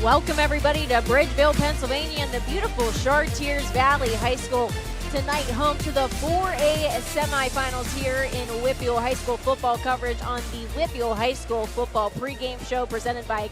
Welcome everybody to Bridgeville, Pennsylvania and the beautiful Chartiers Valley High School. Tonight, home to the 4A semifinals here in Whitfield High School football coverage on the Whitfield High School football pregame show presented by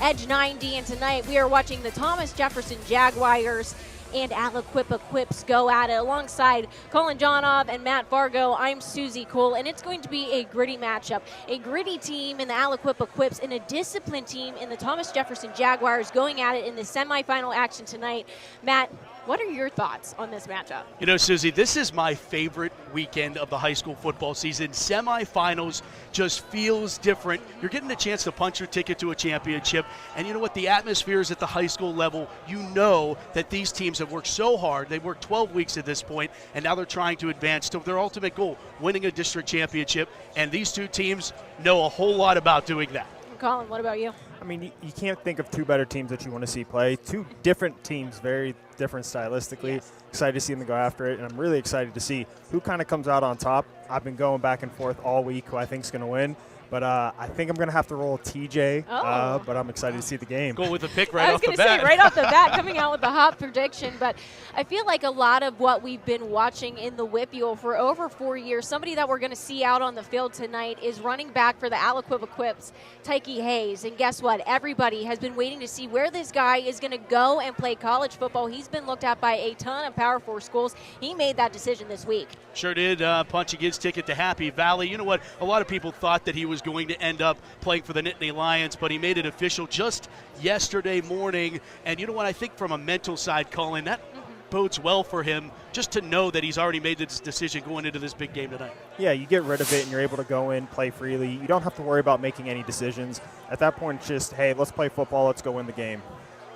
Edge 90. And tonight we are watching the Thomas Jefferson Jaguars and Aliquippa Quips go at it alongside Colin Johnov and Matt Fargo. I'm Susie Cole, and it's going to be a gritty matchup. A gritty team in the Aliquippa Quips and a disciplined team in the Thomas Jefferson Jaguars going at it in the semifinal action tonight. Matt, what are your thoughts on this matchup? You know, Susie, this is my favorite weekend of the high school football season. Semifinals just feels different. You're getting a chance to punch your ticket to a championship. And you know what? The atmosphere is at the high school level. You know that these teams have worked so hard. They've worked 12 weeks at this point, and now they're trying to advance to their ultimate goal, winning a district championship. And these two teams know a whole lot about doing that. Colin, what about you? I mean, you can't think of two better teams that you want to see play. Two different teams, very different stylistically. Yes. Excited to see them go after it, and I'm really excited to see who kind of comes out on top. I've been going back and forth all week who I think is going to win. But I think I'm going to have to roll TJ, but I'm excited to see the game. Go with the pick right off the bat. I was going to say, right off the bat, coming out with the hot prediction. But I feel like a lot of what we've been watching in the Whitfield for over 4 years, somebody that we're going to see out on the field tonight is running back for the Aliquippa Quips, Tyke Hayes. And guess what? Everybody has been waiting to see where this guy is going to go and play college football. He's been looked at by a ton of Power 4 schools. He made that decision this week. Sure did, punching his ticket to Happy Valley. You know what? A lot of people thought that he was going to end up playing for the Nittany Lions, but he made it official just yesterday morning. And you know what? I think from a mental side, Colin, that bodes well for him just to know that he's already made this decision going into this big game tonight. Yeah, you get rid of it and you're able to go in, play freely. You don't have to worry about making any decisions. At that point, it's just, hey, let's play football, let's go win the game.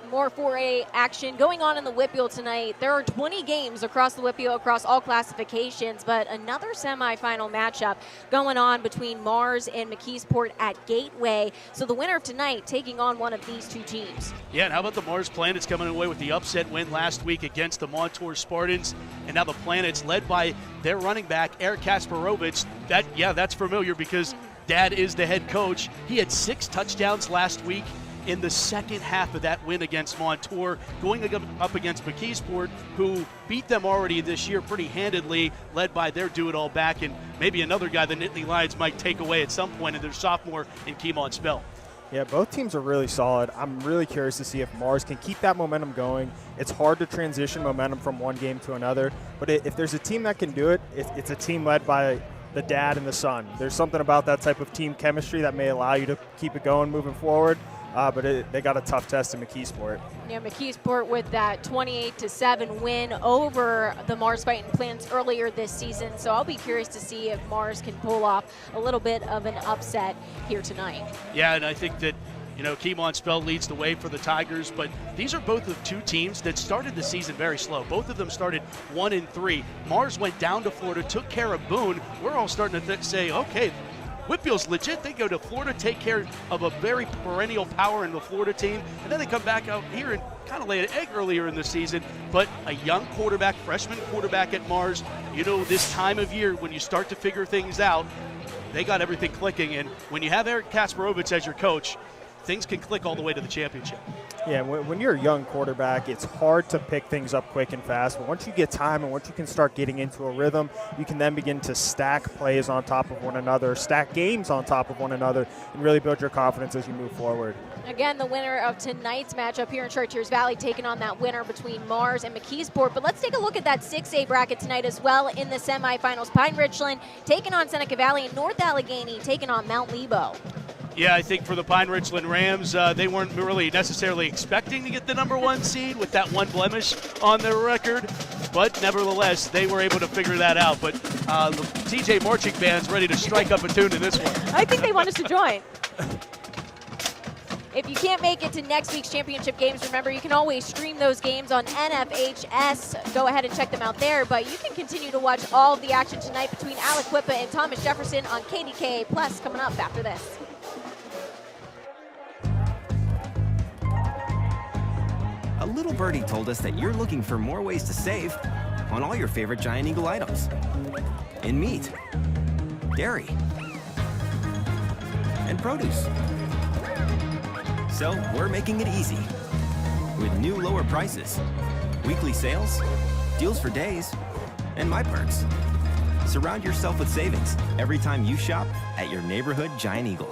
More 4A action going on in the Whitfield tonight. There are 20 games across the Whitfield across all classifications, but another semifinal matchup going on between Mars and McKeesport at Gateway. So the winner of tonight taking on one of these two teams. Yeah, and how about the Mars Planets coming away with the upset win last week against the Montour Spartans? And now the Planets led by their running back, Eric Kasparovich. That's familiar because Dad is the head coach. He had 6 touchdowns last week in the second half of that win against Montour, going up against McKeesport, who beat them already this year pretty handedly, led by their do-it-all back, and maybe another guy the Nittany Lions might take away at some point in their sophomore in Keemon Spell. Yeah, both teams are really solid. I'm really curious to see if Mars can keep that momentum going. It's hard to transition momentum from one game to another, but if there's a team that can do it, it's a team led by the dad and the son. There's something about that type of team chemistry that may allow you to keep it going moving forward. But they got a tough test in McKeesport. Yeah, McKeesport with that 28-7 win over the Mars Fighting Plants earlier this season. So I'll be curious to see if Mars can pull off a little bit of an upset here tonight. Yeah, and I think that, you know, Keemon Spell leads the way for the Tigers, but these are both of two teams that started the season very slow. Both of them started 1-3. Mars went down to Florida, took care of Boone. We're all starting to say, okay, Whitfield's legit. They go to Florida, take care of a very perennial power in the Florida team, and then they come back out here and kind of lay an egg earlier in the season. But a young quarterback, freshman quarterback at Mars, you know, this time of year when you start to figure things out, they got everything clicking. And when you have Eric Kasparovich as your coach, things can click all the way to the championship. Yeah, when you're a young quarterback, it's hard to pick things up quick and fast. But once you get time and once you can start getting into a rhythm, you can then begin to stack plays on top of one another, stack games on top of one another, and really build your confidence as you move forward. Again, the winner of tonight's matchup here in Chartiers Valley taking on that winner between Mars and McKeesport. But let's take a look at that 6A bracket tonight as well in the semifinals. Pine Richland taking on Seneca Valley and North Allegheny taking on Mount Lebo. Yeah, I think for the Pine Richland Rams, they weren't really necessarily expecting to get the #1 seed with that one blemish on their record. But nevertheless, they were able to figure that out. But the TJ Marching Band's ready to strike up a tune in this one. I think they want us to join. If you can't make it to next week's championship games, remember you can always stream those games on NFHS. Go ahead and check them out there. But you can continue to watch all of the action tonight between Aliquippa and Thomas Jefferson on KDKA Plus coming up after this. A little birdie told us that you're looking for more ways to save on all your favorite Giant Eagle items. In meat, dairy, and produce. So we're making it easy. With new lower prices, weekly sales, deals for days, and My Perks. Surround yourself with savings every time you shop at your neighborhood Giant Eagle.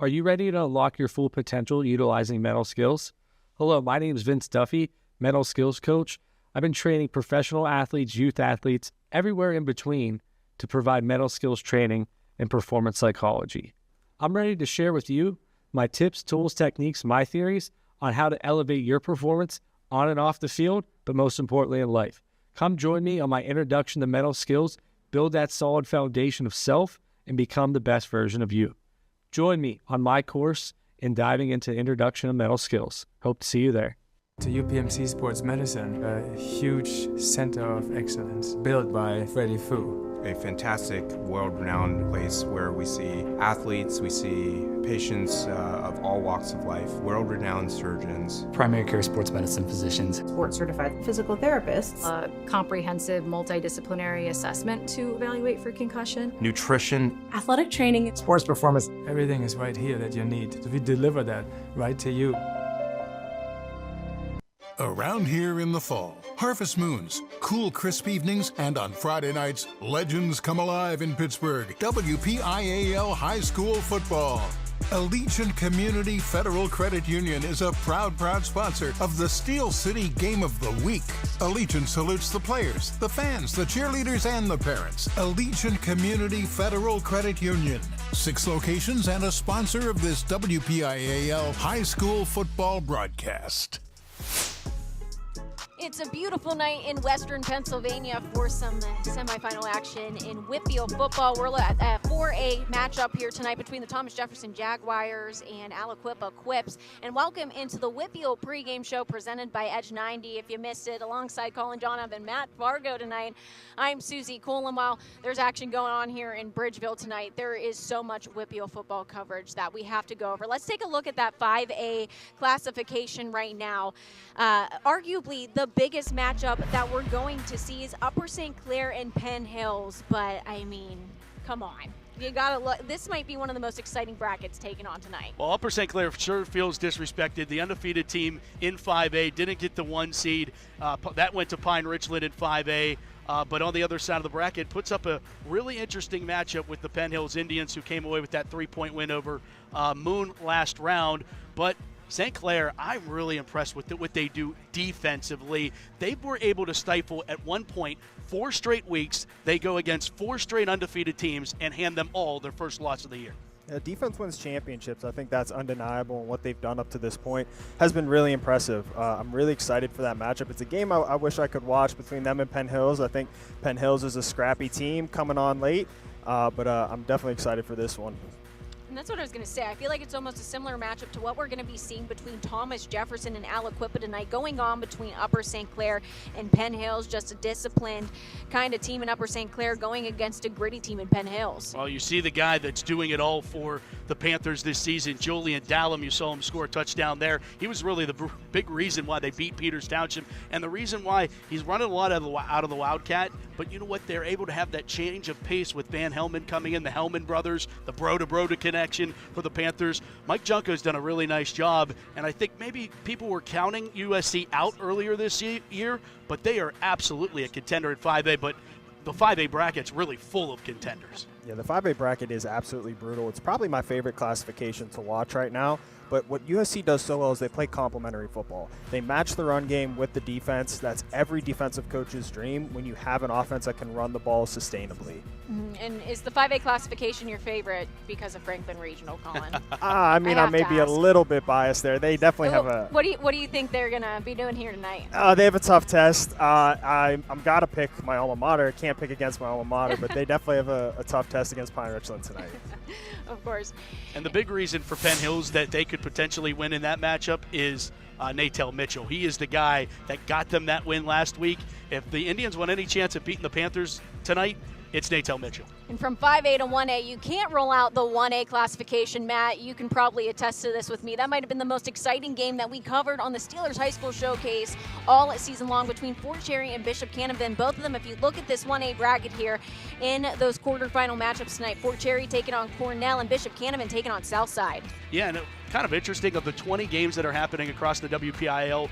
Are you ready to unlock your full potential utilizing mental skills? Hello, my name is Vince Duffy, mental skills coach. I've been training professional athletes, youth athletes, everywhere in between to provide mental skills training and performance psychology. I'm ready to share with you my tips, tools, techniques, my theories on how to elevate your performance on and off the field, but most importantly in life. Come join me on my introduction to mental skills, build that solid foundation of self, and become the best version of you. Join me on my course in diving into Introduction to Mental Skills. Hope to see you there. To UPMC Sports Medicine, a huge center of excellence built by Freddie Fu. A fantastic, world-renowned place where we see athletes, we see patients of all walks of life, world-renowned surgeons, primary care sports medicine physicians, board-certified physical therapists, a comprehensive multidisciplinary assessment to evaluate for concussion, nutrition, athletic training, sports performance. Everything is right here that you need. So we deliver that right to you. Around here in the fall, harvest moons, cool, crisp evenings, and on Friday nights, legends come alive in Pittsburgh. WPIAL High School Football. Allegiant Community Federal Credit Union is a proud sponsor of the Steel City Game of the Week. Allegiant salutes the players, the fans, the cheerleaders, and the parents. Allegiant Community Federal Credit Union. 6 locations and a sponsor of this WPIAL High School Football broadcast. It's a beautiful night in Western Pennsylvania for some semifinal action in Whitfield football. We're at a 4A matchup here tonight between the Thomas Jefferson Jaguars and Aliquippa Quips. And welcome into the Whitfield pregame show presented by Edge 90. If you missed it, alongside Colin Johnov and Matt Fargo tonight, I'm Susie Colin. While there's action going on here in Bridgeville tonight, there is so much Whitfield football coverage that we have to go over. Let's take a look at that 5A classification right now. Arguably the biggest matchup that we're going to see is Upper St. Clair and Penn Hills, but I mean, come on. You gotta look. This might be one of the most exciting brackets taken on tonight. Well, Upper St. Clair sure feels disrespected. The undefeated team in 5A didn't get the 1 seed. That went to Pine Richland in 5A. But on the other side of the bracket, puts up a really interesting matchup with the Penn Hills Indians, who came away with that 3-point win over Moon last round. But St. Clair, I'm really impressed with what they do defensively. They were able to stifle at one point 4 straight weeks. They go against 4 straight undefeated teams and hand them all their first loss of the year. Yeah, defense wins championships. I think that's undeniable, and what they've done up to this point has been really impressive. I'm really excited for that matchup. It's a game I wish I could watch between them and Penn Hills. I think Penn Hills is a scrappy team coming on late, but I'm definitely excited for this one. And that's what I was going to say. I feel like it's almost a similar matchup to what we're going to be seeing between Thomas Jefferson and Aliquippa tonight, going on between Upper St. Clair and Penn Hills. Just a disciplined kind of team in Upper St. Clair going against a gritty team in Penn Hills. Well, you see the guy that's doing it all for the Panthers this season, Julian Dallum. You saw him score a touchdown there. He was really the big reason why they beat Peters Township, and the reason why he's running a lot out of the Wildcat. But you know what? They're able to have that change of pace with Van Helman coming in, the Helman brothers, the Bro-to-Bro-to connection for the Panthers. Mike Junko's done a really nice job, and I think maybe people were counting USC out earlier this year, but they are absolutely a contender at 5A, but the 5A bracket's really full of contenders. Yeah, the 5A bracket is absolutely brutal. It's probably my favorite classification to watch right now. But what USC does so well is they play complementary football. They match the run game with the defense. That's every defensive coach's dream when you have an offense that can run the ball sustainably. And is the 5A classification your favorite because of Franklin Regional, Colin? I mean, I may be a little bit biased there. They definitely have a... What do you think they're going to be doing here tonight? They have a tough test. I'm got to pick my alma mater. Can't pick against my alma mater, but they definitely have a tough test against Pine Richland tonight. Of course. And the big reason for Penn Hills that they could potentially win in that matchup is Natel Mitchell. He is the guy that got them that win last week. If the Indians want any chance of beating the Panthers tonight, it's Natel Mitchell. And from 5A to 1A, you can't roll out the 1A classification, Matt. You can probably attest to this with me. That might have been the most exciting game that we covered on the Steelers High School Showcase all season long between Fort Cherry and Bishop Canevin. Both of them, if you look at this 1A bracket here in those quarterfinal matchups tonight, Fort Cherry taking on Cornell and Bishop Canevin taking on Southside. Yeah, and kind of interesting, of the 20 games that are happening across the WPIAL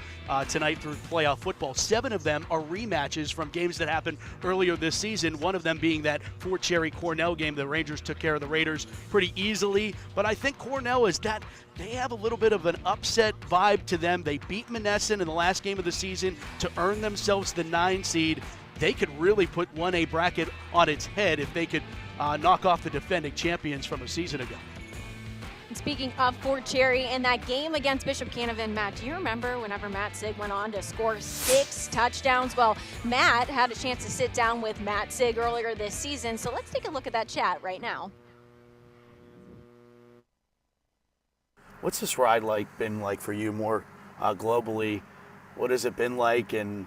tonight through playoff football, 7 of them are rematches from games that happened earlier this season, one of them being that Fort Cherry-Cornell game. The Rangers took care of the Raiders pretty easily, but I think Cornell is that they have a little bit of an upset vibe to them. They beat Monessen in the last game of the season to earn themselves the 9 seed. They could really put 1A bracket on its head if they could knock off the defending champions from a season ago. And speaking of Fort Cherry, in that game against Bishop Canevin, Matt, do you remember whenever Matt Sigg went on to score 6 touchdowns? Well, Matt had a chance to sit down with Matt Sigg earlier this season, so let's take a look at that chat right now. What's this ride been like for you more globally? What has it been like? And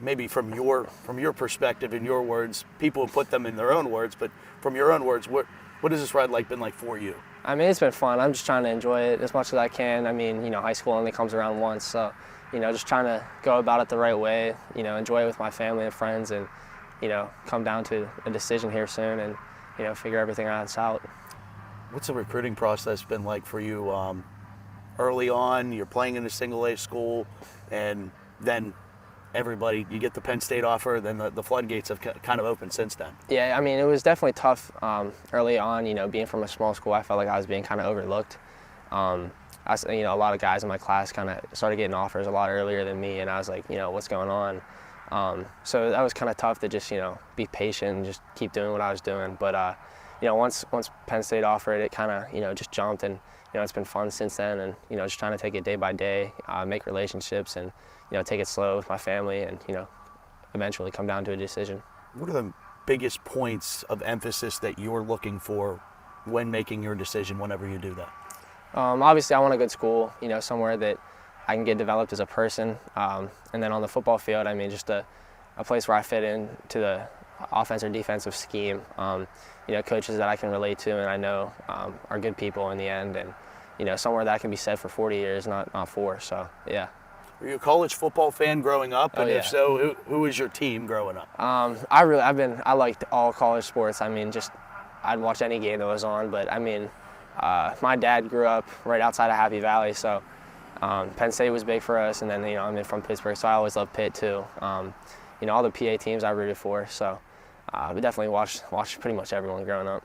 maybe from your perspective, in your words, people have put them in their own words, but from your own words, what has this ride been like for you? I mean, it's been fun. I'm just trying to enjoy it as much as I can. I mean, high school only comes around once, so, just trying to go about it the right way, enjoy it with my family and friends, and, come down to a decision here soon and, figure everything else out. What's the recruiting process been like for you early on? You're playing in a single-A school, and then you get the Penn State offer, then the floodgates have kind of opened since then. Yeah, I mean, it was definitely tough early on, being from a small school. I felt like I was being kind of overlooked. A lot of guys in my class kind of started getting offers a lot earlier than me, and I was like, what's going on? So that was kind of tough to just, be patient and just keep doing what I was doing. But, once Penn State offered, it kind of, just jumped, and, it's been fun since then, and, just trying to take it day by day, make relationships, and, take it slow with my family and, eventually come down to a decision. What are the biggest points of emphasis that you're looking for when making your decision whenever you do that? Obviously, I want a good school, somewhere that I can get developed as a person. And then on the football field, I mean, just a place where I fit into the offense or defensive scheme. Coaches that I can relate to and I know are good people in the end. And, somewhere that I can be set for 40 years, not 4. So, yeah. Were you a college football fan growing up? And if so, who was your team growing up? I liked all college sports. I mean, I'd watch any game that was on. But I mean, my dad grew up right outside of Happy Valley, so Penn State was big for us. And then I'm from Pittsburgh, so I always loved Pitt too. All the PA teams I rooted for. So we definitely watched pretty much everyone growing up.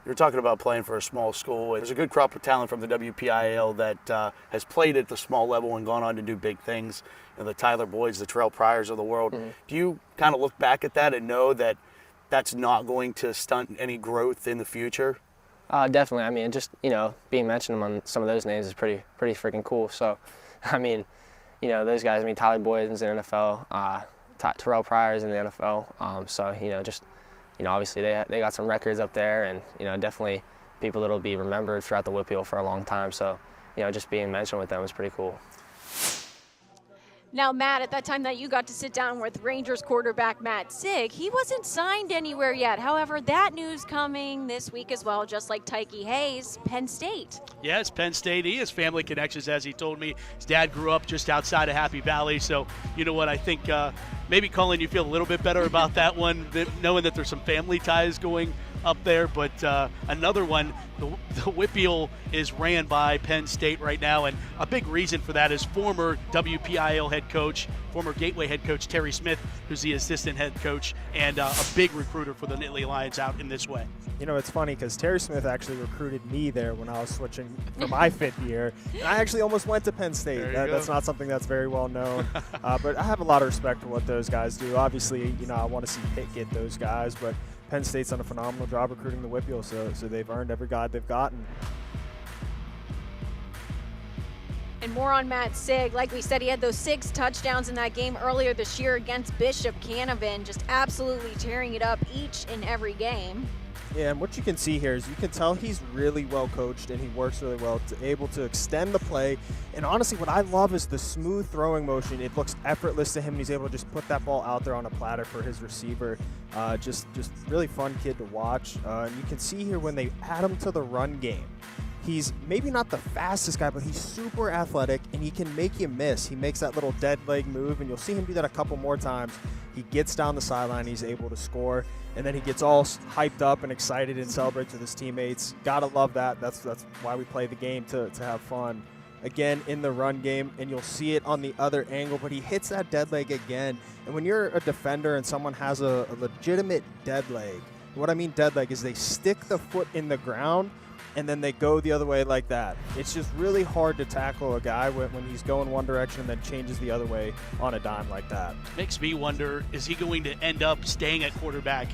You're talking about playing for a small school. There's a good crop of talent from the WPIAL that has played at the small level and gone on to do big things. The Tyler Boyds, the Terrell Pryors of the world. Mm-hmm. Do you kind of look back at that and know that that's not going to stunt any growth in the future? Definitely. I mean, just, being mentioned among some of those names is pretty freaking cool. So, I mean, those guys, Tyler Boyd is in the NFL, Terrell Pryor is in the NFL. So, obviously they got some records up there, and, definitely people that'll be remembered throughout the WPIAL for a long time. So, just being mentioned with them was pretty cool. Now, Matt, at that time that you got to sit down with Rangers quarterback Matt Sigg, he wasn't signed anywhere yet. However, that news coming this week as well, just like Tyke Hayes, Penn State. Yes, Penn State. He has family connections, as he told me. His dad grew up just outside of Happy Valley. So, you know what, I think maybe, Colin, you feel a little bit better about that one, knowing that there's some family ties going up there. But another one, the WPIAL is ran by Penn State right now, and a big reason for that is former WPIAL head coach, former Gateway head coach Terry Smith, who's the assistant head coach, and a big recruiter for the Nittany Lions out in this way. It's funny because Terry Smith actually recruited me there when I was switching for my 5th year. And I actually almost went to Penn State. That's not something that's very well known. But I have a lot of respect for what those guys do. Obviously, I want to see Pitt get those guys, but Penn State's done a phenomenal job recruiting the WPIAL, so they've earned every guy they've gotten. And more on Matt Sigg. Like we said, he had those 6 touchdowns in that game earlier this year against Bishop Canevin, just absolutely tearing it up each and every game. Yeah, and what you can see here is you can tell he's really well coached and he works really well, able to extend the play. And honestly, what I love is the smooth throwing motion. It looks effortless to him. He's able to just put that ball out there on a platter for his receiver. Just really fun kid to watch. And you can see here when they add him to the run game, he's maybe not the fastest guy, but he's super athletic and he can make you miss. He makes that little dead leg move, and you'll see him do that a couple more times. He gets down the sideline, he's able to score, and then he gets all hyped up and excited and celebrates with his teammates. Gotta love that. That's why we play the game, to have fun. Again, in the run game, and you'll see it on the other angle, but he hits that dead leg again. And when you're a defender and someone has a legitimate dead leg, what I mean dead leg is they stick the foot in the ground and then they go the other way like that. It's just really hard to tackle a guy when he's going one direction and then changes the other way on a dime like that. Makes me wonder, is he going to end up staying at quarterback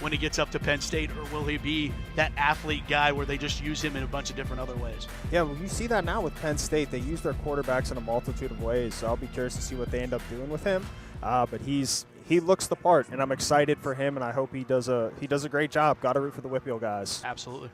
when he gets up to Penn State, or will he be that athlete guy where they just use him in a bunch of different other ways? Yeah, well, you see that now with Penn State. They use their quarterbacks in a multitude of ways, so I'll be curious to see what they end up doing with him. But he looks the part, and I'm excited for him, and I hope he does a great job. Got to root for the Whippeal guys. Absolutely.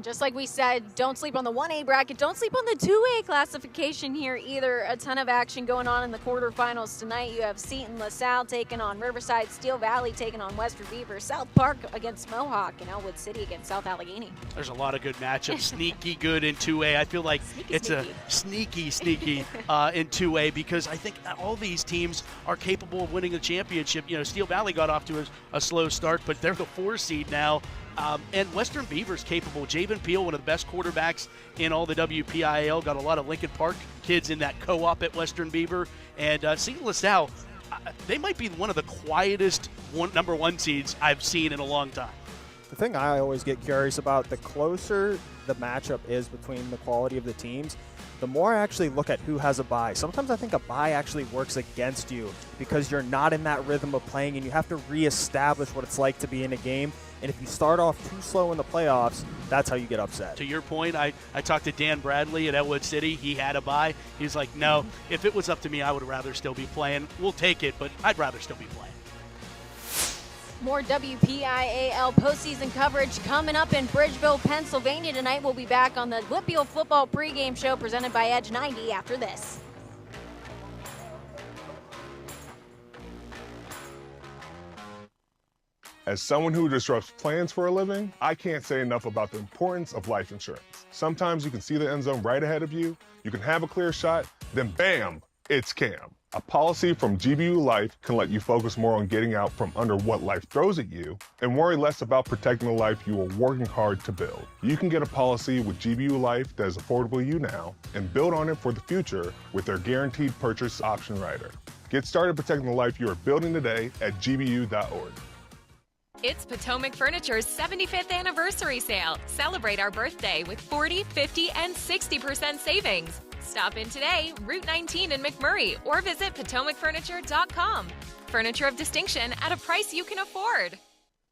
Just like we said, don't sleep on the 1A bracket. Don't sleep on the 2A classification here either. A ton of action going on in the quarterfinals tonight. You have Seton LaSalle taking on Riverside, Steel Valley taking on Western Beaver, South Park against Mohawk, and Elwood City against South Allegheny. There's a lot of good matchups. Sneaky good in 2A. I feel like it's a sneaky in 2A, because I think all these teams are capable of winning a championship. You know, Steel Valley got off to a slow start, but they're the 4 seed now. And Western Beaver's capable. Javen Peel, one of the best quarterbacks in all the WPIAL, got a lot of Lincoln Park kids in that co-op at Western Beaver. And Seton LaSalle, they might be one of the quietest number 1 seeds I've seen in a long time. The thing I always get curious about, the closer the matchup is between the quality of the teams, the more I actually look at who has a bye. Sometimes I think a bye actually works against you because you're not in that rhythm of playing and you have to reestablish what it's like to be in a game. And if you start off too slow in the playoffs, that's how you get upset. To your point, I talked to Dan Bradley at Elwood City. He had a bye. He was like, no, if it was up to me, I would rather still be playing. We'll take it, but I'd rather still be playing. More WPIAL postseason coverage coming up in Bridgeville, Pennsylvania tonight. We'll be back on the Whippeal Football pregame show presented by Edge 90 after this. As someone who disrupts plans for a living, I can't say enough about the importance of life insurance. Sometimes you can see the end zone right ahead of you, you can have a clear shot, then bam, it's Cam. A policy from GBU Life can let you focus more on getting out from under what life throws at you and worry less about protecting the life you are working hard to build. You can get a policy with GBU Life that is affordable to you now and build on it for the future with their guaranteed purchase option rider. Get started protecting the life you are building today at gbu.org. It's Potomac Furniture's 75th anniversary sale. Celebrate our birthday with 40, 50, and 60% savings. Stop in today, Route 19 in McMurray, or visit PotomacFurniture.com. Furniture of distinction at a price you can afford.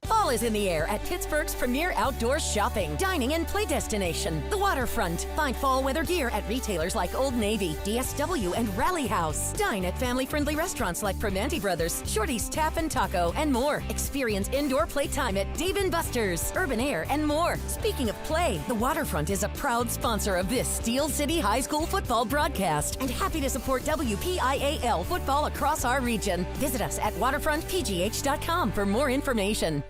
Fall is in the air at Pittsburgh's premier outdoor shopping, dining, and play destination, the Waterfront. Find fall weather gear at retailers like Old Navy, DSW, and Rally House. Dine at family-friendly restaurants like Primanti Brothers, Shorty's Tap and Taco, and more. Experience indoor playtime at Dave & Buster's, Urban Air, and more. Speaking of play, the Waterfront is a proud sponsor of this Steel City High School football broadcast and happy to support WPIAL football across our region. Visit us at waterfrontpgh.com for more information.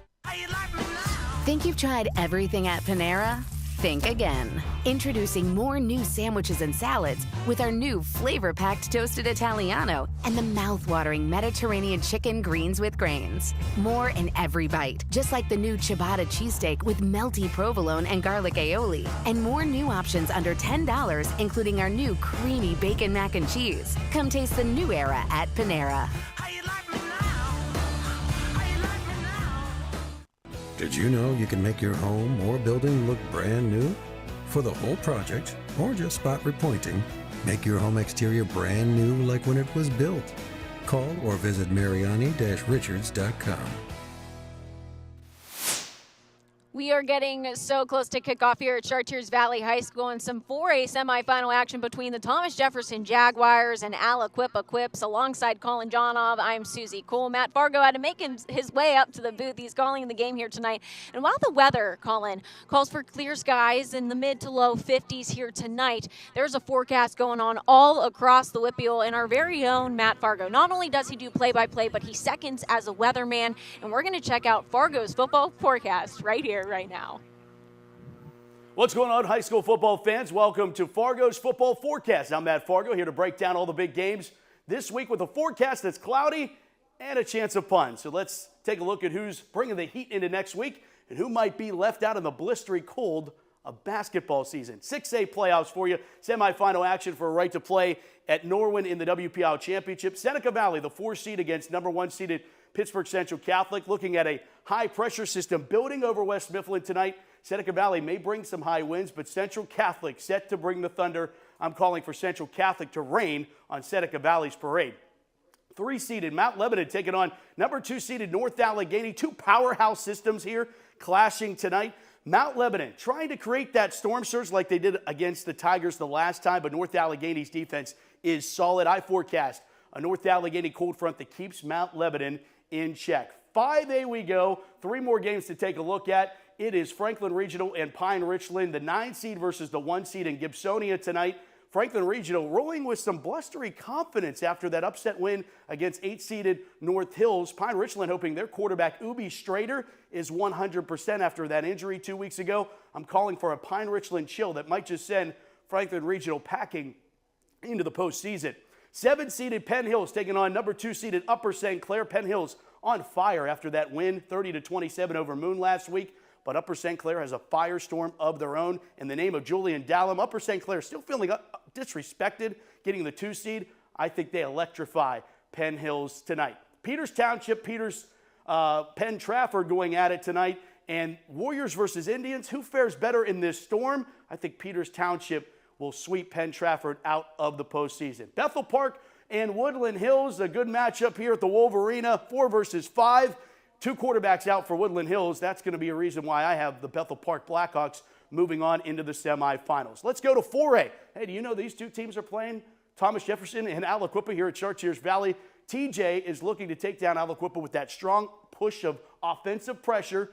Think you've tried everything at Panera? Think again. Introducing more new sandwiches and salads with our new flavor-packed Toasted Italiano and the mouth-watering Mediterranean chicken greens with grains. More in every bite, just like the new ciabatta cheesesteak with melty provolone and garlic aioli. And more new options under $10, including our new creamy bacon mac and cheese. Come taste the new era at Panera. Did you know you can make your home or building look brand new? For the whole project, or just spot repointing, make your home exterior brand new like when it was built. Call or visit Mariani-Richards.com. We We are getting so close to kickoff here at Chartiers Valley High School and some 4A semifinal action between the Thomas Jefferson Jaguars and Aliquippa Quips. Alongside Colin Johnov, I'm Susie Cole. Matt Fargo had to make his way up to the booth. He's calling the game here tonight. And while the weather, Colin, calls for clear skies in the mid to low 50s here tonight, there's a forecast going on all across the Whippeal, and our very own Matt Fargo. Not only does he do play-by-play, but he seconds as a weatherman. And we're going to check out Fargo's football forecast right here, right now. What's going on, high school football fans? Welcome to Fargo's Football Forecast. I'm Matt Fargo, here to break down all the big games this week with a forecast that's cloudy and a chance of fun. So let's take a look at who's bringing the heat into next week and who might be left out in the blistery cold of basketball season. 6A playoffs for you. Semifinal action for a right to play at Norwin in the WPIAL Championship. Seneca Valley, the 4 seed against number 1 seeded Pittsburgh Central Catholic, looking at a high-pressure system building over West Mifflin tonight. Seneca Valley may bring some high winds, but Central Catholic set to bring the thunder. I'm calling for Central Catholic to rain on Seneca Valley's parade. 3-seeded Mount Lebanon taking on number 2-seeded North Allegheny. 2 powerhouse systems here clashing tonight. Mount Lebanon trying to create that storm surge like they did against the Tigers the last time, but North Allegheny's defense is solid. I forecast a North Allegheny cold front that keeps Mount Lebanon in check. 5A we go. 3 more games to take a look at. It is Franklin Regional and Pine Richland, the 9 seed versus the 1 seed in Gibsonia tonight. Franklin Regional rolling with some blustery confidence after that upset win against 8-seeded North Hills. Pine Richland hoping their quarterback Ubi Strader is 100% after that injury 2 weeks ago. I'm calling for a Pine Richland chill that might just send Franklin Regional packing into the postseason. 7-seeded Penn Hills taking on number 2-seeded Upper St. Clair. Penn Hills on fire after that win, 30-27 over Moon last week. But Upper St. Clair has a firestorm of their own in the name of Julian Dallum. Upper St. Clair still feeling disrespected, getting the 2 seed. I think they electrify Penn Hills tonight. Peters Township, Penn Trafford going at it tonight. And Warriors versus Indians, who fares better in this storm? I think Peters Township will sweep Penn Trafford out of the postseason. Bethel Park and Woodland Hills, a good matchup here at the Wolverina, 4 versus 5. 2 quarterbacks out for Woodland Hills. That's going to be a reason why I have the Bethel Park Blackhawks moving on into the semifinals. Let's go to 4A. Hey, do you know these 2 teams are playing? Thomas Jefferson and Aliquippa here at Chartiers Valley. TJ is looking to take down Aliquippa with that strong push of offensive pressure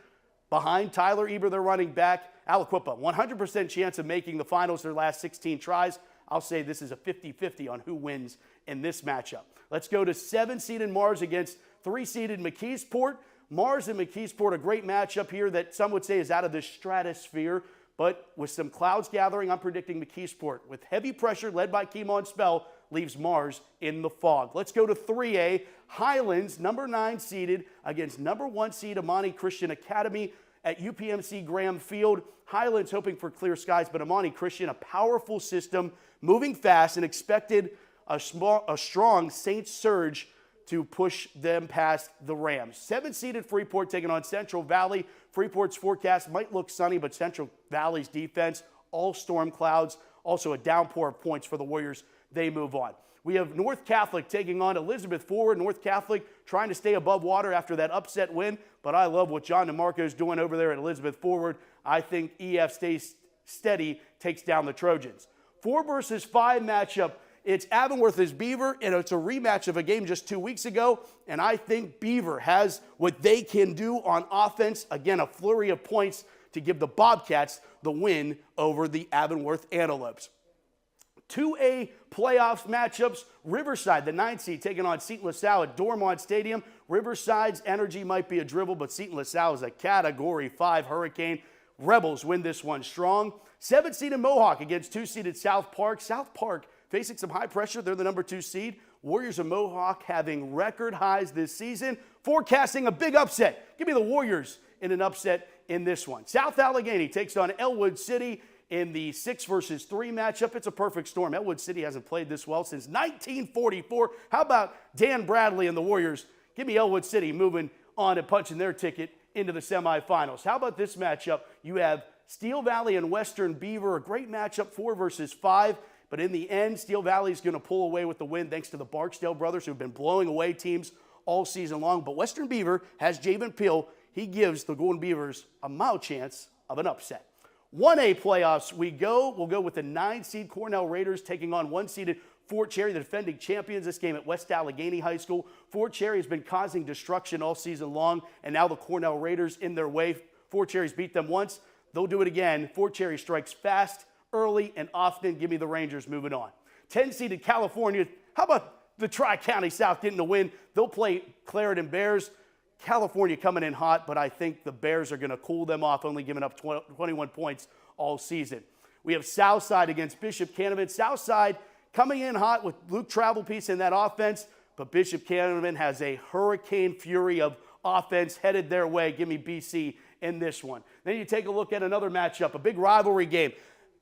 behind Tyler Eber, their running back. Aliquippa, 100% chance of making the finals their last 16 tries. I'll say this is a 50-50 on who wins in this matchup. Let's go to 7-seeded Mars against 3-seeded McKeesport. Mars and McKeesport, a great matchup here that some would say is out of the stratosphere, but with some clouds gathering, I'm predicting McKeesport, with heavy pressure led by Keemon Spell, leaves Mars in the fog. Let's go to 3A. Highlands, number 9 seeded against number 1 seed Amani Christian Academy at UPMC Graham Field. Highlands hoping for clear skies, but Amani Christian, a powerful system, moving fast, and expected a strong Saints surge to push them past the Rams. 7-seeded Freeport taking on Central Valley. Freeport's forecast might look sunny, but Central Valley's defense, all storm clouds, also a downpour of points for the Warriors. They move on. We have North Catholic taking on Elizabeth Forward. North Catholic trying to stay above water after that upset win, but I love what John DeMarco is doing over there at Elizabeth Forward. I think EF stays steady, takes down the Trojans. 4 versus 5 matchup. It's Avonworth as Beaver, and it's a rematch of a game just 2 weeks ago, and I think Beaver has what they can do on offense. Again, a flurry of points to give the Bobcats the win over the Avonworth Antelopes. 2A playoffs matchups. Riverside, the 9th seed, taking on St. LaSalle at Dormont Stadium. Riverside's energy might be a dribble, but St. LaSalle is a Category 5 hurricane. Rebels win this one strong. 7th-seeded Mohawk against 2-seeded South Park. South Park facing some high pressure. They're the number 2 seed. Warriors of Mohawk having record highs this season. Forecasting a big upset. Give me the Warriors in an upset in this one. South Allegheny takes on Elwood City in the 6 versus 3 matchup. It's a perfect storm. Elwood City hasn't played this well since 1944. How about Dan Bradley and the Warriors? Give me Elwood City moving on and punching their ticket into the semifinals. How about this matchup? You have Steel Valley and Western Beaver, a great matchup, 4 versus 5. But in the end, Steel Valley is going to pull away with the win thanks to the Barksdale brothers who have been blowing away teams all season long. But Western Beaver has Javen Peel. he gives the Golden Beavers a mild chance of an upset. 1A playoffs we go. We'll go with the 9-seed Cornell Raiders taking on 1-seeded Fort Cherry, the defending champions. This game at West Allegheny High School. Fort Cherry has been causing destruction all season long, and now the Cornell Raiders in their way. Fort Cherry's beat them once. They'll do it again. Fort Cherry strikes fast, early, and often. Give me the Rangers moving on. 10-seeded California. How about the Tri-County South getting the win? They'll play Clarendon Bears. California coming in hot, but I think the Bears are going to cool them off, only giving up 21 points all season. We have Southside against Bishop Canevin. Southside coming in hot with Luke Travelpiece in that offense, but Bishop Canevin has a hurricane fury of offense headed their way. Give me BC in this one. Then you take a look at another matchup, a big rivalry game.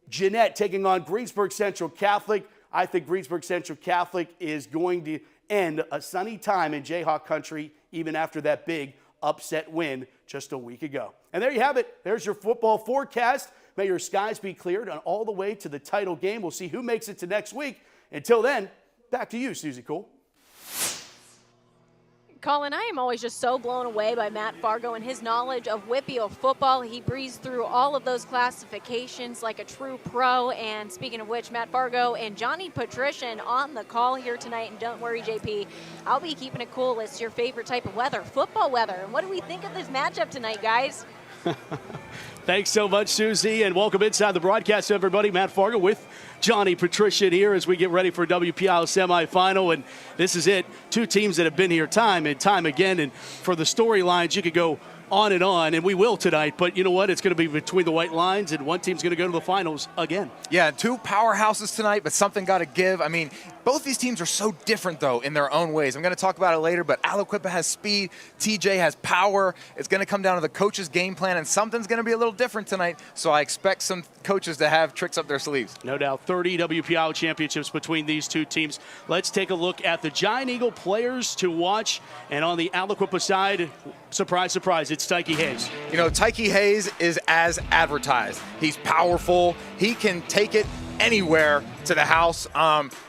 Jeanette taking on Greensburg Central Catholic. I think Greensburg Central Catholic is going to end a sunny time in Jayhawk country, even after that big upset win just a week ago. And there you have it. There's your football forecast. May your skies be cleared on all the way to the title game. We'll see who makes it to next week. Until then, back to you, Susie Cole. Colin, I am always just so blown away by Matt Fargo and his knowledge of WPIAL football. He breezed through all of those classifications like a true pro. And speaking of which, Matt Fargo and Johnny Patrician on the call here tonight. And don't worry, JP, I'll be keeping it cool. It's your favorite type of weather, football weather. And what do we think of this matchup tonight, guys? Thanks so much, Susie, and welcome inside the broadcast, everybody. Matt Fargo with Johnny Patrician here as we get ready for a WPIAL semifinal, and this is it. Two teams that have been here time and time again, and for the storylines, you could go on, and we will tonight, but you know what? It's going to be between the white lines, and one team's going to go to the finals again. Yeah, two powerhouses tonight, but something got to give. I mean, both these teams are so different, though, in their own ways. I'm going to talk about it later, but Aliquippa has speed, TJ has power. It's going to come down to the coach's game plan, and something's going to be a little different tonight, so I expect some coaches to have tricks up their sleeves. No doubt, 30 WPIAL championships between these two teams. Let's take a look at the Giant Eagle players to watch, and on the Aliquippa side, surprise, surprise, it's Tyke Hayes. You know, Tyke Hayes is as advertised. He's powerful. He can take it anywhere to the house.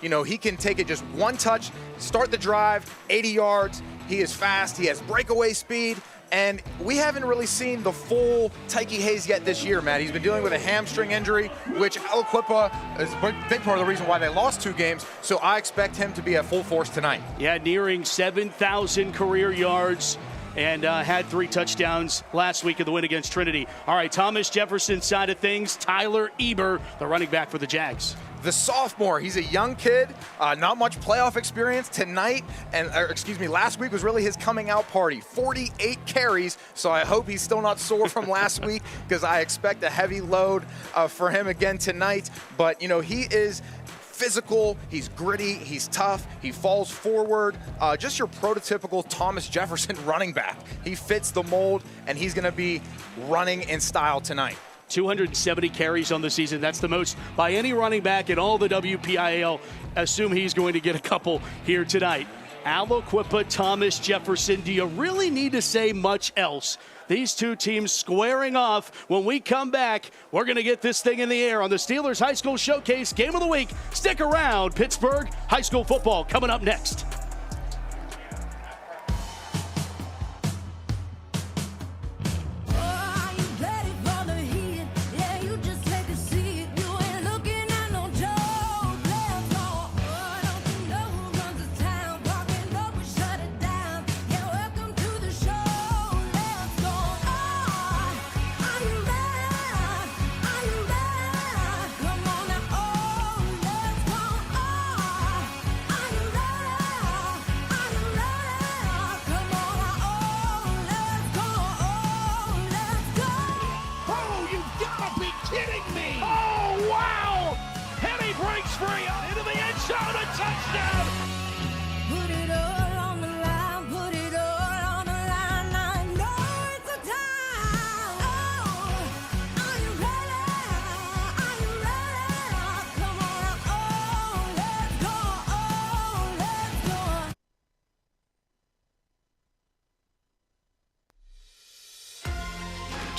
You know, he can take it just one touch, start the drive, 80 yards. He is fast. He has breakaway speed. And we haven't really seen the full Tyke Hayes yet this year, Matt. He's been dealing with a hamstring injury, which Aliquippa is a big part of the reason why they lost 2 games. So I expect him to be at full force tonight. Yeah, nearing 7,000 career yards and had 3 touchdowns last week of the win against Trinity. All right, Thomas Jefferson side of things, Tyler Eber, the running back for the Jags. The sophomore, he's a young kid, not much playoff experience tonight, last week was really his coming out party. 48 carries, so I hope he's still not sore from last week because I expect a heavy load for him again tonight. But, you know, he is physical, he's gritty, he's tough, he falls forward, just your prototypical Thomas Jefferson running back. He fits the mold, and he's going to be running in style tonight. 270 carries on the season. That's the most by any running back in all the WPIAL. Assume he's going to get a couple here tonight. Aliquippa, Thomas Jefferson. Do you really need to say much else? These two teams squaring off. When we come back, we're going to get this thing in the air on the Steelers High School Showcase Game of the Week. Stick around. Pittsburgh High School football coming up next.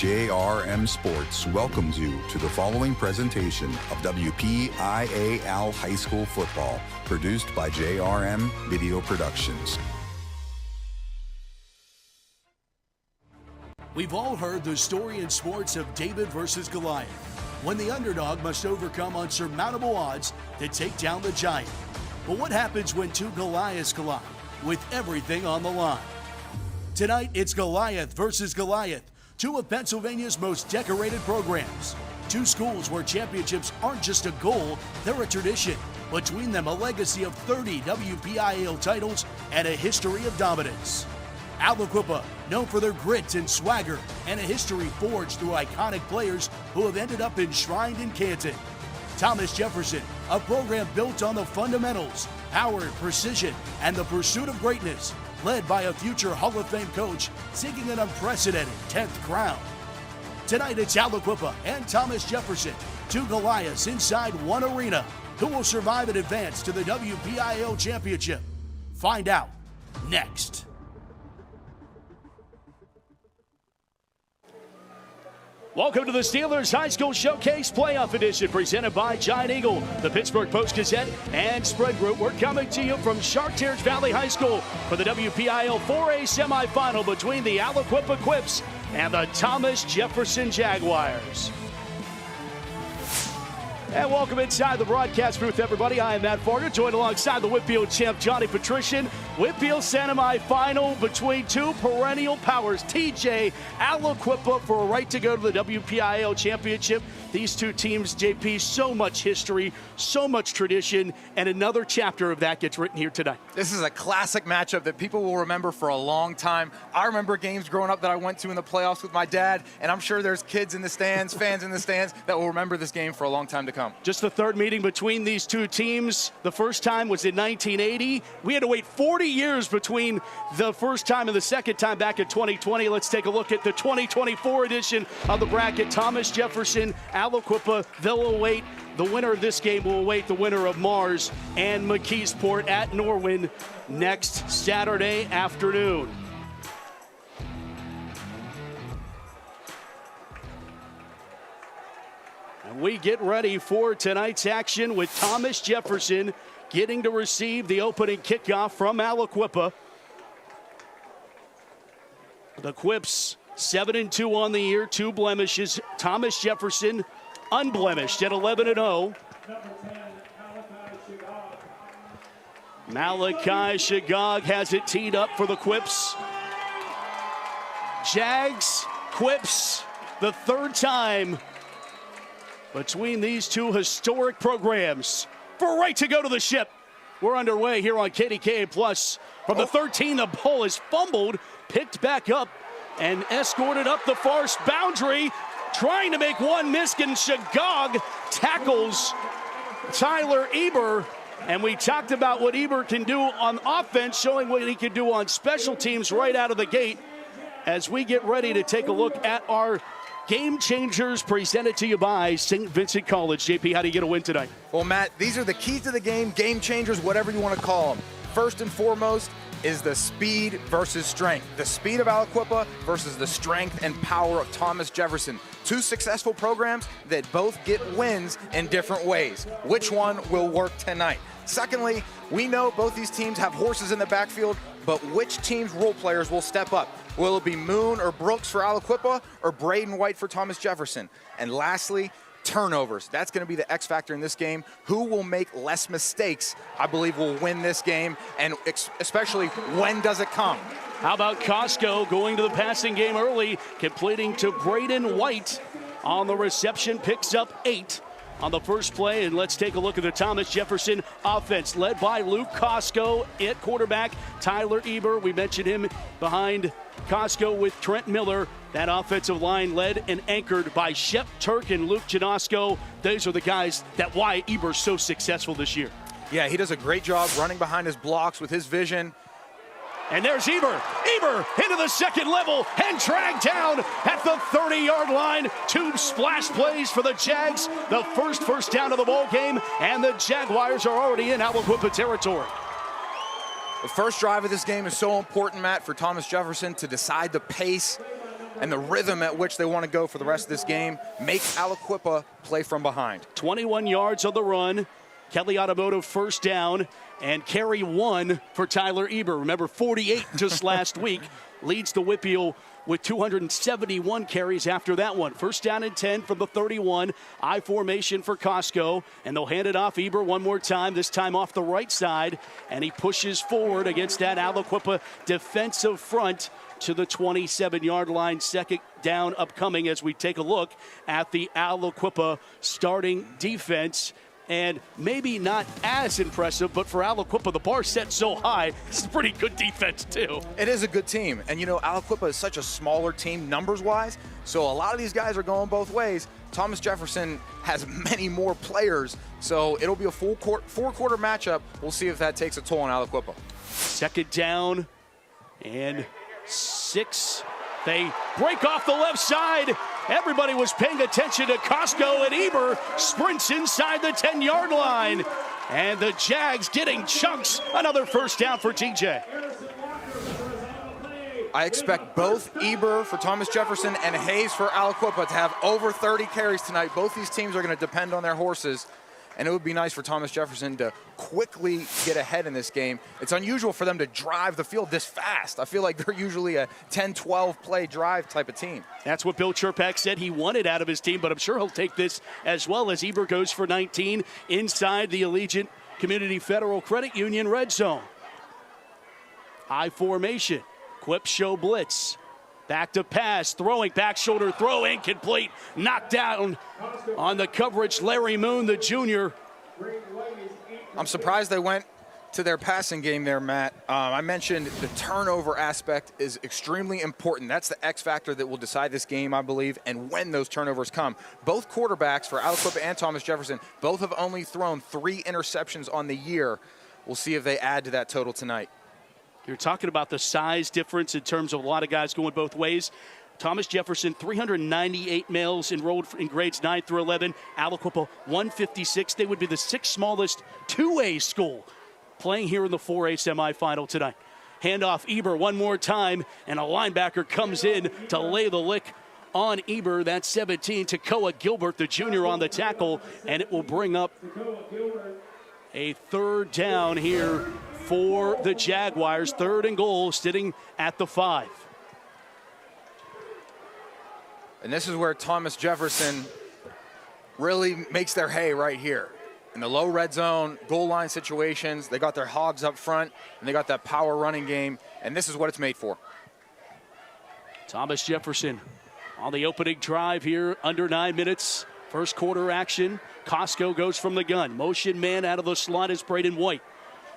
JRM Sports welcomes you to the following presentation of WPIAL High School Football, produced by JRM Video Productions. We've all heard the story in sports of David versus Goliath, when the underdog must overcome unsurmountable odds to take down the giant. But what happens when two Goliaths collide, with everything on the line? Tonight, it's Goliath versus Goliath, two of Pennsylvania's most decorated programs. Two schools where championships aren't just a goal, they're a tradition. Between them, a legacy of 30 WPIAL titles and a history of dominance. Aliquippa, known for their grit and swagger, and a history forged through iconic players who have ended up enshrined in Canton. Thomas Jefferson, a program built on the fundamentals, power, precision, and the pursuit of greatness, led by a future Hall of Fame coach seeking an unprecedented 10th crown. Tonight it's Aliquippa and Thomas Jefferson, two Goliaths inside one arena. Who will survive and advance to the WPIAL Championship? Find out next. Welcome to the Steelers High School Showcase Playoff Edition, presented by Giant Eagle, the Pittsburgh Post-Gazette, and Spread Group. We're coming to you from Chartiers Valley High School for the WPIAL 4A semifinal between the Aliquippa Quips and the Thomas Jefferson Jaguars. And welcome inside the broadcast booth, everybody. I am Matt Fargo, joined alongside the Whitfield champ, Johnny Patrician. Whitfield semi-final between two perennial powers, TJ, Aliquippa, for a right to go to the WPIAL Championship. These two teams, JP, so much history, so much tradition, and another chapter of that gets written here tonight. This is a classic matchup that people will remember for a long time. I remember games growing up that I went to in the playoffs with my dad, and I'm sure there's kids in the stands, fans in the stands, that will remember this game for a long time to come. Just the third meeting between these two teams. The first time was in 1980. We had to wait 40 years between the first time and the second time back in 2020. Let's take a look at the 2024 edition of the bracket. Thomas Jefferson, Aliquippa, they'll await. The winner of this game will await the winner of Mars and McKeesport at Norwin next Saturday afternoon. And we get ready for tonight's action with Thomas Jefferson getting to receive the opening kickoff from Aliquippa. The Quips 7-2 on the year, 2 blemishes. Thomas Jefferson unblemished at 11-0. Malachi Shagog has it teed up for the Quips. Jags, Quips, the third time between these two historic programs for a right to go to the ship. We're underway here on KDKA Plus. From the 13, the ball is fumbled, picked back up, and escorted up the far boundary. Trying to make one miss, and Shagog tackles Tyler Eber. And we talked about what Eber can do on offense, showing what he can do on special teams right out of the gate. As we get ready to take a look at our Game Changers presented to you by St. Vincent College. JP, how do you get a win tonight? Well, Matt, these are the keys to the game, game changers, whatever you want to call them. First and foremost is the speed versus strength. The speed of Aliquippa versus the strength and power of Thomas Jefferson. Two successful programs that both get wins in different ways. Which one will work tonight? Secondly, we know both these teams have horses in the backfield, but which team's role players will step up? Will it be Moon or Brooks for Aliquippa or Braden White for Thomas Jefferson? And lastly, turnovers. That's going to be the X factor in this game. Who will make less mistakes, I believe, will win this game, and especially when does it come? How about Costco going to the passing game early, completing to Braden White on the reception, picks up 8 on the first play. And let's take a look at the Thomas Jefferson offense, led by Luke Costco at quarterback, Tyler Eber. We mentioned him behind Costco with Trent Miller. That offensive line led and anchored by Shep Turk and Luke Janosko. Those are the guys that why Eber's so successful this year. Yeah, he does a great job running behind his blocks with his vision. And there's Eber. Eber into the second level and dragged down at the 30-yard line. 2 splash plays for the Jags. The first down of the ball game, and the Jaguars are already in Aliquippa territory. The first drive of this game is so important, Matt, for Thomas Jefferson to decide the pace and the rhythm at which they want to go for the rest of this game. Make Aliquippa play from behind. 21 yards on the run. Kelly Automotive first down, and carry 1 for Tyler Eber. Remember, 48 just last week. Leads the Whitfield with 271 carries after that one. First down and 10 from the 31. I formation for Costco, and they'll hand it off Eber one more time, this time off the right side, and he pushes forward against that Aliquippa defensive front to the 27-yard line. Second down upcoming as we take a look at the Aliquippa starting defense. And maybe not as impressive, but for Aliquippa, the bar set so high, it's a pretty good defense too. It is a good team. And you know, Aliquippa is such a smaller team numbers-wise, so a lot of these guys are going both ways. Thomas Jefferson has many more players, so it'll be a four-quarter matchup. We'll see if that takes a toll on Aliquippa. Second down and 6. They break off the left side. Everybody was paying attention to Costco, and Eber sprints inside the 10-yard line. And the Jags getting chunks. Another first down for TJ. I expect both Eber for Thomas Jefferson and Hayes for Aliquippa to have over 30 carries tonight. Both these teams are going to depend on their horses. And it would be nice for Thomas Jefferson to quickly get ahead in this game. It's unusual for them to drive the field this fast. I feel like they're usually a 10-12 play drive type of team. That's what Bill Chirpak said he wanted out of his team, but I'm sure he'll take this as well as Eber goes for 19 inside the Allegiant Community Federal Credit Union red zone. I formation, Quip show blitz. Back to pass, throwing, back shoulder throw, incomplete. Knocked down on the coverage, Larry Moon, the junior. I'm surprised they went to their passing game there, Matt. I mentioned the turnover aspect is extremely important. That's the X factor that will decide this game, I believe, and when those turnovers come. Both quarterbacks for Aliquippa and Thomas Jefferson, both have only thrown 3 interceptions on the year. We'll see if they add to that total tonight. You're talking about the size difference in terms of a lot of guys going both ways. Thomas Jefferson, 398 males enrolled in grades 9 through 11. Aliquippa, 156. They would be the 6th smallest 2A school playing here in the 4A semifinal tonight. Handoff Eber one more time, and a linebacker comes in to lay the lick on Eber. That's 17. Takoa Gilbert, the junior, on the tackle, and it will bring up a third down here for the Jaguars. 3rd and goal, sitting at the 5. And this is where Thomas Jefferson really makes their hay right here. In the low red zone, goal line situations, they got their hogs up front, and they got that power running game, and this is what it's made for. Thomas Jefferson on the opening drive here, under 9 minutes. First quarter action. Costco goes from the gun. Motion man out of the slot is Braden White.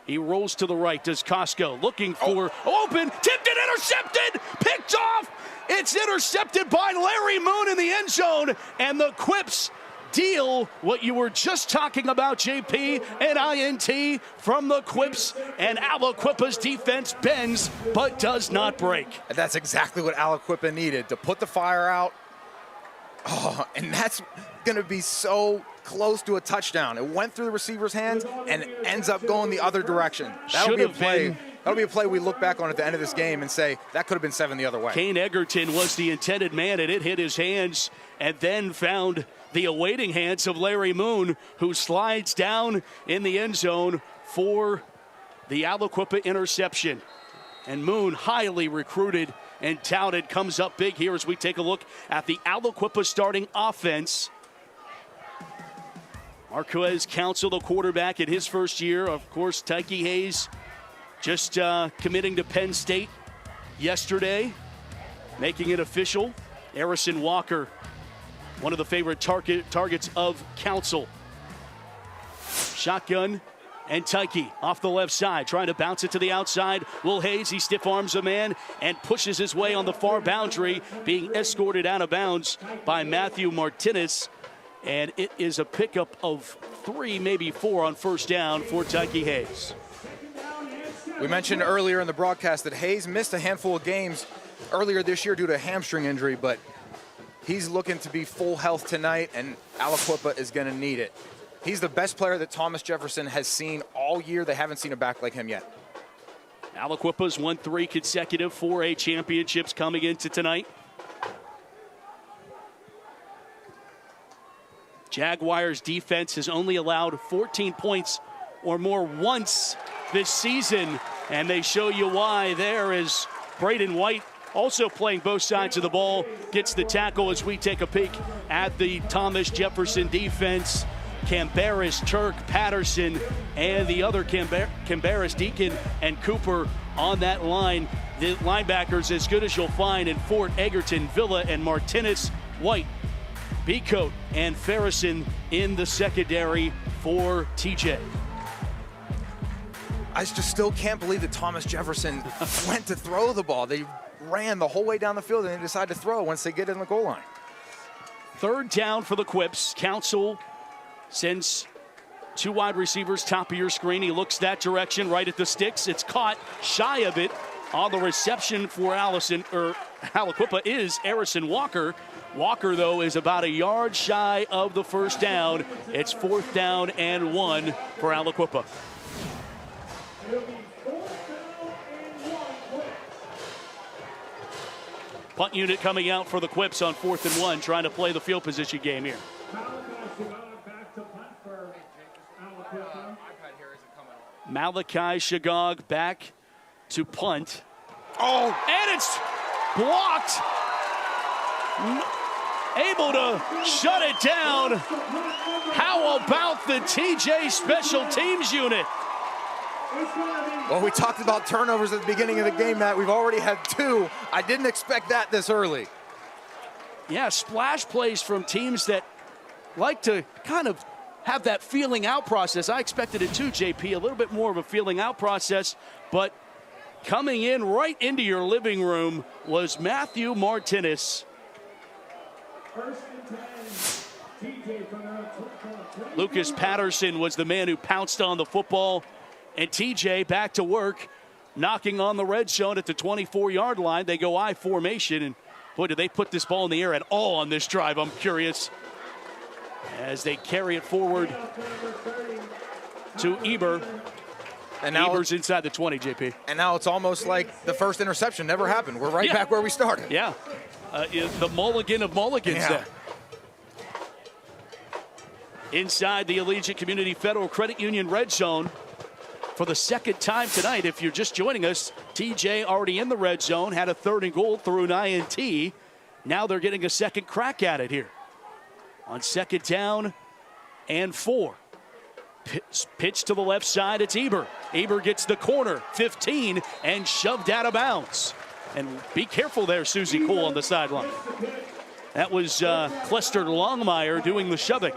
He rolls to the right, does Costco, looking for open, tipped and intercepted, picked off. It's intercepted by Larry Moon in the end zone, and the Quips deal what you were just talking about, JP, and INT from the Quips, and Aliquippa's defense bends but does not break. And that's exactly what Aliquippa needed, to put the fire out. Oh, and that's going to be so close to a touchdown. It went through the receiver's hands and ends up going the other direction. That'll be a play. That'll be a play we look back on at the end of this game and say, that could have been 7 the other way. Kane Egerton was the intended man, and it hit his hands and then found the awaiting hands of Larry Moon, who slides down in the end zone for the Aliquippa interception. And Moon, highly recruited and touted, comes up big here as we take a look at the Aliquippa starting offense. Marquez Council, the quarterback in his first year. Of course, Tyke Hayes just committing to Penn State yesterday, making it official. Harrison Walker, one of the favorite targets of Council. Shotgun and Tyke off the left side, trying to bounce it to the outside. Will Hayes, he stiff arms a man and pushes his way on the far boundary, being escorted out of bounds by Matthew Martinez. And it is a pickup of 3, maybe 4 on first down for Tyke Hayes. We mentioned earlier in the broadcast that Hayes missed a handful of games earlier this year due to a hamstring injury, but he's looking to be full health tonight, and Aliquippa is going to need it. He's the best player that Thomas Jefferson has seen all year. They haven't seen a back like him yet. Aliquippa's won 3 consecutive 4A championships coming into tonight. Jaguars defense has only allowed 14 points or more once this season, and they show you why. There is Braden White also playing both sides of the ball, gets the tackle as we take a peek at the Thomas Jefferson defense. Cambaris, Turk, Patterson, and the other Cambaris, Deacon, and Cooper on that line. The linebackers as good as you'll find in Fort, Egerton, Villa, and Martinez. White, Beacoat, and Farrison in the secondary for TJ. I just still can't believe that Thomas Jefferson went to throw the ball. They ran the whole way down the field and they decided to throw once they get in the goal line. Third down for the Quips. Council sends two wide receivers, top of your screen. He looks that direction, right at the sticks. It's caught shy of it. On the reception for Aliquippa is Harrison Walker. Walker, though, is about a yard shy of the first down. It's 4th down and 1 for Aliquippa. Punt unit coming out for the Quips on 4th and 1, trying to play the field position game here. Malachi Shagog back to punt. Oh, and it's blocked. Able to shut it down. How about the TJ special teams unit? Well, we talked about turnovers at the beginning of the game, Matt. We've already had 2. I didn't expect that this early. Yeah, splash plays from teams that like to kind of have that feeling out process. I expected it too, JP, a little bit more of a feeling out process, but coming in right into your living room was Matthew Martinez. Lucas Patterson was the man who pounced on the football, and TJ back to work, knocking on the red zone at the 24-yard line. They go I formation, and boy, did they put this ball in the air at all on this drive, I'm curious. As they carry it forward to Eber. And now Eber's inside the 20, JP. And now it's almost like the first interception never happened. We're right back where we started. Yeah. The mulligan of mulligans there. Inside the Allegiant Community Federal Credit Union red zone for the second time tonight. If you're just joining us, TJ already in the red zone, had a 3rd and goal through an INT. Now they're getting a second crack at it here. On 2nd down and 4. Pitch to the left side, it's Eber. Eber gets the corner, 15, and shoved out of bounds. And be careful there, Susie Cole on the sideline. That was Clester Longmire doing the shoving.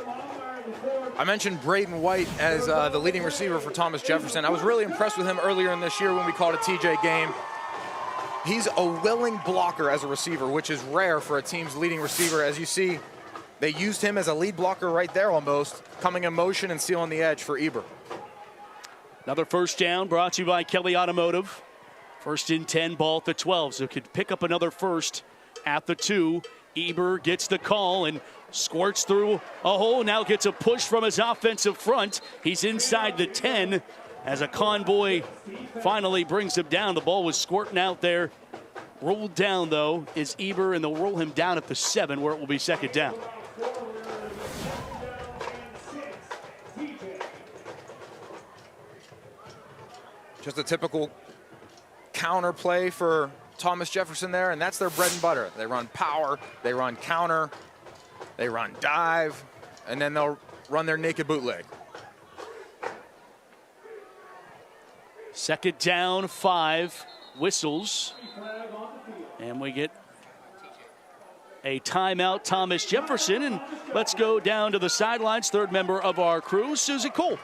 I mentioned Braden White as the leading receiver for Thomas Jefferson. I was really impressed with him earlier in this year when we called a TJ game. He's a willing blocker as a receiver, which is rare for a team's leading receiver. As you see, they used him as a lead blocker right there almost, coming in motion and sealing the edge for Eber. Another first down brought to you by Kelly Automotive. 1st and 10, ball at the 12, so could pick up another first at the 2. Eber gets the call and squirts through a hole, now gets a push from his offensive front. He's inside the 10 as a convoy finally brings him down. The ball was squirting out there. Rolled down, though, is Eber, and they'll roll him down at the 7 where it will be 2nd down. Just a typical counter play for Thomas Jefferson there, and that's their bread and butter. They run power, they run counter, they run dive, and then they'll run their naked bootleg. 2nd down, 5, whistles, and we get a timeout, Thomas Jefferson, and let's go down to the sidelines. 3rd member of our crew, Susie Cole.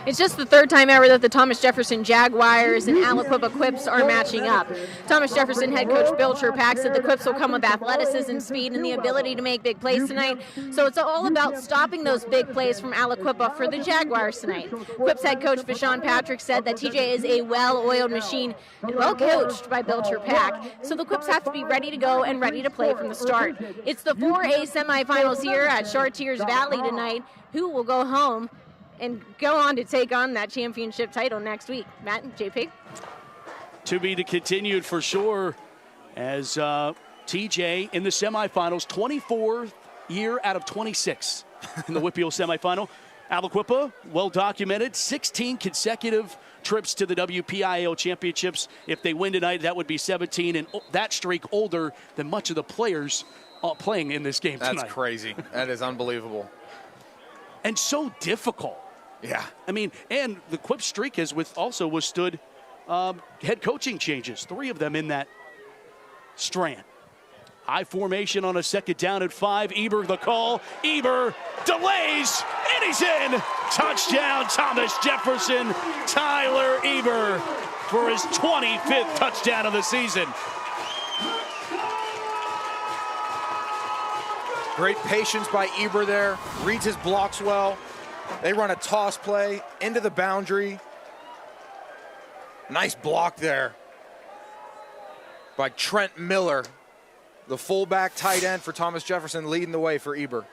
It's just the 3rd time ever that the Thomas Jefferson Jaguars and Aliquippa Quips are matching up. Thomas Jefferson head coach Bill Churpak said the Quips will come with athleticism, speed, and the ability to make big plays tonight. So it's all about stopping those big plays from Aliquippa for the Jaguars tonight. Quips head coach Bashawn Patrick said that TJ is a well-oiled machine and well-coached by Bill Churpak. So the Quips have to be ready to go and ready to play from the start. It's the 4A semifinals here at Chartiers Valley tonight. Who will go home and go on to take on that championship title next week? Matt and JP? To be continued for sure, as TJ in the semifinals, 24th year out of 26 in the Whitfield semifinal. Aliquippa, well documented, 16 consecutive trips to the WPIAL championships. If they win tonight, that would be 17, and that streak older than much of the players playing in this game tonight. That's crazy. That is unbelievable. And so difficult. Yeah. I mean, and the Quip streak has also withstood head coaching changes, 3 of them in that strand. High formation on a second down at 5. Eber the call. Eber delays, and he's in. Touchdown, Thomas Jefferson. Tyler Eber for his 25th touchdown of the season. Great patience by Eber there. Reads his blocks well. They run a toss play into the boundary. Nice block there by Trent Miller, the fullback tight end for Thomas Jefferson, leading the way for Eber.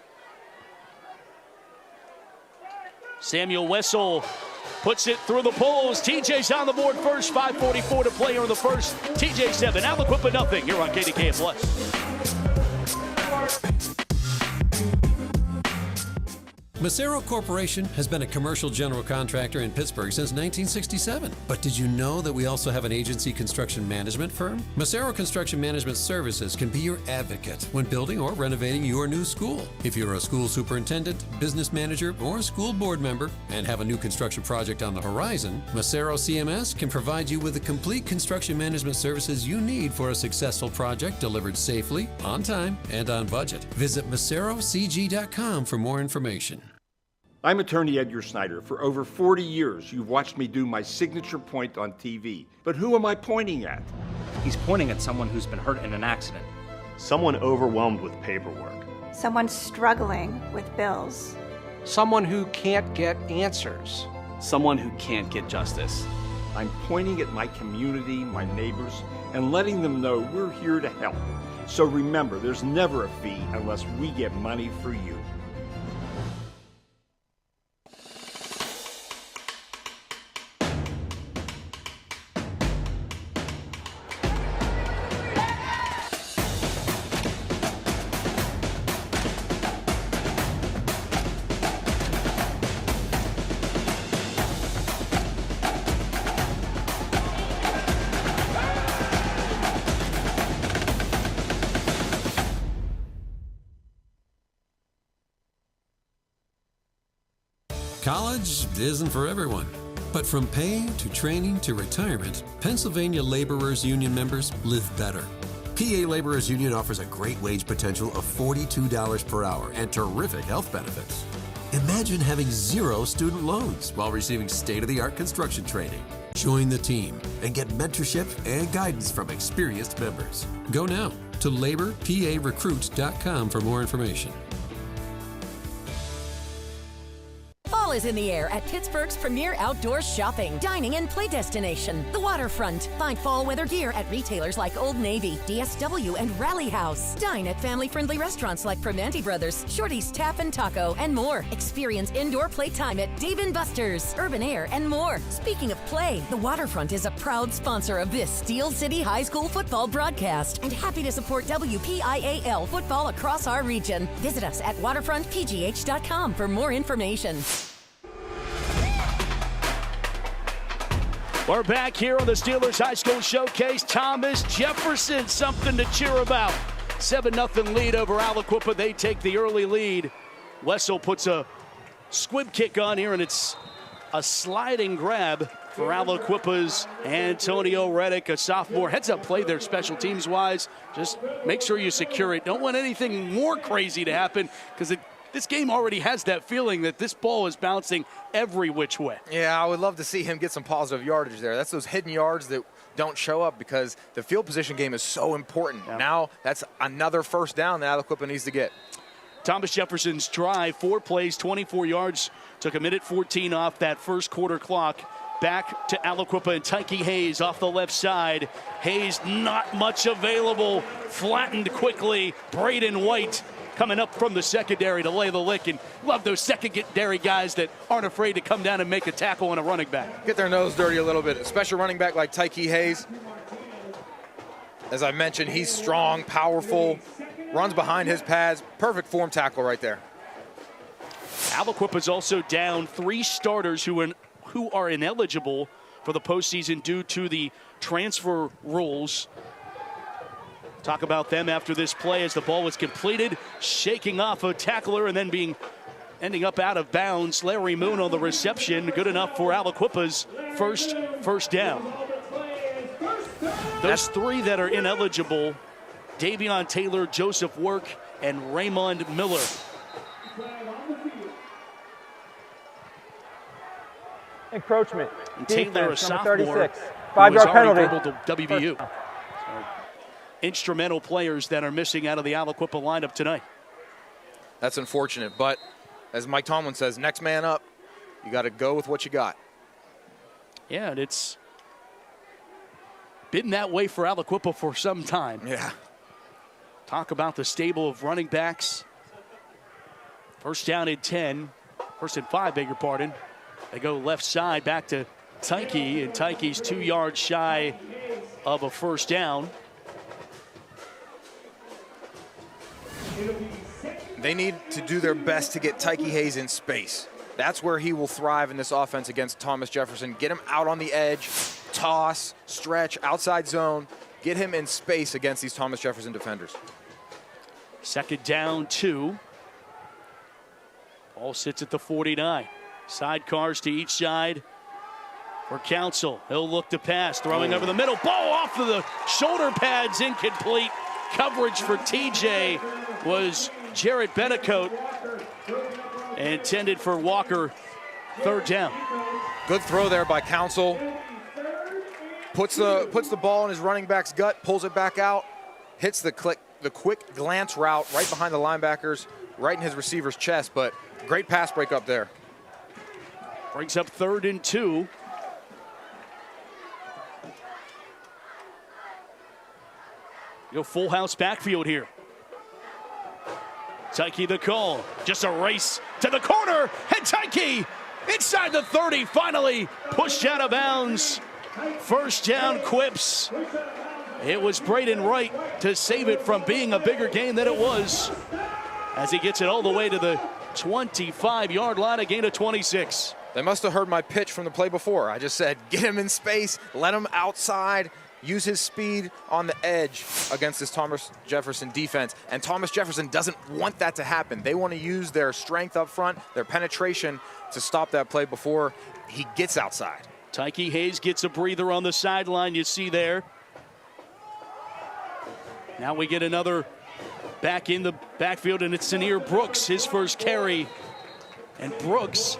Samuel Wessel puts it through the poles. TJ's on the board first. 5:44 to play here in the first. TJ 7, Aliquippa nothing. You're on KDKA Plus. Macero Corporation has been a commercial general contractor in Pittsburgh since 1967. But did you know that we also have an agency construction management firm? Macero Construction Management Services can be your advocate when building or renovating your new school. If you're a school superintendent, business manager, or a school board member and have a new construction project on the horizon, Macero CMS can provide you with the complete construction management services you need for a successful project delivered safely, on time, and on budget. Visit MaceroCG.com for more information. I'm attorney Edgar Snyder. For over 40 years, you've watched me do my signature point on TV. But who am I pointing at? He's pointing at someone who's been hurt in an accident. Someone overwhelmed with paperwork. Someone struggling with bills. Someone who can't get answers. Someone who can't get justice. I'm pointing at my community, my neighbors, and letting them know we're here to help. So remember, there's never a fee unless we get money for you. College isn't for everyone. But from pay to training to retirement, Pennsylvania Laborers Union members live better. PA Laborers Union offers a great wage potential of $42 per hour and terrific health benefits. Imagine having 0 student loans while receiving state-of-the-art construction training. Join the team and get mentorship and guidance from experienced members. Go now to laborparecruit.com for more information. Fall is in the air at Pittsburgh's premier outdoor shopping, dining, and play destination, the Waterfront. Find fall weather gear at retailers like Old Navy, DSW, and Rally House. Dine at family-friendly restaurants like Primanti Brothers, Shorty's Tap and Taco, and more. Experience indoor playtime at Dave & Buster's, Urban Air, and more. Speaking of play, the Waterfront is a proud sponsor of this Steel City High School football broadcast and happy to support WPIAL football across our region. Visit us at waterfrontpgh.com for more information. We're back here on the Steelers High School Showcase. Thomas Jefferson, something to cheer about. 7-0 lead over Aliquippa. They take the early lead. Wessel puts a squib kick on here, and it's a sliding grab for Aliquippa's Antonio Reddick, a sophomore. Heads up play there special teams wise. Just make sure you secure it. Don't want anything more crazy to happen because this game already has that feeling that this ball is bouncing every which way. Yeah, I would love to see him get some positive yardage there. That's those hidden yards that don't show up because the field position game is so important. Yeah. Now that's another first down that Aliquippa needs to get. Thomas Jefferson's drive, 4 plays, 24 yards, took 1:14 off that first quarter clock. Back to Aliquippa and Tyke Hayes off the left side. Hayes not much available, flattened quickly. Braden White coming up from the secondary to lay the lick, and love those secondary guys that aren't afraid to come down and make a tackle on a running back. Get their nose dirty a little bit, especially running back like Tyke Hayes. As I mentioned, he's strong, powerful, runs behind his pads. Perfect form tackle right there. Aliquippa's also down 3 starters who are ineligible for the postseason due to the transfer rules. Talk about them after this play as the ball was completed, shaking off a tackler and then ending up out of bounds. Larry Moon on the reception, good enough for Aliquippa's first down. Those three that are ineligible, Davion Taylor, Joseph Work, and Raymond Miller. Encroachment. And Taylor, a sophomore, 36. who was 5-yard already penalty. dribbled to WVU. So, instrumental players that are missing out of the Aliquippa lineup tonight. That's unfortunate, but as Mike Tomlin says, next man up. You got to go with what you got. Yeah, and it's been that way for Aliquippa for some time. Yeah. Talk about the stable of running backs. First and 5, beg your pardon. They go left side back to Tyke, and Tyke's 2 yards shy of a first down. They need to do their best to get Tyke Hayes in space. That's where he will thrive in this offense against Thomas Jefferson. Get him out on the edge, toss, stretch, outside zone. Get him in space against these Thomas Jefferson defenders. Second down 2. Ball sits at the 49. Sidecars to each side for Council. He'll look to pass, throwing over the middle. Ball off of the shoulder pads, incomplete. Coverage for TJ was Jarrett Benecote. Intended for Walker. Third down. Good throw there by Council. Puts the ball in his running back's gut, pulls it back out, hits the quick glance route right behind the linebackers, right in his receiver's chest, but great pass break up there. Brings up 3rd and 2. Full house backfield here. Tyke the call. Just a race to the corner. And Tyke inside the 30. Finally pushed out of bounds. First down, Quips. It was Braden Wright to save it from being a bigger gain than it was, as he gets it all the way to the 25-yard line, a gain of 26. They must have heard my pitch from the play before. I just said, get him in space, let him outside, use his speed on the edge against this Thomas Jefferson defense. And Thomas Jefferson doesn't want that to happen. They want to use their strength up front, their penetration, to stop that play before he gets outside. Tyke Hayes gets a breather on the sideline, you see there. Now we get another back in the backfield, and it's Senior Brooks, his first carry. And Brooks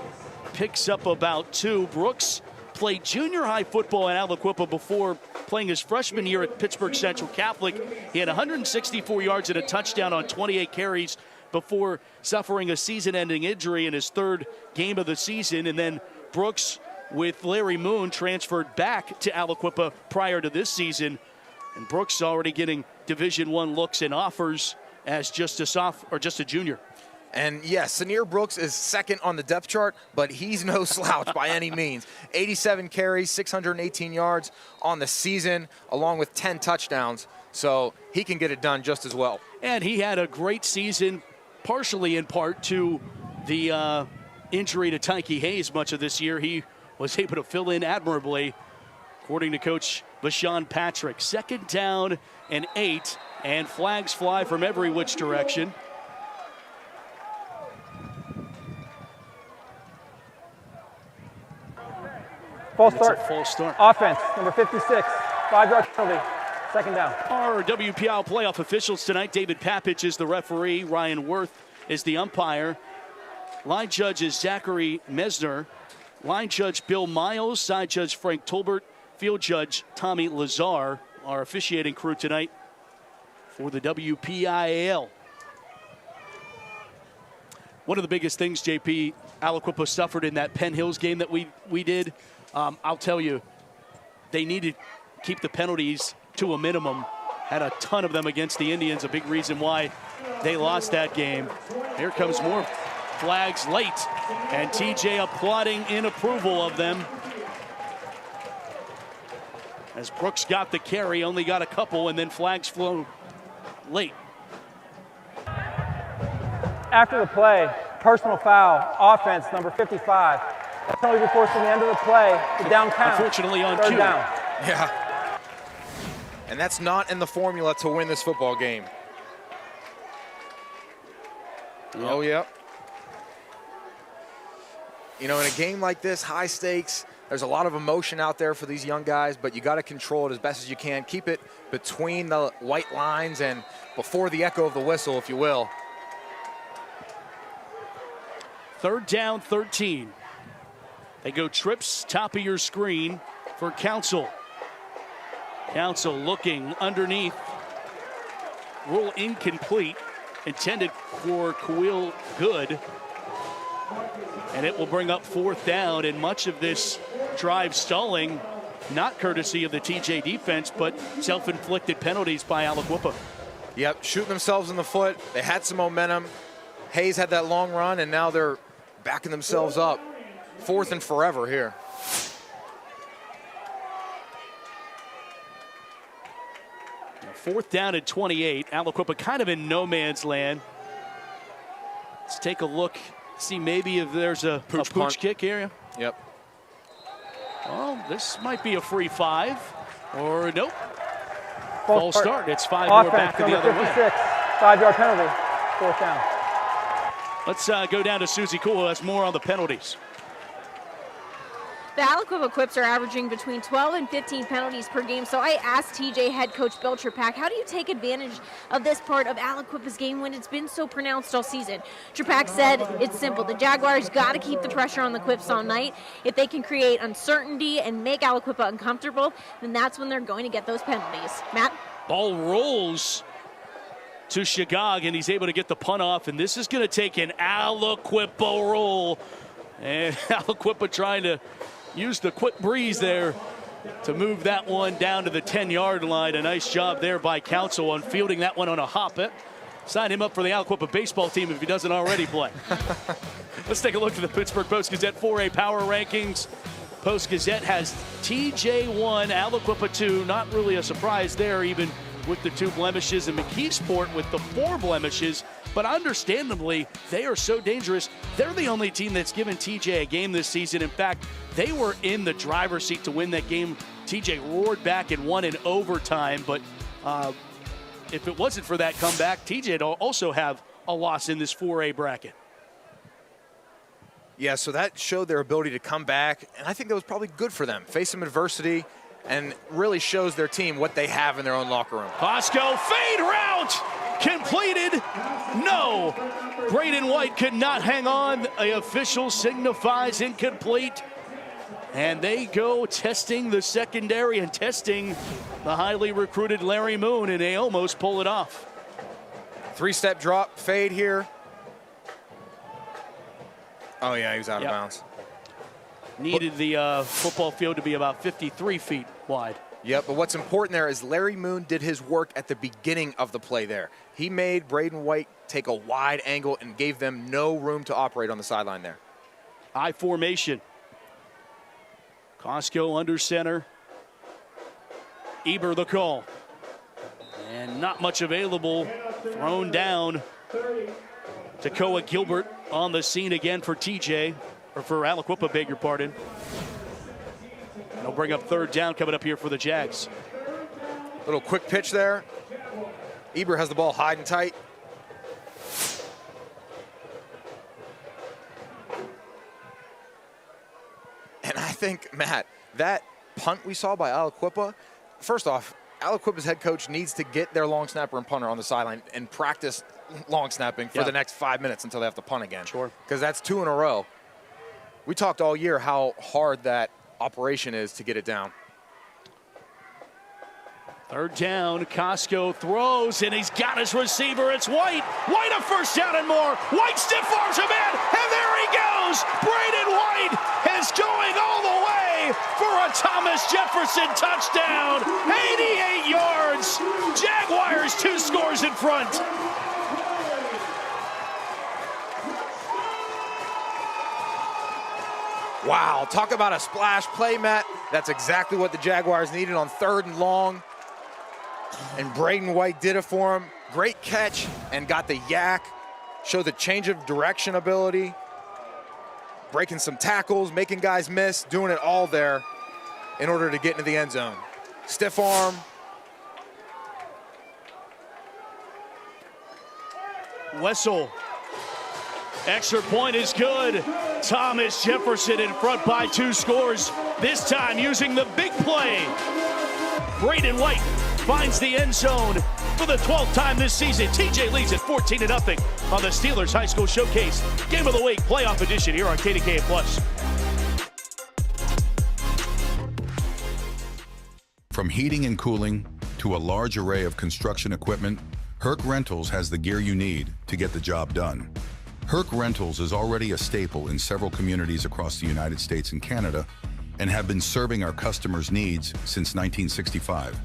picks up about 2. Brooks played junior high football at Aliquippa before playing his freshman year at Pittsburgh Central Catholic. He had 164 yards and a touchdown on 28 carries before suffering a season-ending injury in his 3rd game of the season. And then Brooks, with Larry Moon, transferred back to Aliquippa prior to this season. And Brooks already getting Division I looks and offers as just a junior. And yes, Senior Brooks is second on the depth chart, but he's no slouch by any means. 87 carries, 618 yards on the season, along with 10 touchdowns. So he can get it done just as well. And he had a great season, partially in part to the injury to Tyke Hayes much of this year. He was able to fill in admirably, according to Coach LaShawn Patrick. 2nd down and 8, and flags fly from every which direction. False start. Offense, number 56, 5-yard penalty. 2nd down. Our WPL playoff officials tonight: David Papich is the referee, Ryan Worth is the umpire. Line judge is Zachary Mesner. Line judge Bill Miles, side judge Frank Tolbert, field judge Tommy Lazar, our officiating crew tonight for the WPIAL. One of the biggest things, JP, Aliquippa suffered in that Penn Hills game that we did, I'll tell you, they need to keep the penalties to a minimum. Had a ton of them against the Indians, a big reason why they lost that game. Here comes more flags late, and TJ applauding in approval of them. As Brooks got the carry, only got a couple, and then flags flow late. After the play, personal foul, offense, number 55, Penalty before the end of the play. The down count. Unfortunately on Third cue. down. Yeah. And that's not in the formula to win this football game. Yep. Oh, yep. You know, in a game like this, high stakes, there's a lot of emotion out there for these young guys, but you got to control it as best as you can. Keep it between the white lines and before the echo of the whistle, if you will. Third down, 13. They go trips, top of your screen for Council. Council looking underneath. Roll incomplete, intended for Khalil Good. And it will bring up fourth down, and much of this drive stalling, not courtesy of the TJ defense, but self-inflicted penalties by Aliquippa. Yep, shooting themselves in the foot. They had some momentum. Hayes had that long run, and now they're backing themselves up. Fourth and forever here. Fourth down at 28. Aliquippa kind of in no man's land. Let's take a look, see maybe if there's a pooch kick area. Yep. Well, this might be a free 5, or nope. False start. It's 5 more back the other way. 56, 5-yard penalty, fourth down. Let's go down to Susie Cool, who has more on the penalties. The Aliquippa Quips are averaging between 12 and 15 penalties per game. So I asked TJ head coach Bill Trepak, how do you take advantage of this part of Aliquippa's game when it's been so pronounced all season? Trepak said it's simple. The Jaguars got to keep the pressure on the Quips all night. If they can create uncertainty and make Aliquippa uncomfortable, then that's when they're going to get those penalties. Matt? Ball rolls to Shagog, and he's able to get the punt off, and this is going to take an Aliquippa roll. And Aliquippa trying to use the quick breeze there to move that one down to the 10-yard line. A nice job there by Council on fielding that one on a hop. Sign him up for the Aliquippa baseball team if he doesn't already play. Let's take a look at the Pittsburgh Post-Gazette 4A power rankings. Post-Gazette has TJ 1, Aliquippa 2. Not really a surprise there, even with the 2 blemishes, and McKeesport with the 4 blemishes. But understandably, they are so dangerous. They're the only team that's given TJ a game this season. In fact, they were in the driver's seat to win that game. TJ roared back and won in overtime. But if it wasn't for that comeback, TJ would also have a loss in this 4A bracket. Yeah, so that showed their ability to come back, and I think that was probably good for them. Face some adversity, and really shows their team what they have in their own locker room. Costco fade route completed. No, Braden White could not hang on. The official signifies incomplete. And they go testing the secondary and testing the highly recruited Larry Moon, and they almost pull it off. 3-step drop, fade here. Oh yeah, he was out of bounds. Needed the football field to be about 53 feet wide. Yep, but what's important there is Larry Moon did his work at the beginning of the play there. He made Braden White take a wide angle and gave them no room to operate on the sideline there. I formation. Costco under center. Eber the call. And not much available. Thrown down. Takoa Gilbert on the scene again for TJ. Or for Aliquippa, beg your pardon. They'll bring up third down coming up here for the Jags. Little quick pitch there. Eber has the ball high and tight. And I think, Matt, that punt we saw by Aliquippa, first off, Aliquippa's head coach needs to get their long snapper and punter on the sideline and practice long snapping for the next 5 minutes until they have to punt again. Sure. Because that's 2 in a row. We talked all year how hard that operation is to get it down. Third down, Costco throws, and he's got his receiver. It's White. White a first down and more. White stiff arms him in, and there he goes. Braden White is going all the way for a Thomas Jefferson touchdown. 88 yards. Jaguars 2 scores in front. Wow, talk about a splash play, Matt. That's exactly what the Jaguars needed on 3rd and long. And Braden White did it for him. Great catch and got the yak. Showed the change of direction ability. breaking some tackles, making guys miss, doing it all there in order to get into the end zone. Stiff arm. Wessel. Extra point is good. Thomas Jefferson in front by 2 scores. This time using the big play. Braden White finds the end zone for the 12th time this season. TJ leads at 14-0 on the Steelers High School Showcase Game of the Week playoff edition here on KDKA Plus. From heating and cooling to a large array of construction equipment, Herc Rentals has the gear you need to get the job done. Herc Rentals is already a staple in several communities across the United States and Canada and have been serving our customers' needs since 1965.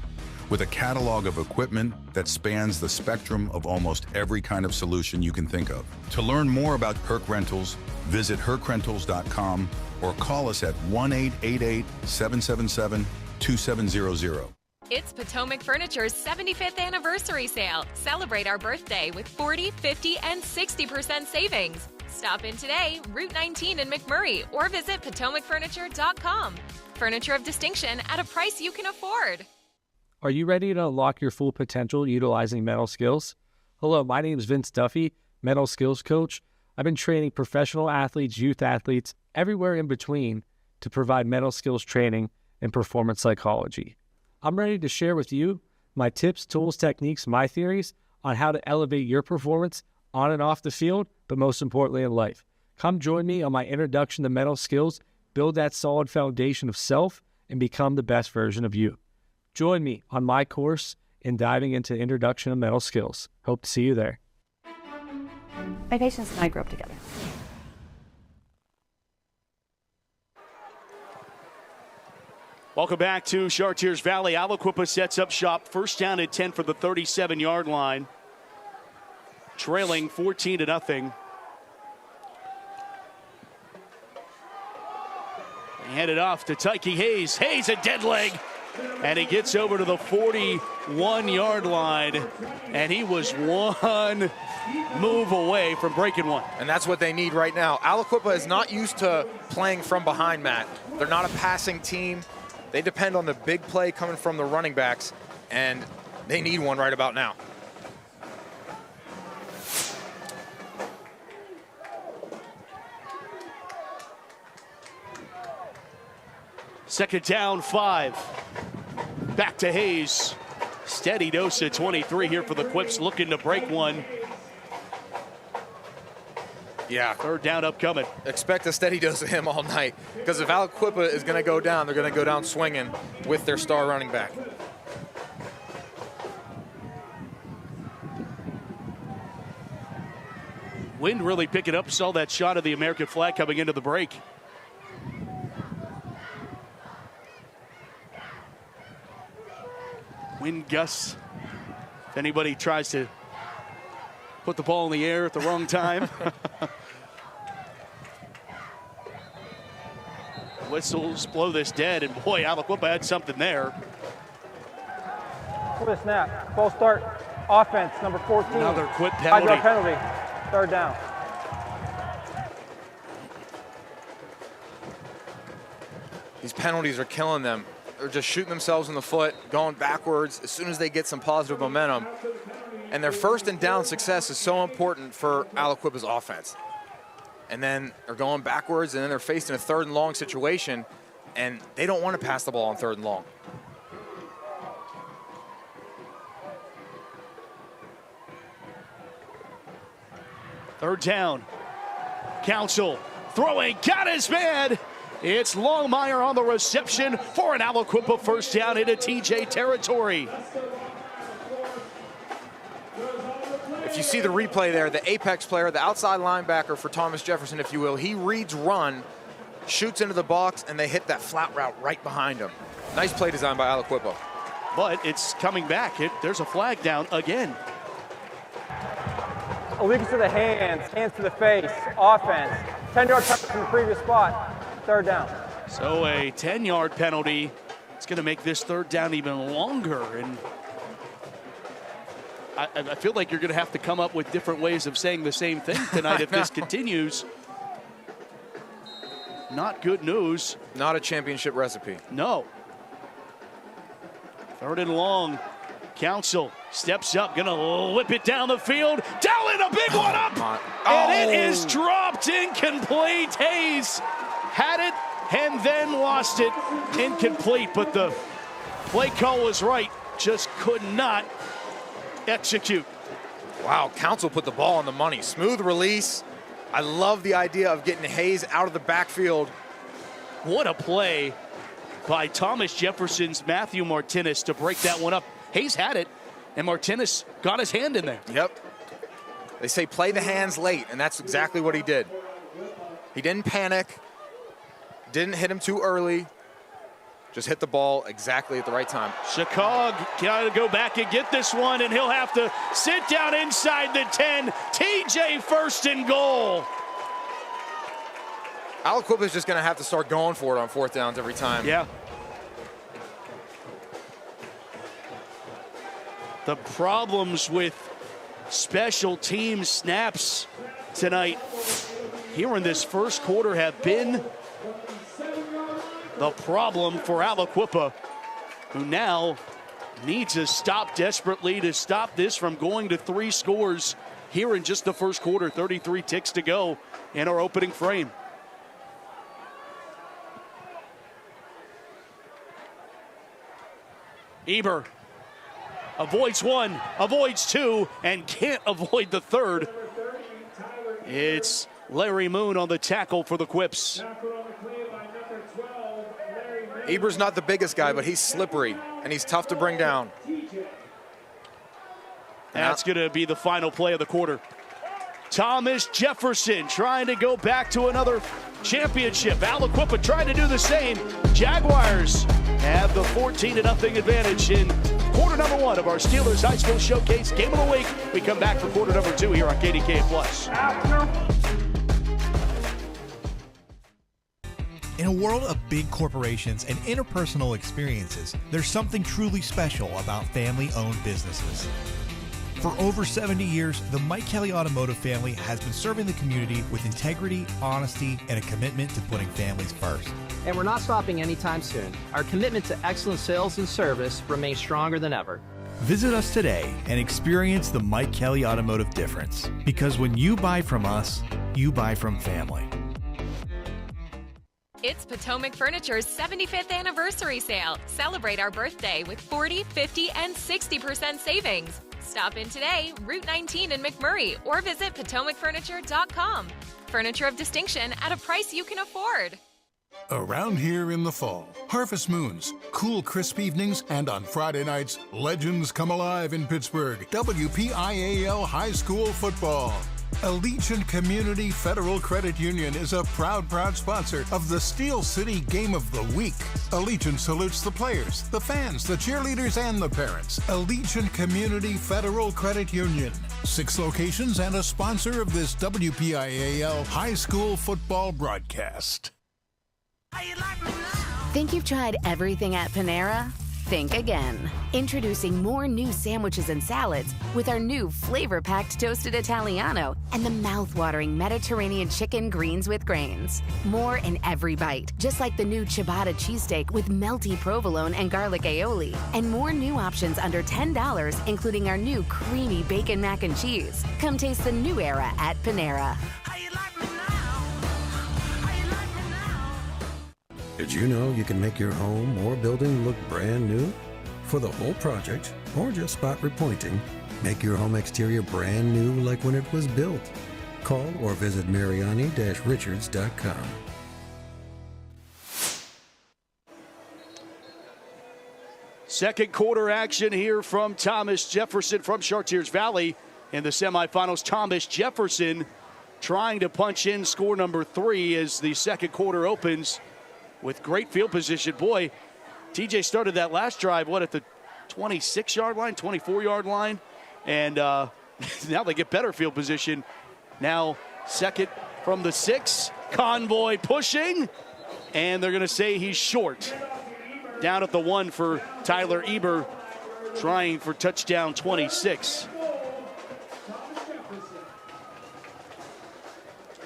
With a catalog of equipment that spans the spectrum of almost every kind of solution you can think of. To learn more about Herc Rentals, visit hercrentals.com or call us at 1-888-777-2700. It's Potomac Furniture's 75th anniversary sale. Celebrate our birthday with 40, 50, and 60% savings. Stop in today, Route 19 in McMurray, or visit PotomacFurniture.com. Furniture of distinction at a price you can afford. Are you ready to unlock your full potential utilizing mental skills? Hello, my name is Vince Duffy, mental skills coach. I've been training professional athletes, youth athletes, everywhere in between to provide mental skills training and performance psychology. I'm ready to share with you my tips, tools, techniques, my theories on how to elevate your performance on and off the field, but most importantly in life. Come join me on my introduction to mental skills, build that solid foundation of self, and become the best version of you. Join me on my course in diving into introduction to mental skills. Hope to see you there. My patients and I grew up together. Welcome back to Chartiers Valley. Aliquippa sets up shop. First down at 10 for the 37-yard line. Trailing 14-0. They hand it off to Tyke Hayes. Hayes a dead leg. And he gets over to the 41-yard line. And he was one move away from breaking one. And that's what they need right now. Aliquippa is not used to playing from behind, Matt. They're not a passing team. They depend on the big play coming from the running backs, and they need one right about now. Second down, 5. Back to Hayes. Steady dose at 23 here for the Quips, looking to break one. Yeah. Third down upcoming. Expect a steady dose of him all night, because if Aliquippa is going to go down, they're going to go down swinging with their star running back. Wind really picking up. Saw that shot of the American flag coming into the break. Wind gusts. If anybody tries to put the ball in the air at the wrong time. Whistles blow this dead, and boy, Aliquippa had something there. For the snap, false start, offense, number 14. Another Quip penalty. 5-yard penalty, third down. These penalties are killing them. They're just shooting themselves in the foot, going backwards as soon as they get some positive momentum. And their first and down success is so important for Aliquippa's offense. And then they're going backwards, and then they're facing a third and long situation, and they don't want to pass the ball on third and long. Third down. Council throwing, got his man. It's Longmire on the reception for an Aliquippa first down into TJ territory. If you see the replay there, the apex player, the outside linebacker for Thomas Jefferson, if you will, he reads run, shoots into the box, and they hit that flat route right behind him. Nice play design by Aliquippa. But it's coming back. There's a flag down again. Allegiance to the hands, hands to the face, offense. 10-yard touch from the previous spot, third down. So a 10-yard penalty. It's going to make this third down even longer. And I feel like you're going to have to come up with different ways of saying the same thing tonight if this continues. not good news. Not a championship recipe. No. 3rd and long. Council steps up, gonna whip it down the field. Dallin, a big one up! And it is dropped, incomplete. Hayes had it and then lost it. Incomplete, but the play call was right. Just could not execute. Wow, Council put the ball on the money. Smooth release. I love the idea of getting Hayes out of the backfield. What a play by Thomas Jefferson's Matthew Martinez to break that one up. Hayes had it, and Martinez got his hand in there. Yep. They say play the hands late, and that's exactly what he did. He didn't panic, didn't hit him too early, just hit the ball exactly at the right time. Chicago got to go back and get this one, and he'll have to sit down inside the 10. TJ 1st and goal. Aliquippa is just going to have to start going for it on 4th downs every time. Yeah. The problems with special team snaps tonight here in this first quarter have been the problem for Aliquippa, who now needs a stop desperately to stop this from going to 3 scores here in just the first quarter. 33 ticks to go in our opening frame. Eber avoids 1, avoids 2, and can't avoid the 3rd. It's Larry Moon on the tackle for the Quips. Eber's not the biggest guy, but he's slippery, and he's tough to bring down. That's going to be the final play of the quarter. Thomas Jefferson trying to go back to another championship. Aliquippa trying to do the same. Jaguars have the 14-0 advantage in quarter number 1 of our Steelers High School Showcase Game of the Week. We come back for quarter number 2 here on KDK Plus. In a world of big corporations and interpersonal experiences, there's something truly special about family-owned businesses. For over 70 years, the Mike Kelly Automotive family has been serving the community with integrity, honesty, and a commitment to putting families first. And we're not stopping anytime soon. Our commitment to excellent sales and service remains stronger than ever. Visit us today and experience the Mike Kelly Automotive difference. Because when you buy from us, you buy from family. It's Potomac Furniture's 75th anniversary sale. Celebrate our birthday with 40, 50, and 60% savings. Stop in today, Route 19 in McMurray, or visit PotomacFurniture.com. Furniture of distinction at a price you can afford. Around here in the fall, harvest moons, cool, crisp evenings, and on Friday nights, legends come alive in Pittsburgh. WPIAL High School Football. Allegiant Community Federal Credit Union is a proud sponsor of the Steel City Game of the Week. Allegiant salutes the players, the fans, the cheerleaders, and the parents. Allegiant Community Federal Credit Union. 6 locations and a sponsor of this WPIAL High School Football broadcast. Think you've tried everything at Panera? Think again. Introducing more new sandwiches and salads with our new flavor-packed Toasted Italiano and the mouth-watering Mediterranean chicken greens with grains. More in every bite, just like the new ciabatta cheesesteak with melty provolone and garlic aioli. And more new options under $10, including our new creamy bacon mac and cheese. Come taste the new era at Panera. Did you know you can make your home or building look brand new? For the whole project, or just spot repointing, make your home exterior brand new like when it was built. Call or visit Mariani-Richards.com. Second quarter action here from Thomas Jefferson from Chartiers Valley in the semifinals. Thomas Jefferson trying to punch in score number 3 as the second quarter opens. With great field position. Boy, TJ started that last drive, at the 26-yard line, 24-yard line? And now they get better field position. Now second from the 6. Convoy pushing. And they're going to say he's short. Down at the 1 for Tyler Eber, trying for touchdown 26.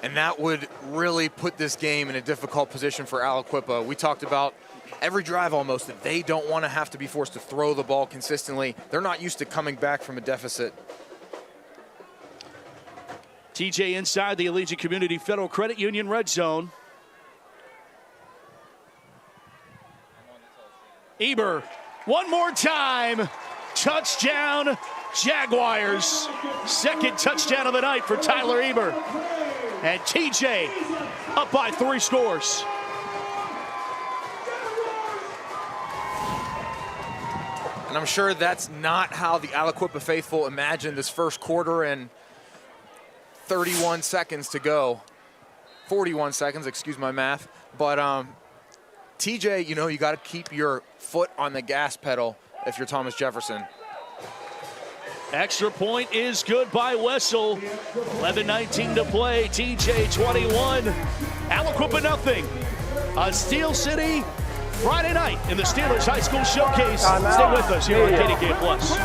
and that would really put this game in a difficult position for Aliquippa. We talked about every drive almost that they don't want to have to be forced to throw the ball consistently. They're not used to coming back from a deficit. TJ inside the Allegiant Community Federal Credit Union red zone. Eber, one more time. Touchdown, Jaguars. Second touchdown of the night for Tyler Eber. And TJ up by 3 scores. And I'm sure that's not how the Aliquippa faithful imagined this first quarter, and 31 seconds to go. 41 seconds, excuse my math. But TJ, you know, you got to keep your foot on the gas pedal if you're Thomas Jefferson. Extra point is good by Wessel. 11:19 to play. TJ 21. Aliquippa nothing. A Steel City Friday night in the Steelers High School Showcase. Stay with us here on KDK Plus.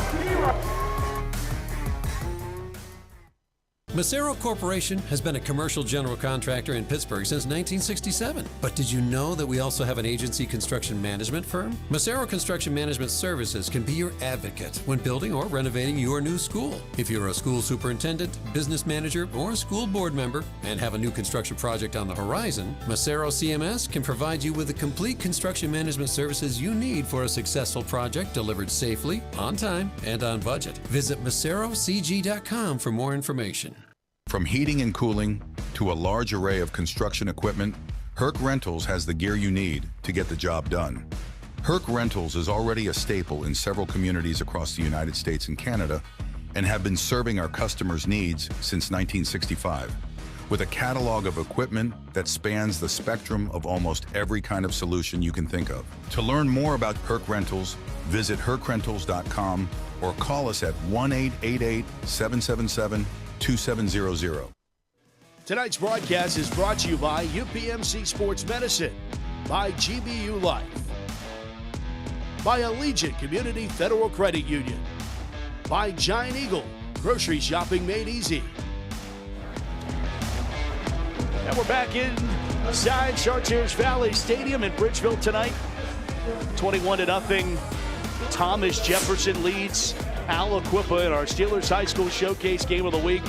Macero Corporation has been a commercial general contractor in Pittsburgh since 1967. But did you know that we also have an agency construction management firm? Macero Construction Management Services can be your advocate when building or renovating your new school. If you're a school superintendent, business manager, or school board member and have a new construction project on the horizon, Macero CMS can provide you with the complete construction management services you need for a successful project delivered safely, on time, and on budget. Visit macerocg.com for more information. From heating and cooling to a large array of construction equipment, Herc Rentals has the gear you need to get the job done. Herc Rentals is already a staple in several communities across the United States and Canada and have been serving our customers' needs since 1965. With a catalog of equipment that spans the spectrum of almost every kind of solution you can think of. To learn more about Herc Rentals, visit hercrentals.com or call us at 1-888-777-2700. Tonight's broadcast is brought to you by UPMC Sports Medicine, by GBU Life, by Allegiant Community Federal Credit Union, by Giant Eagle, grocery shopping made easy. And we're back inside Chartiers Valley Stadium in Bridgeville tonight. 21-0. Thomas Jefferson leads Aliquippa in our Steelers High School Showcase Game of the Week.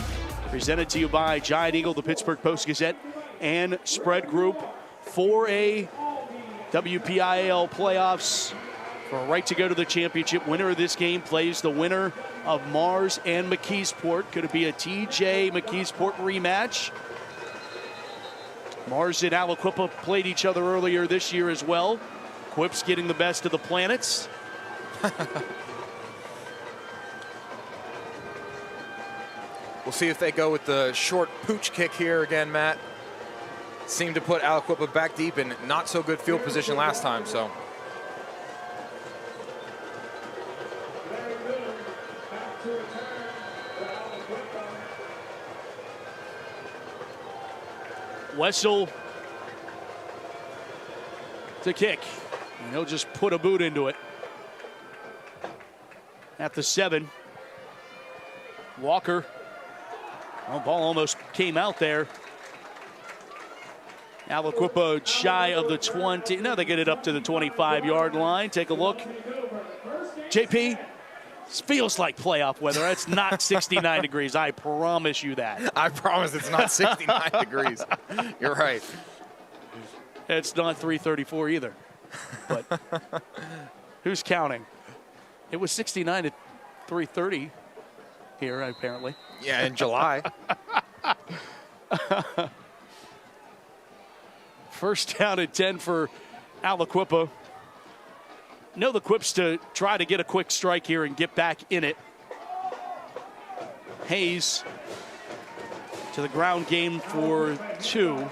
Presented to you by Giant Eagle, the Pittsburgh Post-Gazette, and Spread Group. 4A WPIAL playoffs for a right to go to the championship. Winner of this game plays the winner of Mars and McKeesport. Could it be a TJ McKeesport rematch? Mars and Aliquippa played each other earlier this year as well. Quip's getting the best of the planets. We'll see if they go with the short pooch kick here again, Matt. Seemed to put Aliquippa back deep in not so good field position last time, so. Wessel to kick. And he'll just put a boot into it. At the 7. Walker. Well, ball almost came out there. Aliquippa shy of the 20. Now they get it up to the 25-yard line. Take a look. JP, this feels like playoff weather. It's not 69 degrees. I promise you that. I promise it's not 69 degrees. You're right. It's not 334 either. But who's counting? It was 69 at 3:30 here, apparently. Yeah, in July. First down at 10 for Aliquippa. Know the Quips to try to get a quick strike here and get back in it. Hayes to the ground game for 2.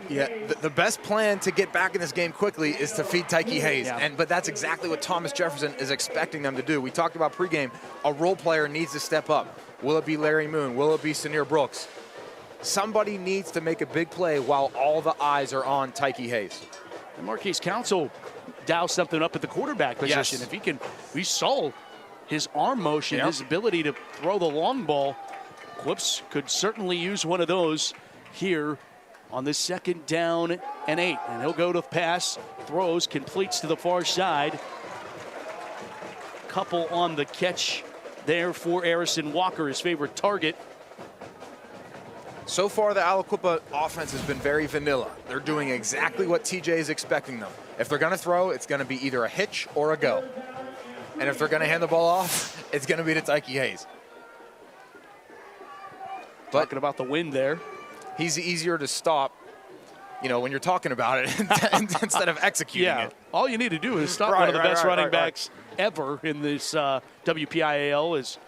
Yeah, the best plan to get back in this game quickly is to feed Tyke Hayes. Yeah. But that's exactly what Thomas Jefferson is expecting them to do. We talked about pregame. A role player needs to step up. Will it be Larry Moon? Will it be Senior Brooks? Somebody needs to make a big play while all the eyes are on Tyke Hayes. And Marquise Council doused something up at the quarterback position. Yes. If he can, we saw his arm motion, his ability to throw the long ball. Quips could certainly use one of those here on this 2nd down and 8. And he'll go to the pass, throws, completes to the far side. Couple on the catch there for Harrison Walker, his favorite target. So far, the Aliquippa offense has been very vanilla. They're doing exactly what TJ is expecting them. If they're going to throw, it's going to be either a hitch or a go. And if they're going to hand the ball off, it's going to be to Tyke Hayes. But talking about the wind there. He's easier to stop, when you're talking about it instead of executing it. All you need to do is stop one of the best running backs ever in this WPIAL as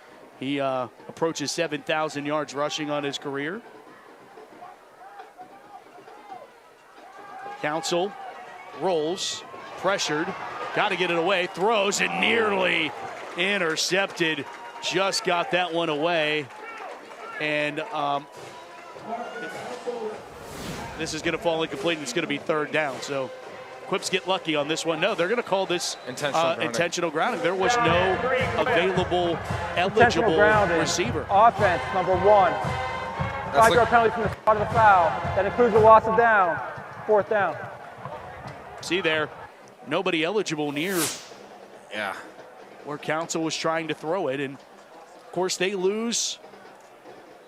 he approaches 7,000 yards rushing on his career. Council rolls, pressured, got to get it away, throws, and nearly intercepted. Just got that one away. And this is going to fall incomplete, and it's going to be 3rd down. So Quips get lucky on this one. No, they're going to call this intentional grounding. There was no available, eligible receiver. Offense, number 1. 5-yard penalty from the spot of the foul. That includes a loss of down. 4th down. See there, nobody eligible near where Council was trying to throw it. And, of course, they lose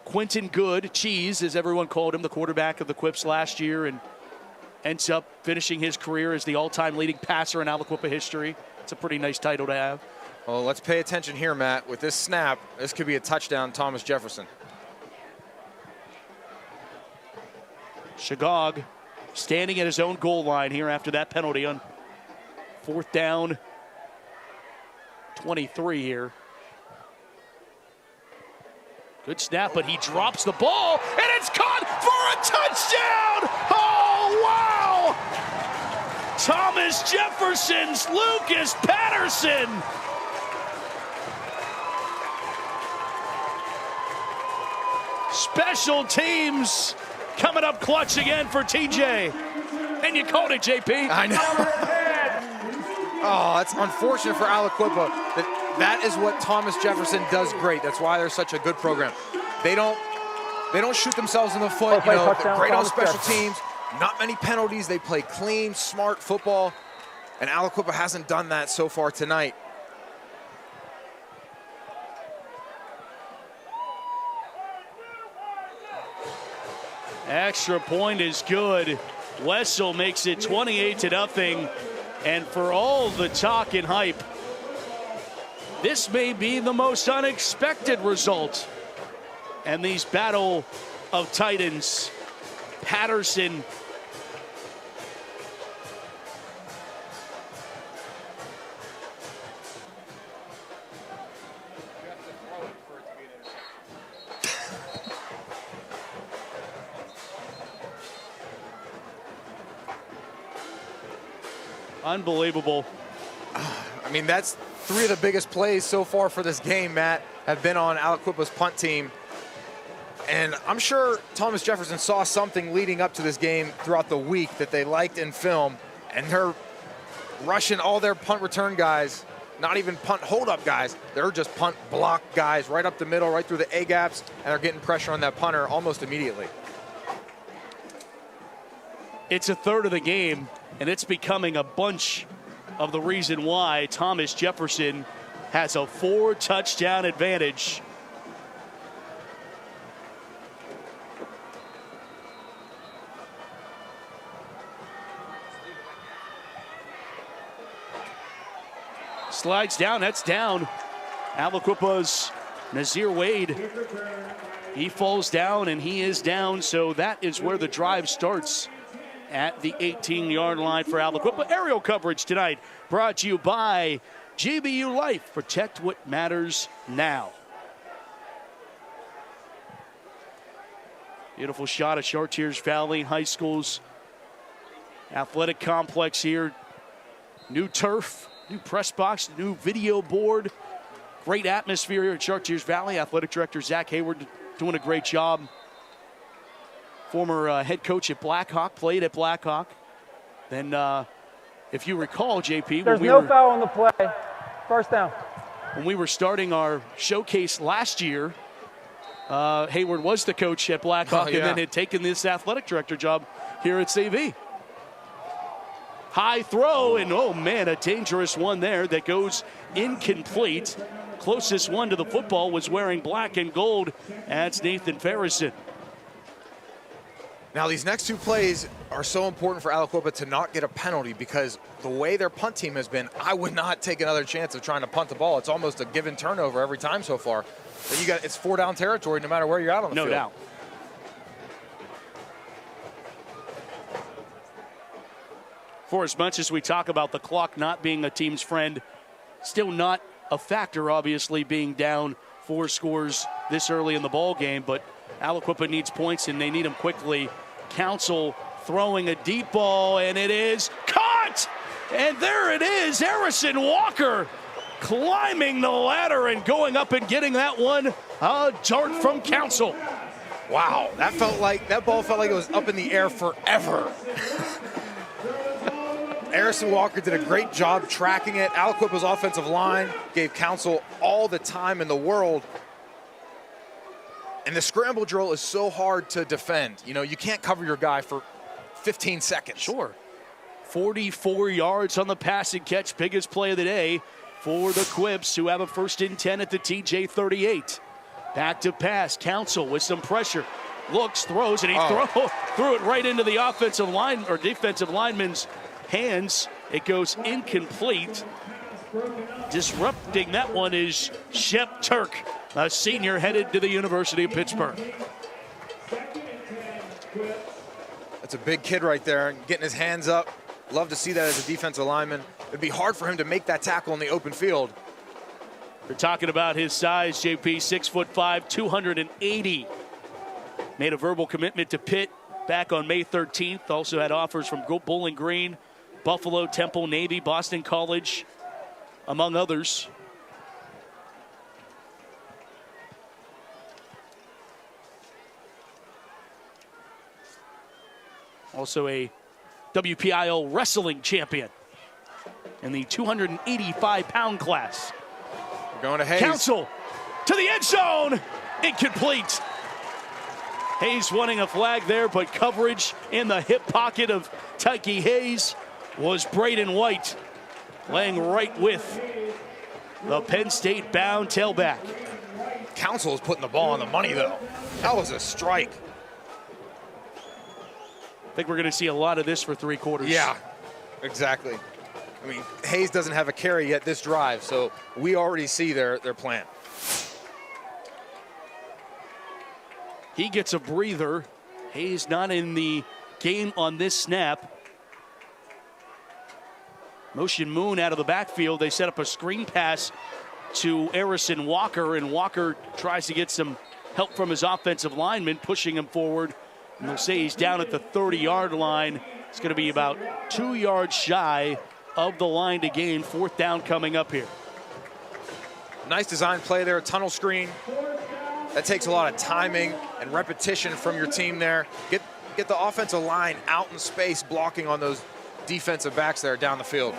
Quentin Good, Cheese, as everyone called him, the quarterback of the Quips last year, and ends up finishing his career as the all-time leading passer in Aliquippa history. It's a pretty nice title to have. Well, let's pay attention here, Matt. With this snap, this could be a touchdown, Thomas Jefferson. Shagog standing at his own goal line here after that penalty on 4th down, 23 here. Good snap, but he drops the ball, and it's caught for a touchdown! Oh, wow! Thomas Jefferson's Lucas Patterson. Special teams coming up clutch again for TJ. And you called it, JP. I know. Oh, it's unfortunate for Aliquippa. That is what Thomas Jefferson does great. That's why they're such a good program. They don't shoot themselves in the foot. They're great on special teams. Not many penalties. They play clean, smart football. And Aliquippa hasn't done that so far tonight. Extra point is good. Wessel makes it 28-0. And for all the talk and hype, this may be the most unexpected result. And these battle of titans, Patterson unbelievable. I mean, that's 3 of the biggest plays so far for this game, Matt, have been on Aliquippa's punt team. And I'm sure Thomas Jefferson saw something leading up to this game throughout the week that they liked in film, and they're rushing all their punt return guys, not even punt hold-up guys. They're just punt block guys right up the middle, right through the A-gaps, and they're getting pressure on that punter almost immediately. It's a third of the game, and it's becoming a bunch of the reason why Thomas Jefferson has a 4-touchdown advantage. Slides down, that's down. Aliquippa's Nazir Wade. He falls down and he is down, so that is where the drive starts at the 18-yard line for Aliquippa. Aerial coverage tonight brought to you by GBU Life. Protect what matters now. Beautiful shot of Chartiers Valley High School's athletic complex here. New turf, new press box, new video board. Great atmosphere here at Chartiers Valley. Athletic Director Zach Hayward doing a great job. Former head coach at Blackhawk, played at Blackhawk. Then, if you recall, JP, there's no foul on the play. First down. When we were starting our showcase last year, Hayward was the coach at Blackhawk and then had taken this athletic director job here at CV. High throw, and oh man, a dangerous one there that goes incomplete. Closest one to the football was wearing black and gold. That's Nathan Ferguson. Now, these next two plays are so important for Aliquippa to not get a penalty, because the way their punt team has been, I would not take another chance of trying to punt the ball. It's almost a given turnover every time so far. But it's 4-down territory no matter where you're at on the field. No doubt. For as much as we talk about the clock not being a team's friend, still not a factor, obviously, being down 4 scores this early in the ball game. But Aliquippa needs points, and they need them quickly. Council throwing a deep ball, and it is caught! And there it is, Harrison Walker climbing the ladder and going up and getting that one. A dart from Council. Wow, that ball felt like it was up in the air forever. Harrison Walker did a great job tracking it. Aliquippa's offensive line gave Council all the time in the world. And the scramble drill is so hard to defend. You know, you can't cover your guy for 15 seconds. Sure. 44 yards on the passing catch. Biggest play of the day for the Quips, who have a 1st and 10 at the TJ 38. Back to pass. Council with some pressure. Looks, throws, and he threw it right into the offensive line or defensive lineman's hands. It goes incomplete. Disrupting that one is Shep Turk, a senior headed to the University of Pittsburgh. That's a big kid right there, getting his hands up. Love to see that as a defensive lineman. It'd be hard for him to make that tackle in the open field. We're talking about his size, JP, 6'5", 280. Made a verbal commitment to Pitt back on May 13th. Also had offers from Bowling Green, Buffalo, Temple, Navy, Boston College, among others. Also a WPIL wrestling champion in the 285-pound class. We're going to Hayes. Council to the end zone. Incomplete. Hayes wanting a flag there, but coverage in the hip pocket of Tyke Hayes was Braden White, laying right with the Penn State bound tailback. Council is putting the ball on the money, though. That was a strike. I think we're going to see a lot of this for 3 quarters. Yeah, exactly. I mean, Hayes doesn't have a carry yet this drive, so we already see their plan. He gets a breather. Hayes not in the game on this snap. Motion Moon out of the backfield. They set up a screen pass to Harrison Walker, and Walker tries to get some help from his offensive lineman, pushing him forward. And they'll say he's down at the 30-yard line. It's going to be about 2 yards shy of the line to gain. 4th down coming up here. Nice design play there, tunnel screen. That takes a lot of timing and repetition from your team there. Get the offensive line out in space, blocking on those defensive backs there down the field.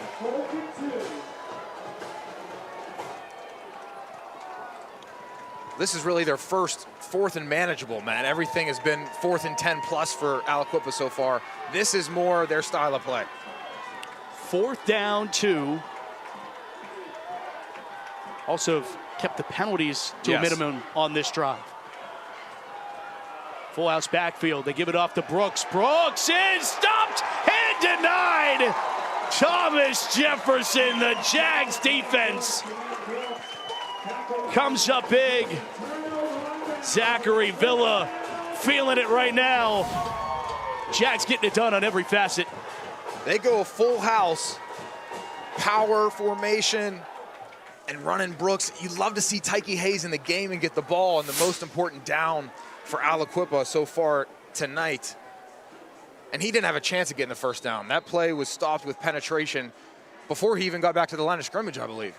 This is really their first 4th and manageable, man. Everything has been 4th and 10 plus for Aliquippa so far. This is more their style of play. 4th down 2. Also have kept the penalties to a minimum on this drive. Full house backfield. They give it off to Brooks. Brooks is stopped and denied. Thomas Jefferson, the Jags defense, comes up big. Zachary Villa feeling it right now. Jags getting it done on every facet. They go a full house, power formation, and running Brooks. You'd love to see Tyke Hayes in the game and get the ball in the most important down for Aliquippa so far tonight. And he didn't have a chance of getting the 1st down. That play was stopped with penetration before he even got back to the line of scrimmage, I believe.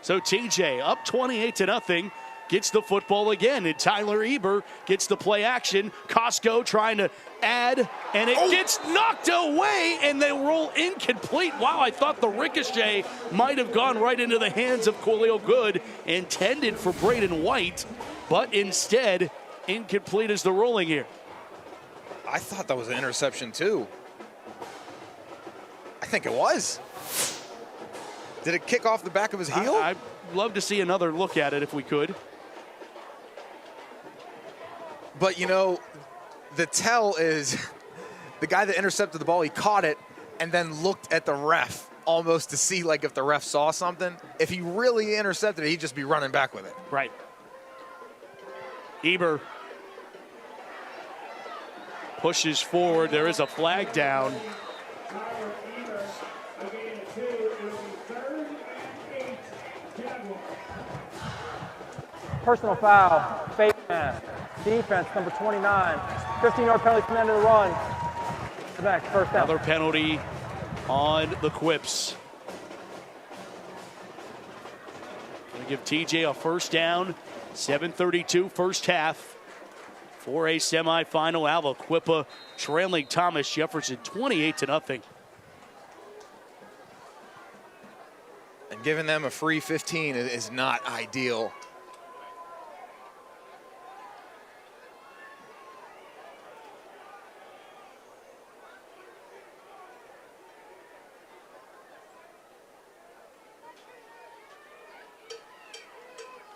So TJ up 28-0. gets the football again, and Tyler Eber gets the play action. Costco trying to add, and it gets knocked away, and they roll incomplete. Wow, I thought the ricochet might have gone right into the hands of Khalil Good, intended for Braden White, but instead, incomplete is the rolling here. I thought that was an interception too. I think it was. Did it kick off the back of his heel? I'd love to see another look at it if we could. But, you know, the tell is the guy that intercepted the ball, he caught it and then looked at the ref almost to see, like, if the ref saw something. If he really intercepted it, he'd just be running back with it. Right. Eber pushes forward. There is a flag down. Personal foul, face mask, defense, number 29. 15-yard penalty from the end of the run. Next, first down. Another penalty on the Quips. Going to give TJ a first down. 7:32 first half for a semifinal. Aliquippa trailing Thomas Jefferson 28-0. And giving them a free 15 is not ideal.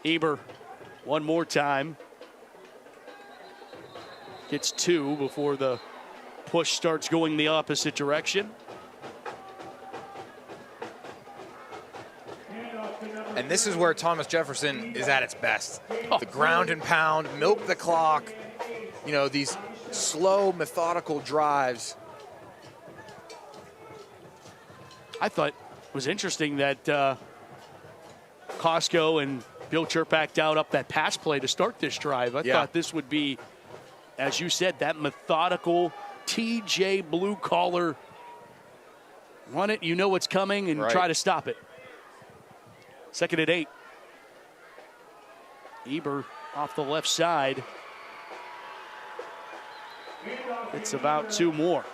Eber, one more time. Gets 2 before the push starts going the opposite direction. And this is where Thomas Jefferson is at its best. The ground and pound, milk the clock, you know, these slow, methodical drives. I thought it was interesting that Costco and Bill Chirpak dialed up that pass play to start this drive. I thought this would be, as you said, that methodical TJ blue collar. Run it, you know what's coming, and try to stop it. 2nd and 8. Eber off the left side. It's about 2 more.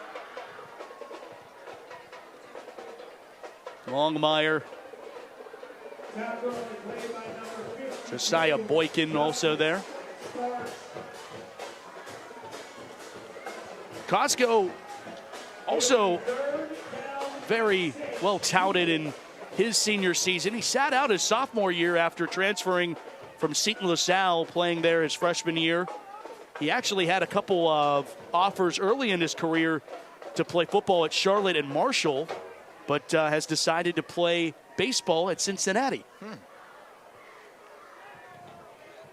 Longmire. Josiah Boykin also there. Costco also very well touted in his senior season. He sat out his sophomore year after transferring from Seton LaSalle, playing there his freshman year. He actually had a couple of offers early in his career to play football at Charlotte and Marshall, but has decided to play baseball at Cincinnati.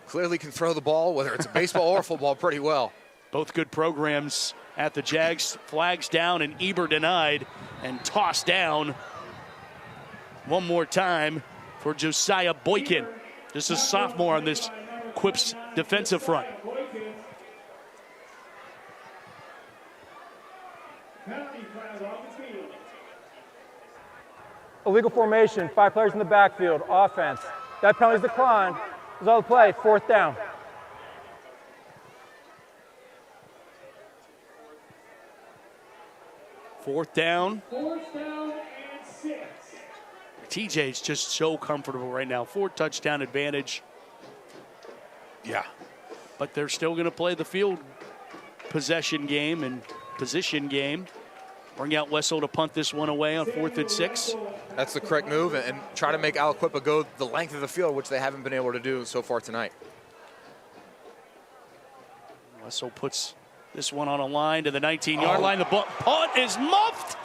Clearly can throw the ball, whether it's a baseball or football, pretty well. Both good programs at the Jags. Flags down and Eber denied and tossed down one more time for Josiah Boykin. This is sophomore on this Quips defensive front. Illegal formation, 5 players in the backfield, offense. That penalty's declined. Result of the play, 4th down. Fourth down. 4th down and 6. TJ's just so comfortable right now. 4 touchdown advantage. Yeah. But they're still going to play the field possession game and position game. Bring out Wessel to punt this one away on 4th and 6. That's the correct move, and try to make Aliquippa go the length of the field, which they haven't been able to do so far tonight. Wessel puts this one on a line to the 19-yard line. The punt is muffed.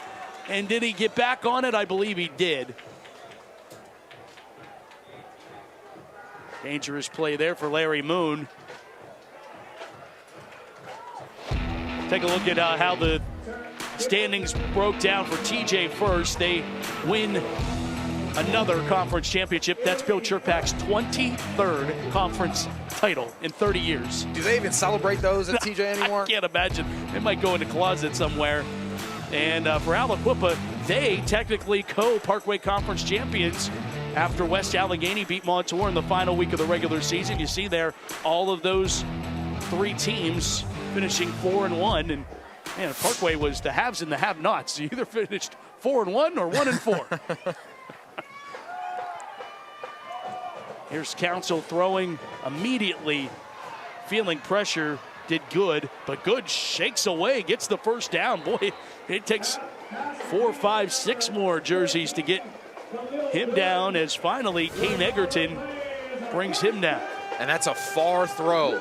And did he get back on it? I believe he did. Dangerous play there for Larry Moon. Take a look at how the standings broke down for TJ first. They win another conference championship. That's Bill Chirpak's 23rd conference title in 30 years. Do they even celebrate those at TJ anymore? I can't imagine. They might go in a closet somewhere. And for Aliquippa, they technically co-Parkway Conference champions after West Allegheny beat Montour in the final week of the regular season. You see there all of those 3 teams finishing 4-1, and man, Parkway was the haves and the have-nots. You either finished 4-1 or 1-4. Here's Council throwing immediately, feeling pressure, did good, but Good shakes away, gets the first down. Boy, it takes 4, 5, 6 more jerseys to get him down, as finally Kane Egerton brings him down. And that's a far throw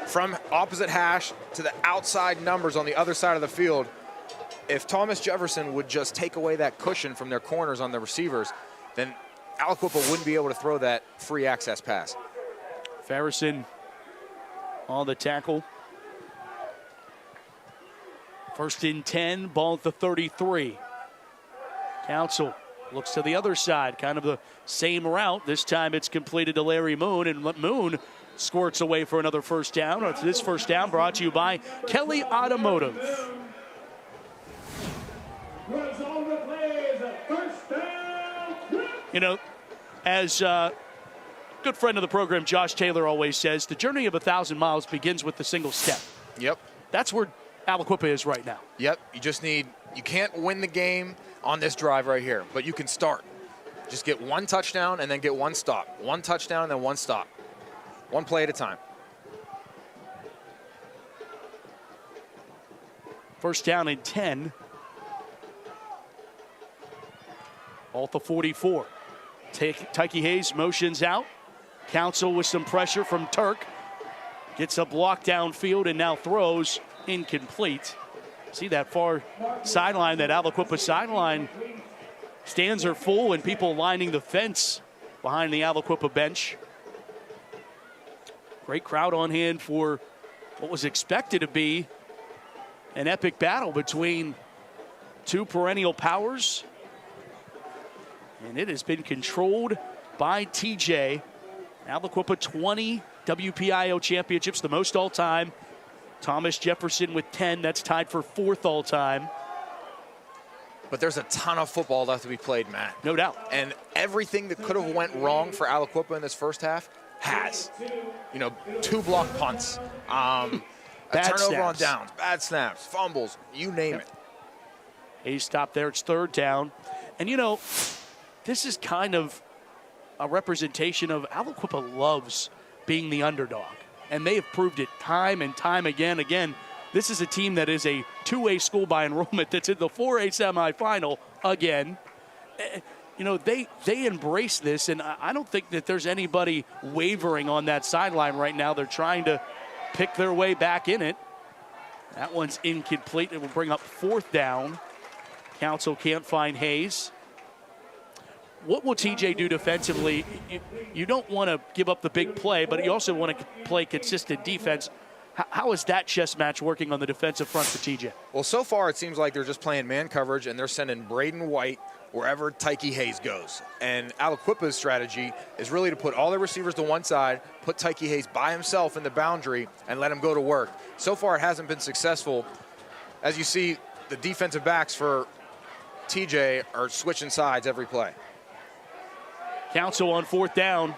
from opposite hash to the outside numbers on the other side of the field. If Thomas Jefferson would just take away that cushion from their corners on the receivers, then Aliquippa wouldn't be able to throw that free access pass. Farrison on the tackle. 1st and 10, ball at the 33. Council looks to the other side, kind of the same route. This time it's completed to Larry Moon, and Moon squirts away for another first down. This first down brought to you by Kelly Automotive. You know, as a good friend of the program, Josh Taylor, always says, the journey of 1,000 miles begins with a single step. Yep. That's where Aliquippa is right now. Yep. You can't win the game on this drive right here, but you can start. Just get 1 touchdown and then get 1 stop. 1 touchdown and then 1 stop. 1 play at a time. First down and 10. Ball at the 44. Tyke Hayes motions out. Council with some pressure from Turk. Gets a block downfield and now throws incomplete. See that far sideline, that Aliquippa sideline. Stands are full and people lining the fence behind the Aliquippa bench. Great crowd on hand for what was expected to be an epic battle between 2 perennial powers. And it has been controlled by TJ. Aliquippa 20 WPIO championships, the most all time. Thomas Jefferson with 10, that's tied for 4th all time. But there's a ton of football left to be played, Matt. No doubt. And everything that could have went wrong for Aliquippa in this first half has. 2 block punts, a turnover snaps on downs, bad snaps, fumbles, you name it. Hayes stopped there, it's 3rd down. And this is kind of a representation of Aliquippa loves being the underdog. And they have proved it time and time again. Again, this is a team that is a 2A school by enrollment that's in the 4A semifinal again. They embrace this, and I don't think that there's anybody wavering on that sideline right now. They're trying to pick their way back in it. That one's incomplete. It will bring up 4th down. Council can't find Hayes. What will TJ do defensively? You don't want to give up the big play, but you also want to play consistent defense. How is that chess match working on the defensive front for TJ? Well, so far it seems like they're just playing man coverage, and they're sending Braden White wherever Tyke Hayes goes. And Aliquippa's strategy is really to put all their receivers to one side, put Tyke Hayes by himself in the boundary, and let him go to work. So far it hasn't been successful. As you see, the defensive backs for TJ are switching sides every play. Council on 4th down.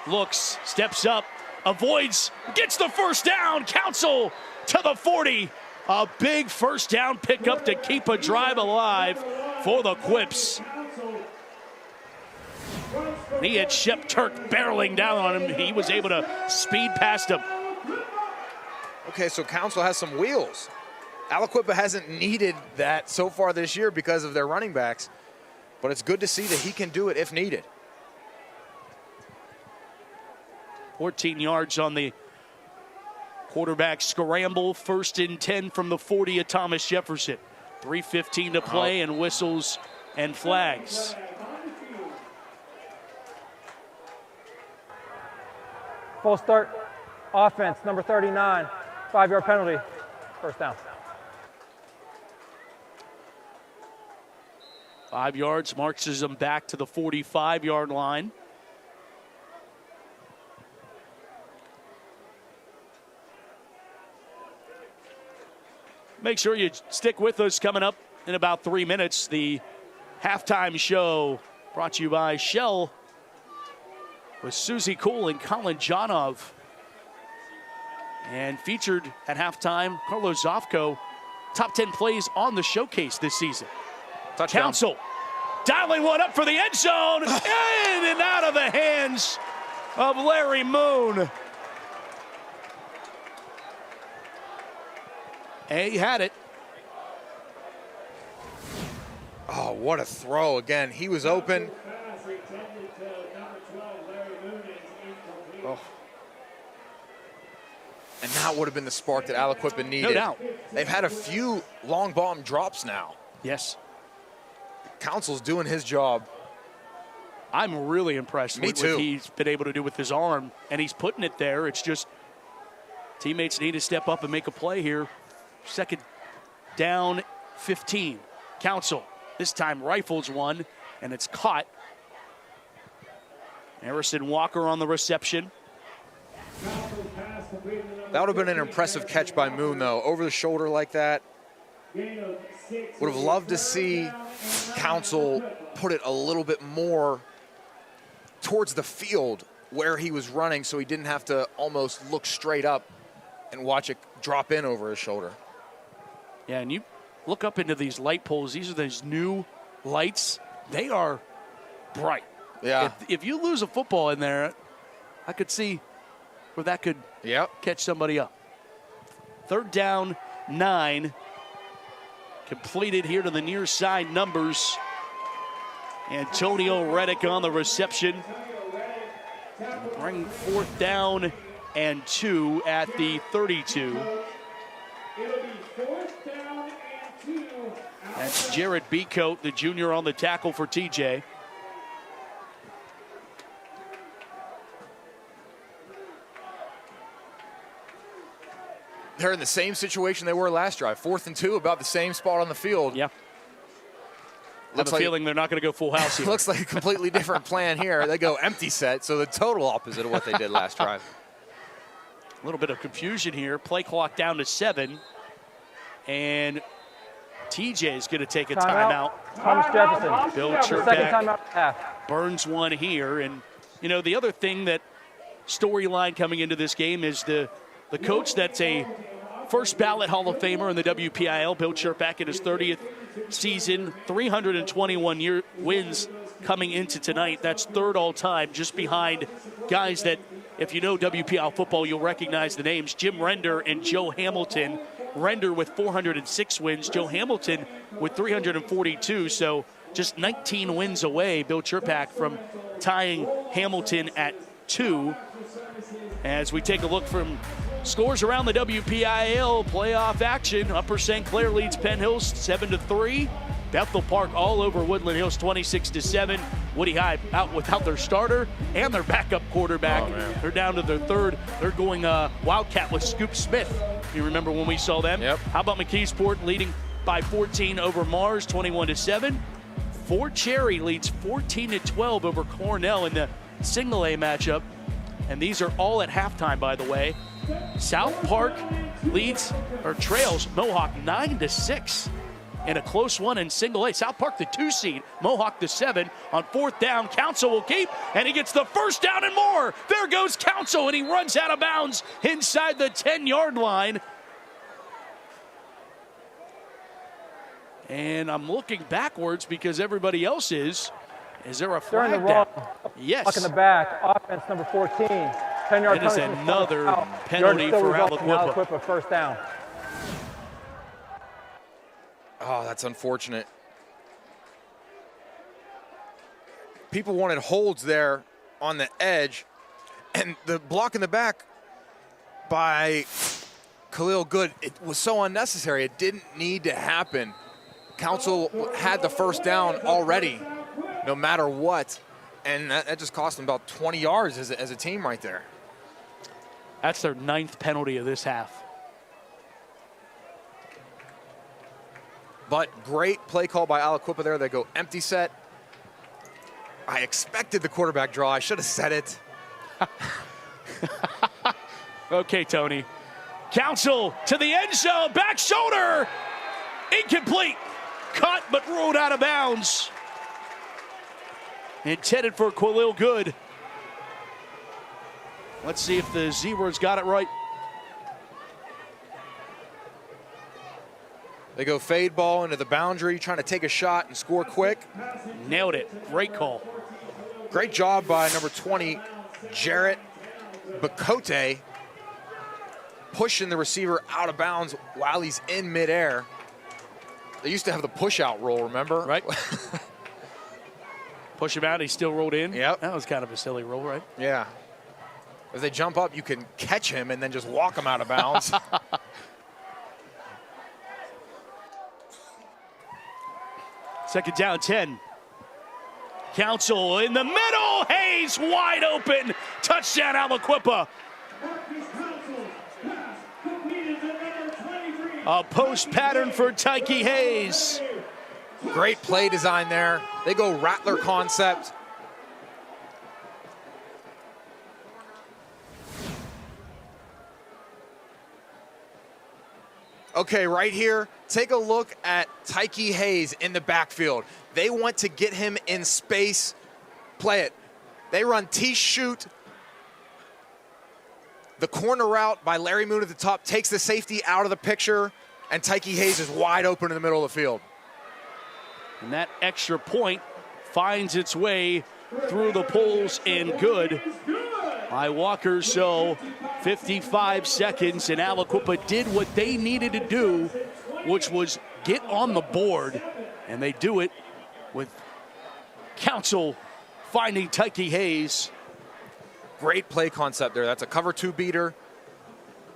Looks, steps up, avoids, gets the first down. Council to the 40. A big first down pickup to keep a drive alive for the Quips. He had Shep Turk barreling down on him. He was able to speed past him. Okay, so Council has some wheels. Aliquippa hasn't needed that so far this year because of their running backs, but it's good to see that he can do it if needed. 14 yards on the quarterback scramble. 1st and 10 from the 40 of Thomas Jefferson. 3:15 to play and whistles and flags. Full start. Offense, number 39. 5-yard penalty. First down. 5 yards, marches them back to the 45-yard line. Make sure you stick with us. Coming up in about 3 minutes, the halftime show Brought to you by Shell with Susie Cole and Colin Janov. And featured at halftime, Carlos Zofko, top 10 plays on the showcase this season. Touchdown. Council dialing one up for the end zone, in and out of the hands of Larry Moon. And he had it. Oh, what a throw again. He was open. Oh. And that would have been the spark that Aliquippa needed. No doubt. They've had a few long bomb drops now. Yes. Council's doing his job. I'm really impressed with what he's been able to do with his arm, and he's putting it there. It's just teammates need to step up and make a play here. Second down, 15. Council, this time rifles one, and it's caught. Harrison Walker on the reception. That would have been an impressive catch by Moon, though. Over the shoulder like that. Would have loved to see Council put it a little bit more towards the field where he was running so he didn't have to almost look straight up and watch it drop in over his shoulder. Yeah, and you look up into these light poles. These are those new lights. They are bright. Yeah. If you lose a football in there, I could see where that could catch somebody up. Third down, 9. Completed here to the near side numbers. Antonio Reddick on the reception. Bring fourth down and 2 at the 32. That's Jared Beacoat, the junior, on the tackle for TJ. They're in the same situation they were last drive. 4th and 2, about the same spot on the field. Yeah. I have a feeling they're not going to go full house here. Looks like a completely different plan here. They go empty set, so the total opposite of what they did last drive. A little bit of confusion here. Play clock down to 7. And TJ is going to take a timeout. Thomas Jefferson. Bill Second Cherpak timeout half. burns one here. And, you know, the other thing that storyline coming into this game is the coach that's a first ballot Hall of Famer in the WPIL, Bill Cherpak, in his 30th season, 321 wins coming into tonight. That's third all time, just behind guys that, if you know WPIL football, you'll recognize the names, Jim Render and Joe Hamilton. Render with 406 wins, Joe Hamilton with 342, so just 19 wins away, Bill Cherpak, from tying Hamilton at 2. As we take a look from scores around the WPIL playoff action, Upper St. Clair leads Penn Hills 7-3. Bethel Park all over Woodland Hills 26-7. Woody High out without their starter and their backup quarterback. Oh, they're down to their third. They're going Wildcat with Scoop Smith. You remember when we saw them? Yep. How about McKeesport leading by 14 over Mars, 21-7. Fort Cherry leads 14-12 over Cornell in the single A matchup. And these are all at halftime, by the way. South Park leads or trails Mohawk 9-6 in a close one in single A. South Park, the 2 seed, Mohawk the 7. On fourth down, Council will keep, and he gets the first down and more. There goes Council, and he runs out of bounds inside the 10-yard line. And I'm looking backwards because everybody else is. Is there a flag They're in the down? wrong. Yes. Block in the back. Offense number 14. 10-yard It is penalty. another penalty for Aliquippa. Aliquippa, first down. Oh, that's unfortunate. People wanted holds there on the edge, and the block in the back by Khalil Good, it was so unnecessary. It didn't need to happen. Council had the first down already, no matter what, and that just cost them about 20 yards as a team right there. That's their 9th penalty of this half. But great play call by Aliquippa there. They go empty set. I expected the quarterback draw. I should have said it. Okay, Tony. Council to the end zone. Back shoulder. Incomplete. Caught but ruled out of bounds. intended for Khalil Good. Let's see if the Zebras got it right. They go fade ball into the boundary, trying to take a shot and score quick. Nailed it. Great call. Great job by number 20, Jarrett Bacote, pushing the receiver out of bounds while he's in midair. They used to have the push-out roll, remember? Right. Push him out, he still rolled in. Yep. That was kind of a silly roll, right? Yeah. As they jump up, you can catch him and then just walk him out of bounds. Second down, 10. Council in the middle. Hayes wide open. Touchdown, Aliquippa. A post pattern for Tyke Hayes. Great play design there. They go Rattler concept. Okay, right here, take a look at Tyke Hayes in the backfield. They want to get him in space. Play it. They run T-shoot. The corner route by Larry Moon at the top takes the safety out of the picture, and Tyke Hayes is wide open in the middle of the field. And that extra point finds its way through the poles and good by Walker. So 55 seconds, and Aliquippa did what they needed to do, which was get on the board, and they do it with Council finding Tyke Hayes. Great play concept there. That's a cover 2 beater.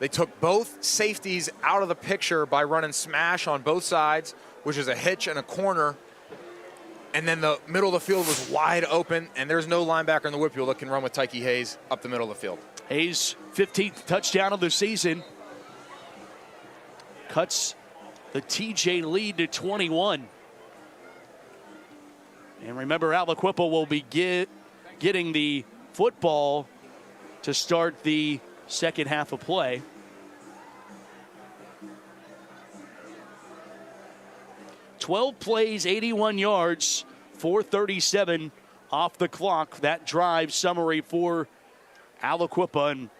They took both safeties out of the picture by running smash on both sides, which is a hitch and a corner. And then the middle of the field was wide open, and there's no linebacker in the Whippeal that can run with Tyke Hayes up the middle of the field. Hayes' 15th touchdown of the season. Cuts the TJ lead to 21. And remember, Aliquippa will be getting the football to start the second half of play. "12 plays, 81 yards, 4:37 off the clock." That drive summary for Aliquippa. And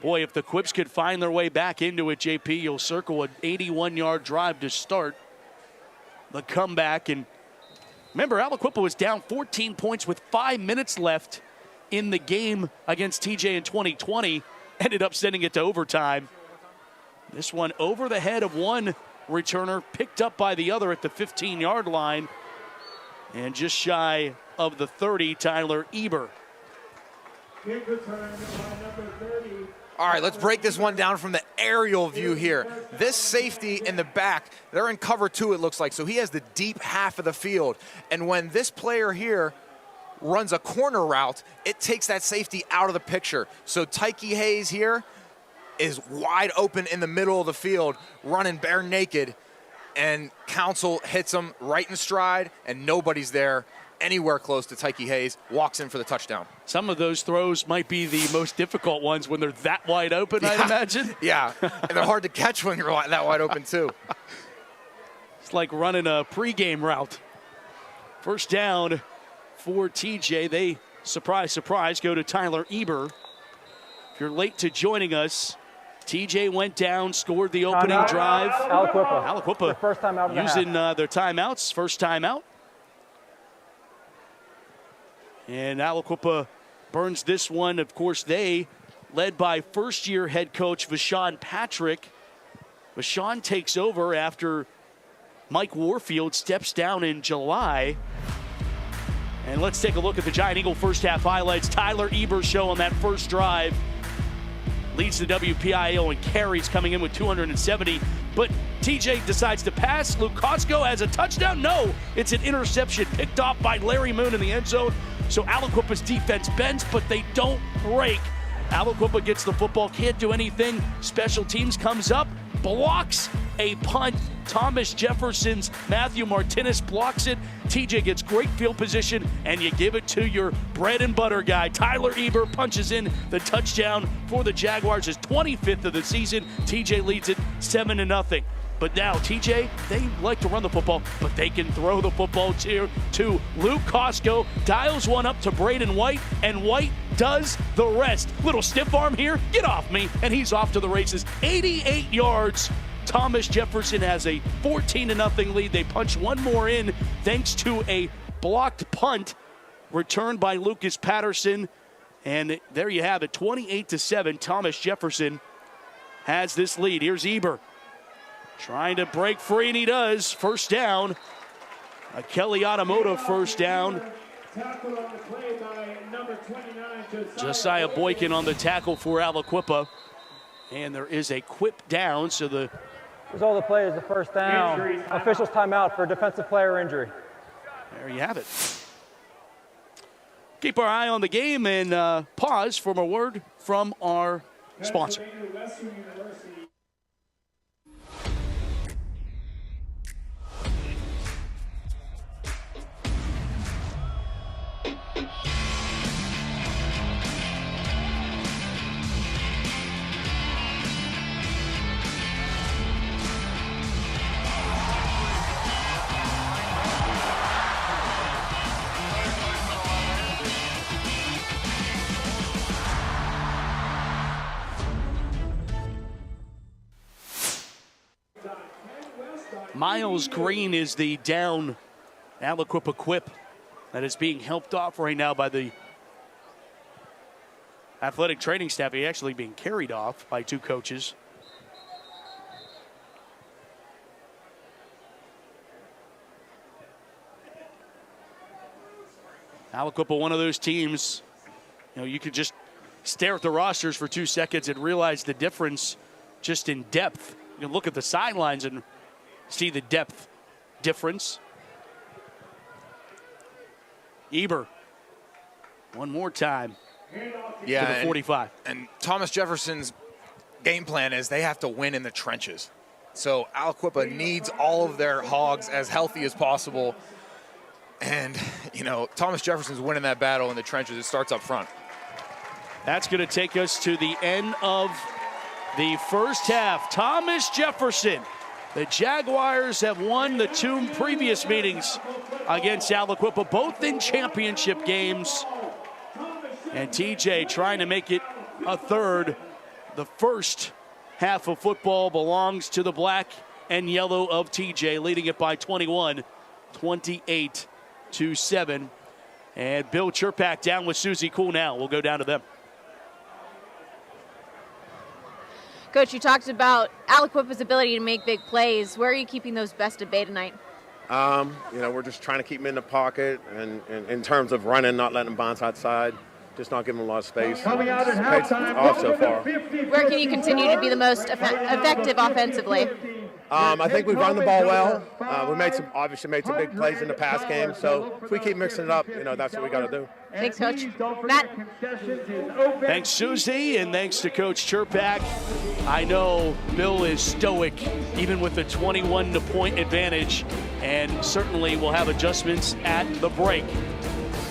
boy, if the Quips could find their way back into it, JP, you'll circle an 81-yard drive to start the comeback. And remember, Aliquippa was down 14 points with 5 minutes left in the game against TJ in 2020. Ended up sending it to overtime. This one over the head of one returner, picked up by the other at the 15-yard line. And just shy of the 30, Tyler Eber. All right, let's break this one down from the aerial view here. This safety in the back, they're in cover 2, it looks like, so he has the deep half of the field. And when this player here runs a corner route, it takes that safety out of the picture. So Tyke Hayes here is wide open in the middle of the field, running bare naked, and Council hits him right in stride, and nobody's there anywhere close to Tyke Hayes, walks in for the touchdown. Some of those throws might be the most difficult ones when they're that wide open, yeah. I'd imagine. Yeah, and they're hard to catch when you're that wide open too. It's like running a pregame route. First down for TJ. They, surprise, surprise, go to Tyler Eber. If you're late to joining us, TJ went down, scored the opening drive. Aliquippa first time out of using their timeouts, first time out. And Aliquippa burns this one. Of course, they, led by first-year head coach Vashon Patrick. Vashon takes over after Mike Warfield steps down in July. And let's take a look at the Giant Eagle first half highlights. Tyler Eber show on that first drive. Leads the WPIAL in carries, coming in with 270. But TJ decides to pass. Luke Costco has a touchdown. No, it's an interception picked off by Larry Moon in the end zone. So Aliquippa's defense bends, but they don't break. Aliquippa gets the football, can't do anything. Special teams comes up, blocks a punt. Thomas Jefferson's Matthew Martinez blocks it. TJ gets great field position, and you give it to your bread and butter guy. Tyler Eber punches in the touchdown for the Jaguars, his 25th of the season. TJ leads it 7-0. But now TJ, they like to run the football, but they can throw the football too. Luke Costco dials one up to Braden White, and White does the rest. Little stiff arm here, get off me, and he's off to the races. 88 yards. Thomas Jefferson has a 14-0 lead. They punch one more in thanks to a blocked punt returned by Lucas Patterson. And there you have it, 28-7. Thomas Jefferson has this lead. Here's Eber trying to break free, and he does. First down. A Kelly Automotive first down. Josiah Boykin on the tackle for Aliquippa. And there is a quip down, so the result of the play is the first down. Officials timeout for defensive player injury. There you have it. Keep our eye on the game and pause for a word from our sponsor. Miles Green is the down Aliquippa quip that is being helped off right now by the athletic training staff. He's actually being carried off by two coaches. Aliquippa, one of those teams, you know, you could just stare at the rosters for 2 seconds and realize the difference just in depth. You can look at the sidelines and see the depth difference. Eber, one more time. Yeah, to the 45. And Thomas Jefferson's game plan is they have to win in the trenches. So Aliquippa needs all of their hogs as healthy as possible. And, you know, Thomas Jefferson's winning that battle in the trenches. It starts up front. That's going to take us to the end of the first half. Thomas Jefferson. The Jaguars have won the 2 previous meetings against Aliquippa, both in championship games. And TJ trying to make it a third. The first half of football belongs to the black and yellow of TJ, leading it by 21, 28-7. And Bill Chirpak down with Susie Cool now. We'll go down to them. Coach, you talked about Aliquippa's ability to make big plays. Where are you keeping those best at bay tonight? You know, we're just trying to keep them in the pocket, and in terms of running, not letting them bounce outside, just not giving them a lot of space. Coming out at halftime, off so far. Where can you continue to be the most effective offensively? I think we run the ball well. We obviously made some big plays in the pass game, so if we keep mixing it up, you know, that's what we got to do. Thanks, Coach. Matt? Thanks, Susie, and thanks to Coach Chirpak. I know Bill is stoic, even with the 21-point advantage, and certainly will have adjustments at the break.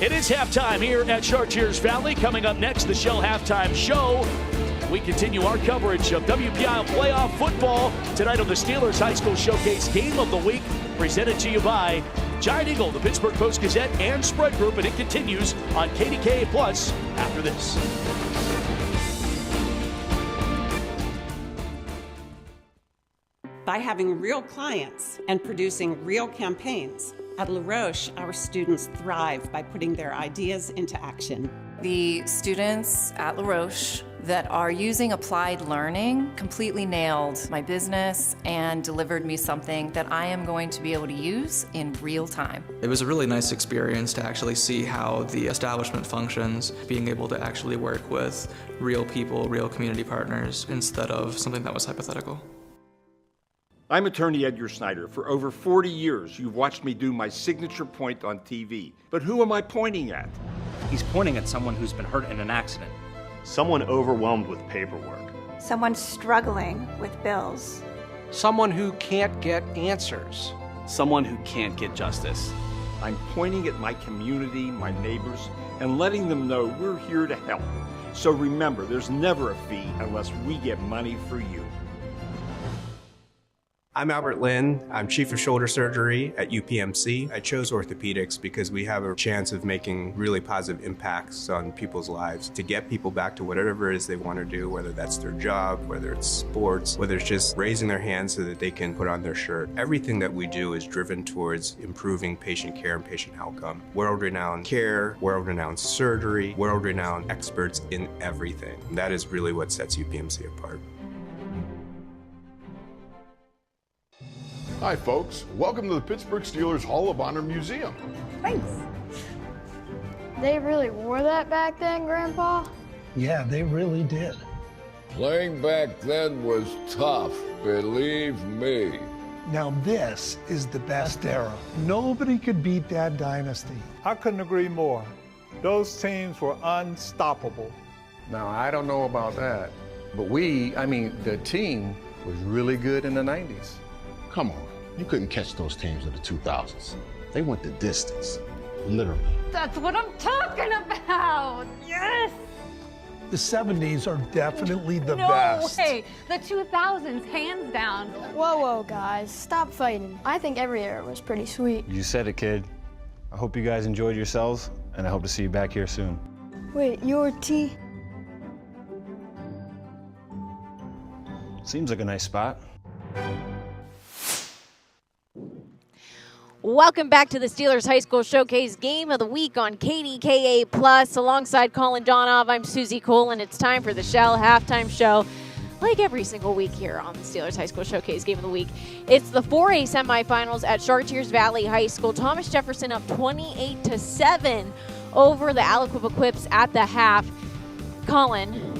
It is halftime here at Chartiers Valley. Coming up next, the Shell Halftime Show. We continue our coverage of WPIAL playoff football tonight on the Steelers High School Showcase Game of the Week, presented to you by Giant Eagle, the Pittsburgh Post-Gazette, and Spread Group, and it continues on KDKA Plus after this. By having real clients and producing real campaigns, at La Roche, our students thrive by putting their ideas into action. The students at La Roche that are using applied learning completely nailed my business and delivered me something that I am going to be able to use in real time. It was a really nice experience to actually see how the establishment functions, being able to actually work with real people, real community partners, instead of something that was hypothetical. I'm attorney Edgar Snyder. For over 40 years, you've watched me do my signature point on TV. But who am I pointing at? He's pointing at someone who's been hurt in an accident. Someone overwhelmed with paperwork. Someone struggling with bills. Someone who can't get answers. Someone who can't get justice. I'm pointing at my community, my neighbors, and letting them know we're here to help. So remember, there's never a fee unless we get money for you. I'm Albert Lin. I'm Chief of Shoulder Surgery at UPMC. I chose orthopedics because we have a chance of making really positive impacts on people's lives to get people back to whatever it is they want to do, whether that's their job, whether it's sports, whether it's just raising their hands so that they can put on their shirt. Everything that we do is driven towards improving patient care and patient outcome. World-renowned care, world-renowned surgery, world-renowned experts in everything. And that is really what sets UPMC apart. Hi, folks. Welcome to the Pittsburgh Steelers Hall of Honor Museum. Thanks. They really wore that back then, Grandpa? Yeah, they really did. Playing back then was tough, believe me. Now this is the best era. Nobody could beat that dynasty. I couldn't agree more. Those teams were unstoppable. Now, I don't know about that, but the team was really good in the 90s. Come on, you couldn't catch those teams of the 2000s. They went the distance, literally. That's what I'm talking about! Yes! The 70s are definitely the no best. No way! The 2000s, hands down. Whoa, guys, stop fighting. I think every era was pretty sweet. You said it, kid. I hope you guys enjoyed yourselves, and I hope to see you back here soon. Wait, you're T? Seems like a nice spot. Welcome back to the Steelers High School Showcase Game of the Week on KDKA Plus. Alongside Colin Donov, I'm Susie Cole, and it's time for the Shell Halftime Show. Like every single week here on the Steelers High School Showcase Game of the Week. It's the 4A semifinals at Chartiers Valley High School. Thomas Jefferson up 28-7 over the Aliquippa Quips at the half. Colin,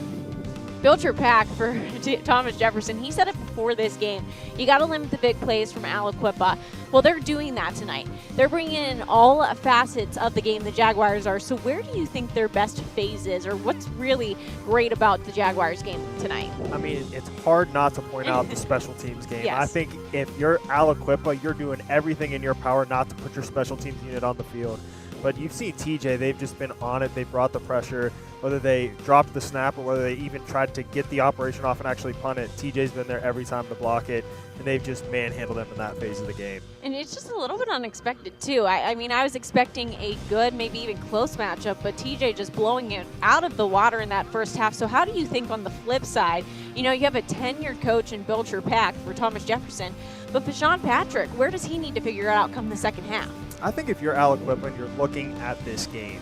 build your pack for Thomas Jefferson. He said it before this game. You got to limit the big plays from Aliquippa. Well, they're doing that tonight. They're bringing in all facets of the game, the Jaguars are. So where do you think their best phase is, or what's really great about the Jaguars game tonight? I mean, it's hard not to point out the special teams game. Yes. I think if you're Aliquippa, you're doing everything in your power not to put your special teams unit on the field. But you've seen TJ, they've just been on it. They brought the pressure, whether they dropped the snap or whether they even tried to get the operation off and actually punt it. TJ's been there every time to block it, and they've just manhandled them in that phase of the game. And it's just a little bit unexpected, too. I mean, I was expecting a good, maybe even close matchup, but TJ just blowing it out of the water in that first half. So how do you think on the flip side, you know, you have a tenured coach and build your pack for Thomas Jefferson, but Bashawn Patrick, where does he need to figure it out come the second half? I think if you're Aliquippa and you're looking at this game,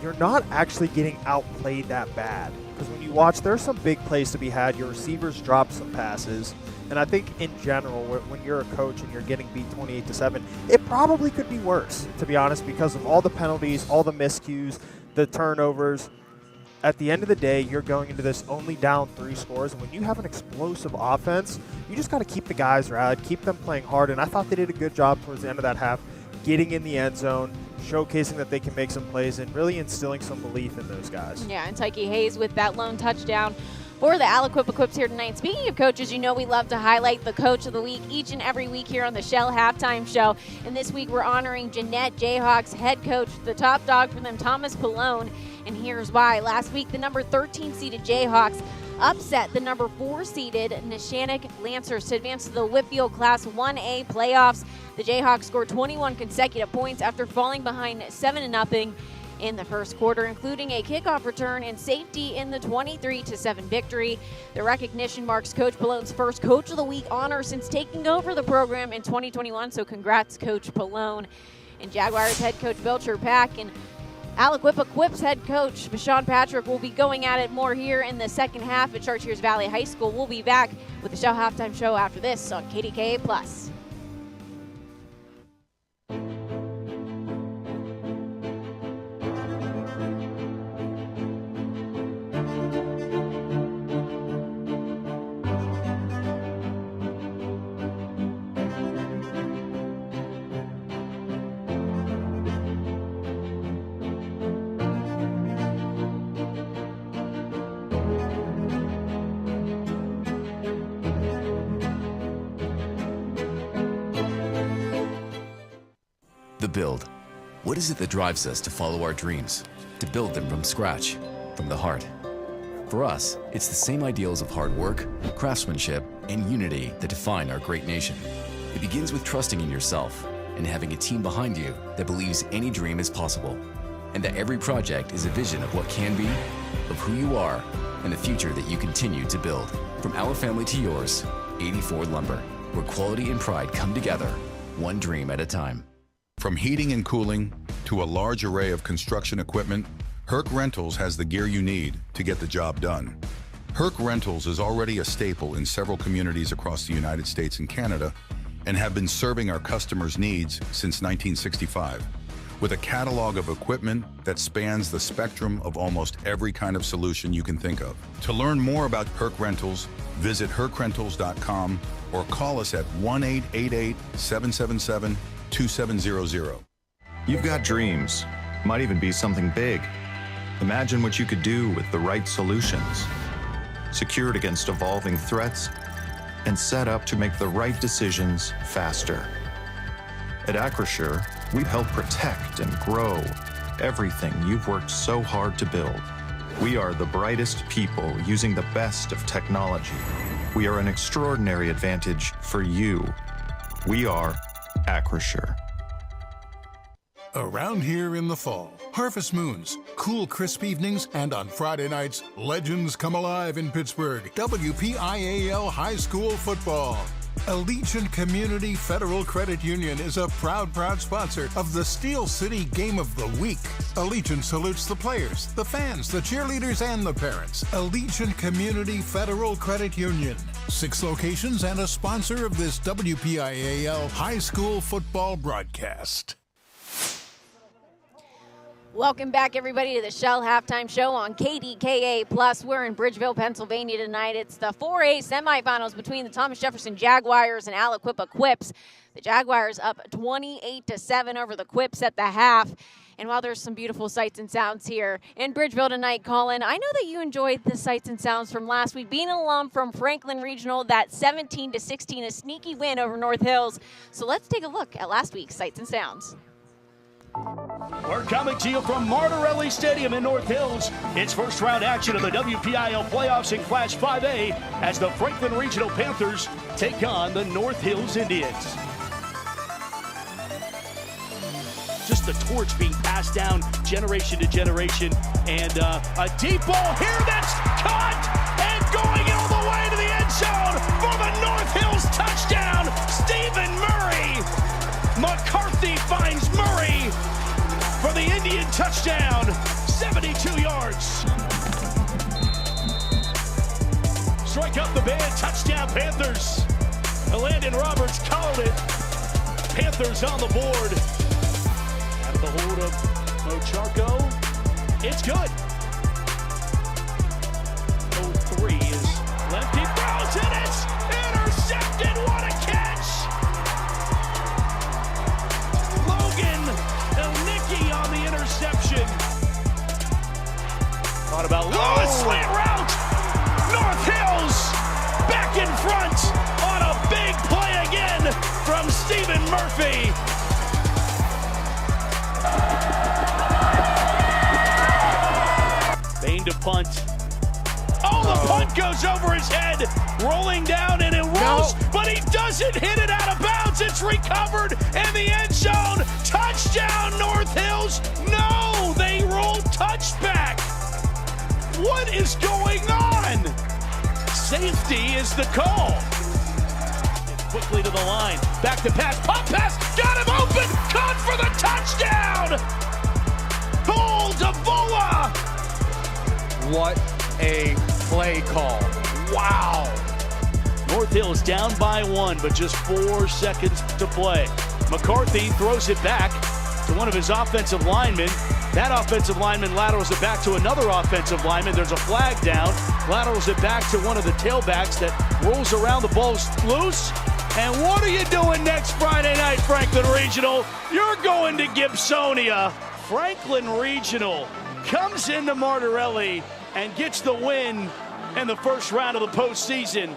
you're not actually getting outplayed that bad. Because when you watch, there's some big plays to be had. Your receivers drop some passes. And I think in general, when you're a coach and you're getting beat 28-7, it probably could be worse, to be honest, because of all the penalties, all the miscues, the turnovers. At the end of the day, you're going into this only down 3 scores. And when you have an explosive offense, you just got to keep the guys rallied, keep them playing hard. And I thought they did a good job towards the end of that half, getting in the end zone, showcasing that they can make some plays, and really instilling some belief in those guys. Yeah, and Tyke Hayes with that lone touchdown for the Aliquippa Quips here tonight. Speaking of coaches, you know we love to highlight the Coach of the Week each and every week here on the Shell Halftime Show. And this week we're honoring Jeanette Jayhawks head coach, the top dog for them, Thomas Pallone. And here's why. Last week, the number 13-seeded Jayhawks upset the number 4-seeded Neshannock Lancers to advance to the Whitfield Class 1A playoffs. The Jayhawks scored 21 consecutive points after falling behind 7-0 in the first quarter, including a kickoff return and safety in the 23-7 victory. The recognition marks Coach Pallone's first Coach of the Week honor since taking over the program in 2021, so congrats, Coach Pallone. And Jaguars head coach Belcher Pack and Aliquippa Quips head coach Bashawn Patrick will be going at it more here in the second half at Chartiers Valley High School. We'll be back with the Shell Halftime Show after this on KDKA Plus. The build. What is it that drives us to follow our dreams, to build them from scratch, from the heart? For us, it's the same ideals of hard work, craftsmanship, and unity that define our great nation. It begins with trusting in yourself and having a team behind you that believes any dream is possible, and that every project is a vision of what can be, of who you are, and the future that you continue to build. From our family to yours, 84 Lumber, where quality and pride come together, one dream at a time. From heating and cooling to a large array of construction equipment, Herc Rentals has the gear you need to get the job done. Herc Rentals is already a staple in several communities across the United States and Canada and have been serving our customers' needs since 1965. With a catalog of equipment that spans the spectrum of almost every kind of solution you can think of. To learn more about Herc Rentals, visit hercrentals.com or call us at 1-888-777-2700. You've got dreams, might even be something big. Imagine what you could do with the right solutions. Secured against evolving threats and set up to make the right decisions faster. At Acrisure, we help protect and grow everything you've worked so hard to build. We are the brightest people using the best of technology. We are an extraordinary advantage for you. We are Acrisure. Around here in the fall, harvest moons, cool, crisp evenings, and on Friday nights, legends come alive in Pittsburgh. WPIAL High School Football. Allegiant Community Federal Credit Union is a proud sponsor of the Steel City Game of the Week. Allegiant salutes the players, the fans, the cheerleaders, and the parents. Allegiant Community Federal Credit Union. 6 locations and a sponsor of this WPIAL High School Football broadcast. Welcome back, everybody, to the Shell Halftime Show on KDKA+. We're in Bridgeville, Pennsylvania tonight. It's the 4A semifinals between the Thomas Jefferson Jaguars and Aliquippa Quips. The Jaguars up 28-7 over the Quips at the half. And while there's some beautiful sights and sounds here in Bridgeville tonight, Colin, I know that you enjoyed the sights and sounds from last week. Being an alum from Franklin Regional, that 17-16, a sneaky win over North Hills. So let's take a look at last week's sights and sounds. We're coming to you from Martirelli Stadium in North Hills. It's first round action of the WPIL playoffs in Class 5A as the Franklin Regional Panthers take on the North Hills Indians. Just the torch being passed down generation to generation, and a deep ball here that's caught and going all the way to the end zone for the North Hills touchdown. Stephen Murray. McCarthy finds Murray for the Indian touchdown, 72 yards. Strike up the band, touchdown Panthers. Landon Roberts called it. Panthers on the board. Out of the hold of Mocharko. It's good. 0-3 is Lemke throws and it's intercepted. What a catch! On the interception. Thought about Lewis, slant route. North Hills back in front on a big play again from Stephen Murphy. Bain to punt. Oh, the punt goes over his head, rolling down and it rolls, but he doesn't hit it out of bounds. It's recovered in the end zone. Touchdown, North Hills. No, they roll touchback. What is going on? Safety is the call. Quickly to the line. Back to pass. Pop pass. Got him open. Caught for the touchdown. Hold Davola. What a play call. Wow. North Hills down by 1, but just 4 seconds to play. McCarthy throws it back to one of his offensive linemen. That offensive lineman laterals it back to another offensive lineman. There's a flag down. Laterals it back to one of the tailbacks that rolls around. The ball's loose. And what are you doing next Friday night, Franklin Regional? You're going to Gibsonia. Franklin Regional comes into Martirelli and gets the win in the first round of the postseason.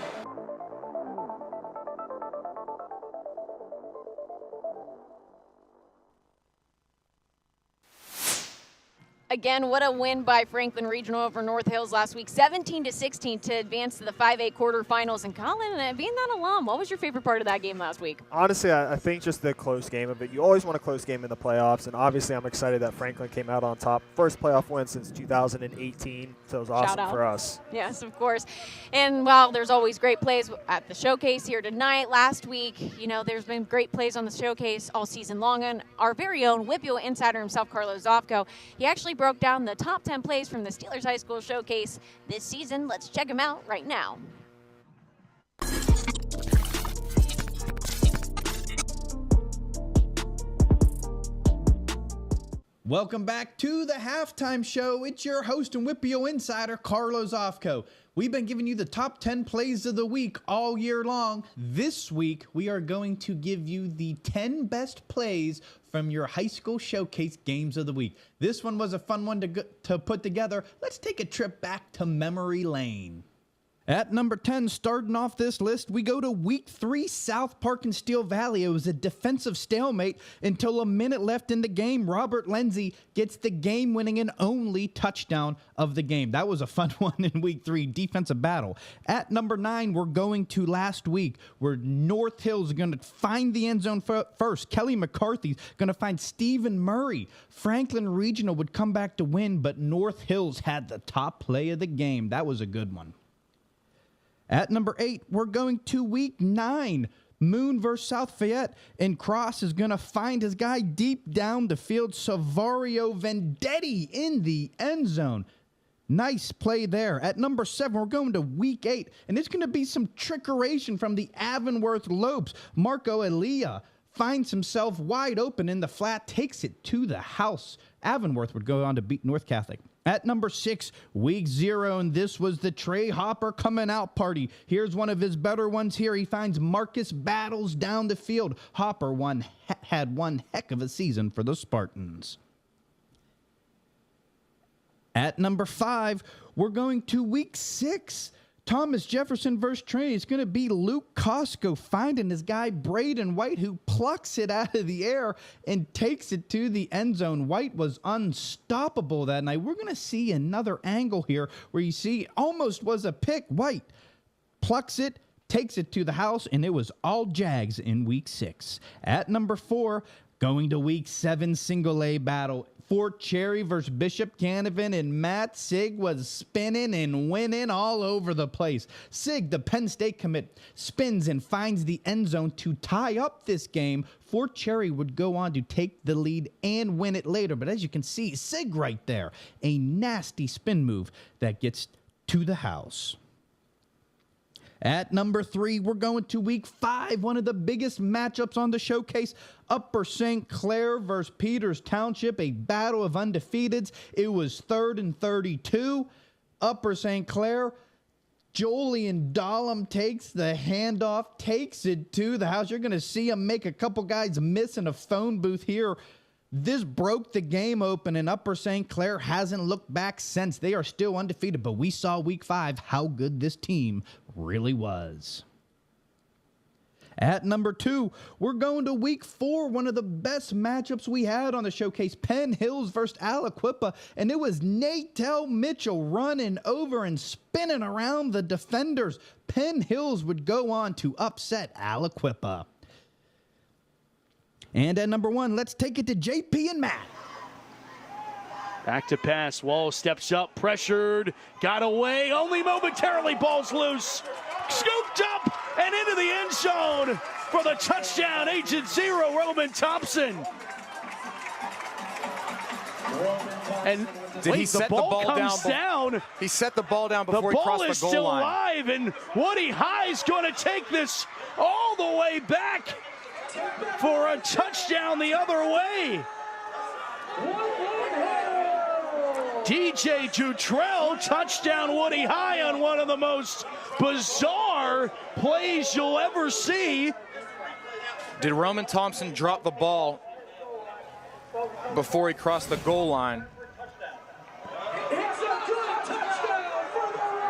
Again, what a win by Franklin Regional over North Hills last week, 17-16 to advance to the 5A quarterfinals. And Colin, being that alum, what was your favorite part of that game last week? Honestly, I think just the close game of it. You always want a close game in the playoffs, and obviously I'm excited that Franklin came out on top. First playoff win since 2018, so it was awesome for us. Yes, of course. And while there's always great plays at the showcase here tonight, last week, you know, there's been great plays on the showcase all season long. And our very own WIPIO insider himself, Carlos Zofko, he actually broke down the top 10 plays from the Steelers High School Showcase this season. Let's check him out right now. Welcome back to the Halftime Show. It's your host and WIPIO insider, Carlos Zofko. We've been giving you the top 10 plays of the week all year long. This week, we are going to give you the 10 best plays from your high school showcase games of the week. This one was a fun one to put together. Let's take a trip back to memory lane. At number 10, starting off this list, we go to Week 3, South Park and Steel Valley. It was a defensive stalemate until a minute left in the game. Robert Lindsay gets the game-winning and only touchdown of the game. That was a fun one in Week 3, defensive battle. At number 9, we're going to last week, where North Hills are going to find the end zone first. Kelly McCarthy's going to find Stephen Murray. Franklin Regional would come back to win, but North Hills had the top play of the game. That was a good one. At number 8, we're going to Week 9, Moon versus South Fayette, and Cross is going to find his guy deep down the field, Savario Vendetti in the end zone. Nice play there. At number 7, we're going to Week 8, and it's going to be some trickeration from the Avonworth Lopes. Marco Elia finds himself wide open in the flat, takes it to the house. Avonworth would go on to beat North Catholic. At number 6, Week 0, and this was the Trey Hopper coming out party. Here's one of his better ones here. He finds Marcus Battles down the field. Hopper had one heck of a season for the Spartans. At number 5, we're going to Week 6. Thomas Jefferson versus Trinity. It's going to be Luke Costco finding his guy Braden White, who plucks it out of the air and takes it to the end zone. White was unstoppable that night. We're going to see another angle here where you see almost was a pick. White plucks it, takes it to the house, and it was all Jags in Week 6. At number 4, going to Week 7 single A battle. Fort Cherry versus Bishop Canavan, and Matt Sig was spinning and winning all over the place. Sig, the Penn State commit, spins and finds the end zone to tie up this game. Fort Cherry would go on to take the lead and win it later. But as you can see, Sig right there, a nasty spin move that gets to the house. At number 3, we're going to Week 5, one of the biggest matchups on the showcase. Upper St. Clair versus Peters Township, a battle of undefeateds. It was 3rd and 32. Upper St. Clair, Julian Dahlem takes the handoff, takes it to the house. You're going to see him make a couple guys miss in a phone booth here. This broke the game open, and Upper St. Clair hasn't looked back since. They are still undefeated, but we saw Week 5 how good this team really was. At number 2, we're going to Week 4, one of the best matchups we had on the showcase, Penn Hills versus Aliquippa, and it was Natel Mitchell running over and spinning around the defenders. Penn Hills would go on to upset Aliquippa. And at number 1, let's take it to JP and Matt. Back to pass. Wall steps up, pressured, got away, only momentarily, ball's loose. Scooped up and into the end zone for the touchdown. Agent 0, Roman Thompson. And did he set the ball comes down? He set the ball down before he crossed the goal line. The ball is still alive, and Woody High's going to take this all the way back for a touchdown the other way. DJ Dutrell, touchdown Woody High on one of the most bizarre plays you'll ever see. Did Roman Thompson drop the ball before he crossed the goal line?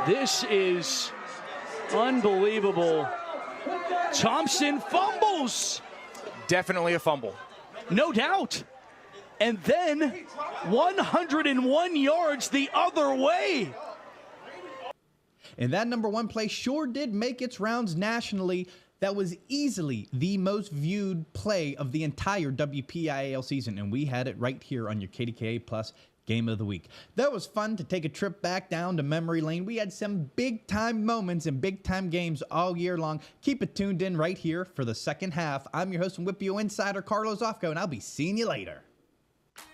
This is unbelievable. Thompson fumbles. Definitely a fumble. No doubt. and then 101 yards the other way. And that number one play sure did make its rounds nationally. That was easily the most viewed play of the entire WPIAL season, and we had it right here on your KDKA Plus Game of the Week. That was fun to take a trip back down to memory lane. We had some big-time moments and big-time games all year long. Keep it tuned in right here for the second half. I'm your host and WIPIO Insider, Carlos Ofco, and I'll be seeing you later.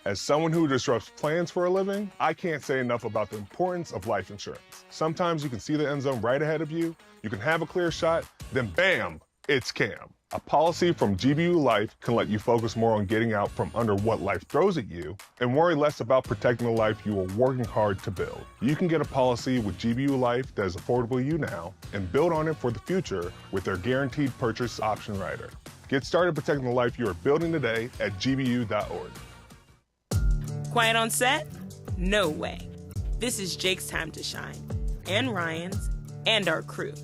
As someone who disrupts plans for a living, I can't say enough about the importance of life insurance. Sometimes you can see the end zone right ahead of you, you can have a clear shot, then bam, it's Cam. A policy from GBU Life can let you focus more on getting out from under what life throws at you and worry less about protecting the life you are working hard to build. You can get a policy with GBU Life that is affordable to you now and build on it for the future with their guaranteed purchase option rider. Get started protecting the life you are building today at gbu.org. Quiet on set? No way. This is Jake's time to shine, and Ryan's, and our crew.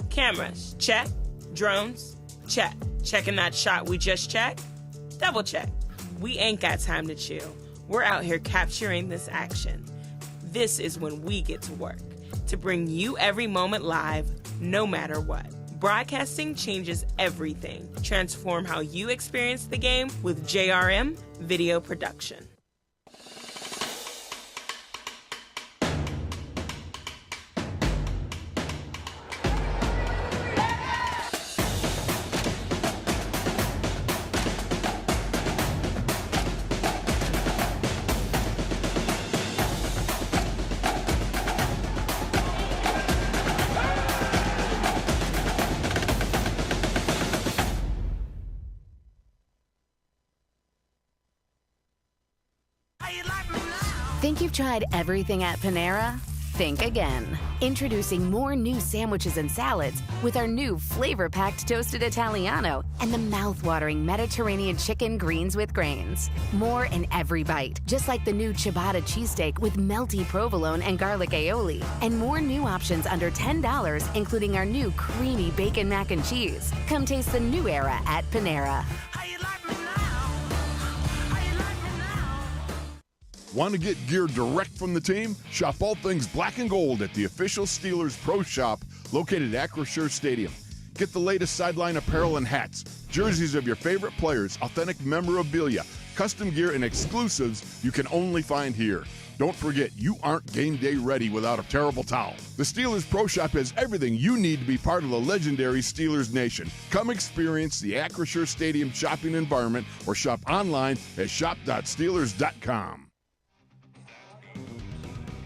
Cameras, check. Drones, check. Checking that shot we just checked? Double check. We ain't got time to chill. We're out here capturing this action. This is when we get to work, to bring you every moment live, no matter what. Broadcasting changes everything. Transform how you experience the game with JRM Video Production. Think you've tried everything at Panera? Think again. Introducing more new sandwiches and salads with our new flavor-packed toasted Italiano and the mouth-watering Mediterranean chicken greens with grains. More in every bite, just like the new ciabatta cheesesteak with melty provolone and garlic aioli. And more new options under $10, including our new creamy bacon mac and cheese. Come taste the new era at Panera. Want to get gear direct from the team? Shop all things black and gold at the official Steelers Pro Shop located at Acrisure Stadium. Get the latest sideline apparel and hats, jerseys of your favorite players, authentic memorabilia, custom gear, and exclusives you can only find here. Don't forget, you aren't game day ready without a terrible towel. The Steelers Pro Shop has everything you need to be part of the legendary Steelers Nation. Come experience the Acrisure Stadium shopping environment or shop online at shop.steelers.com.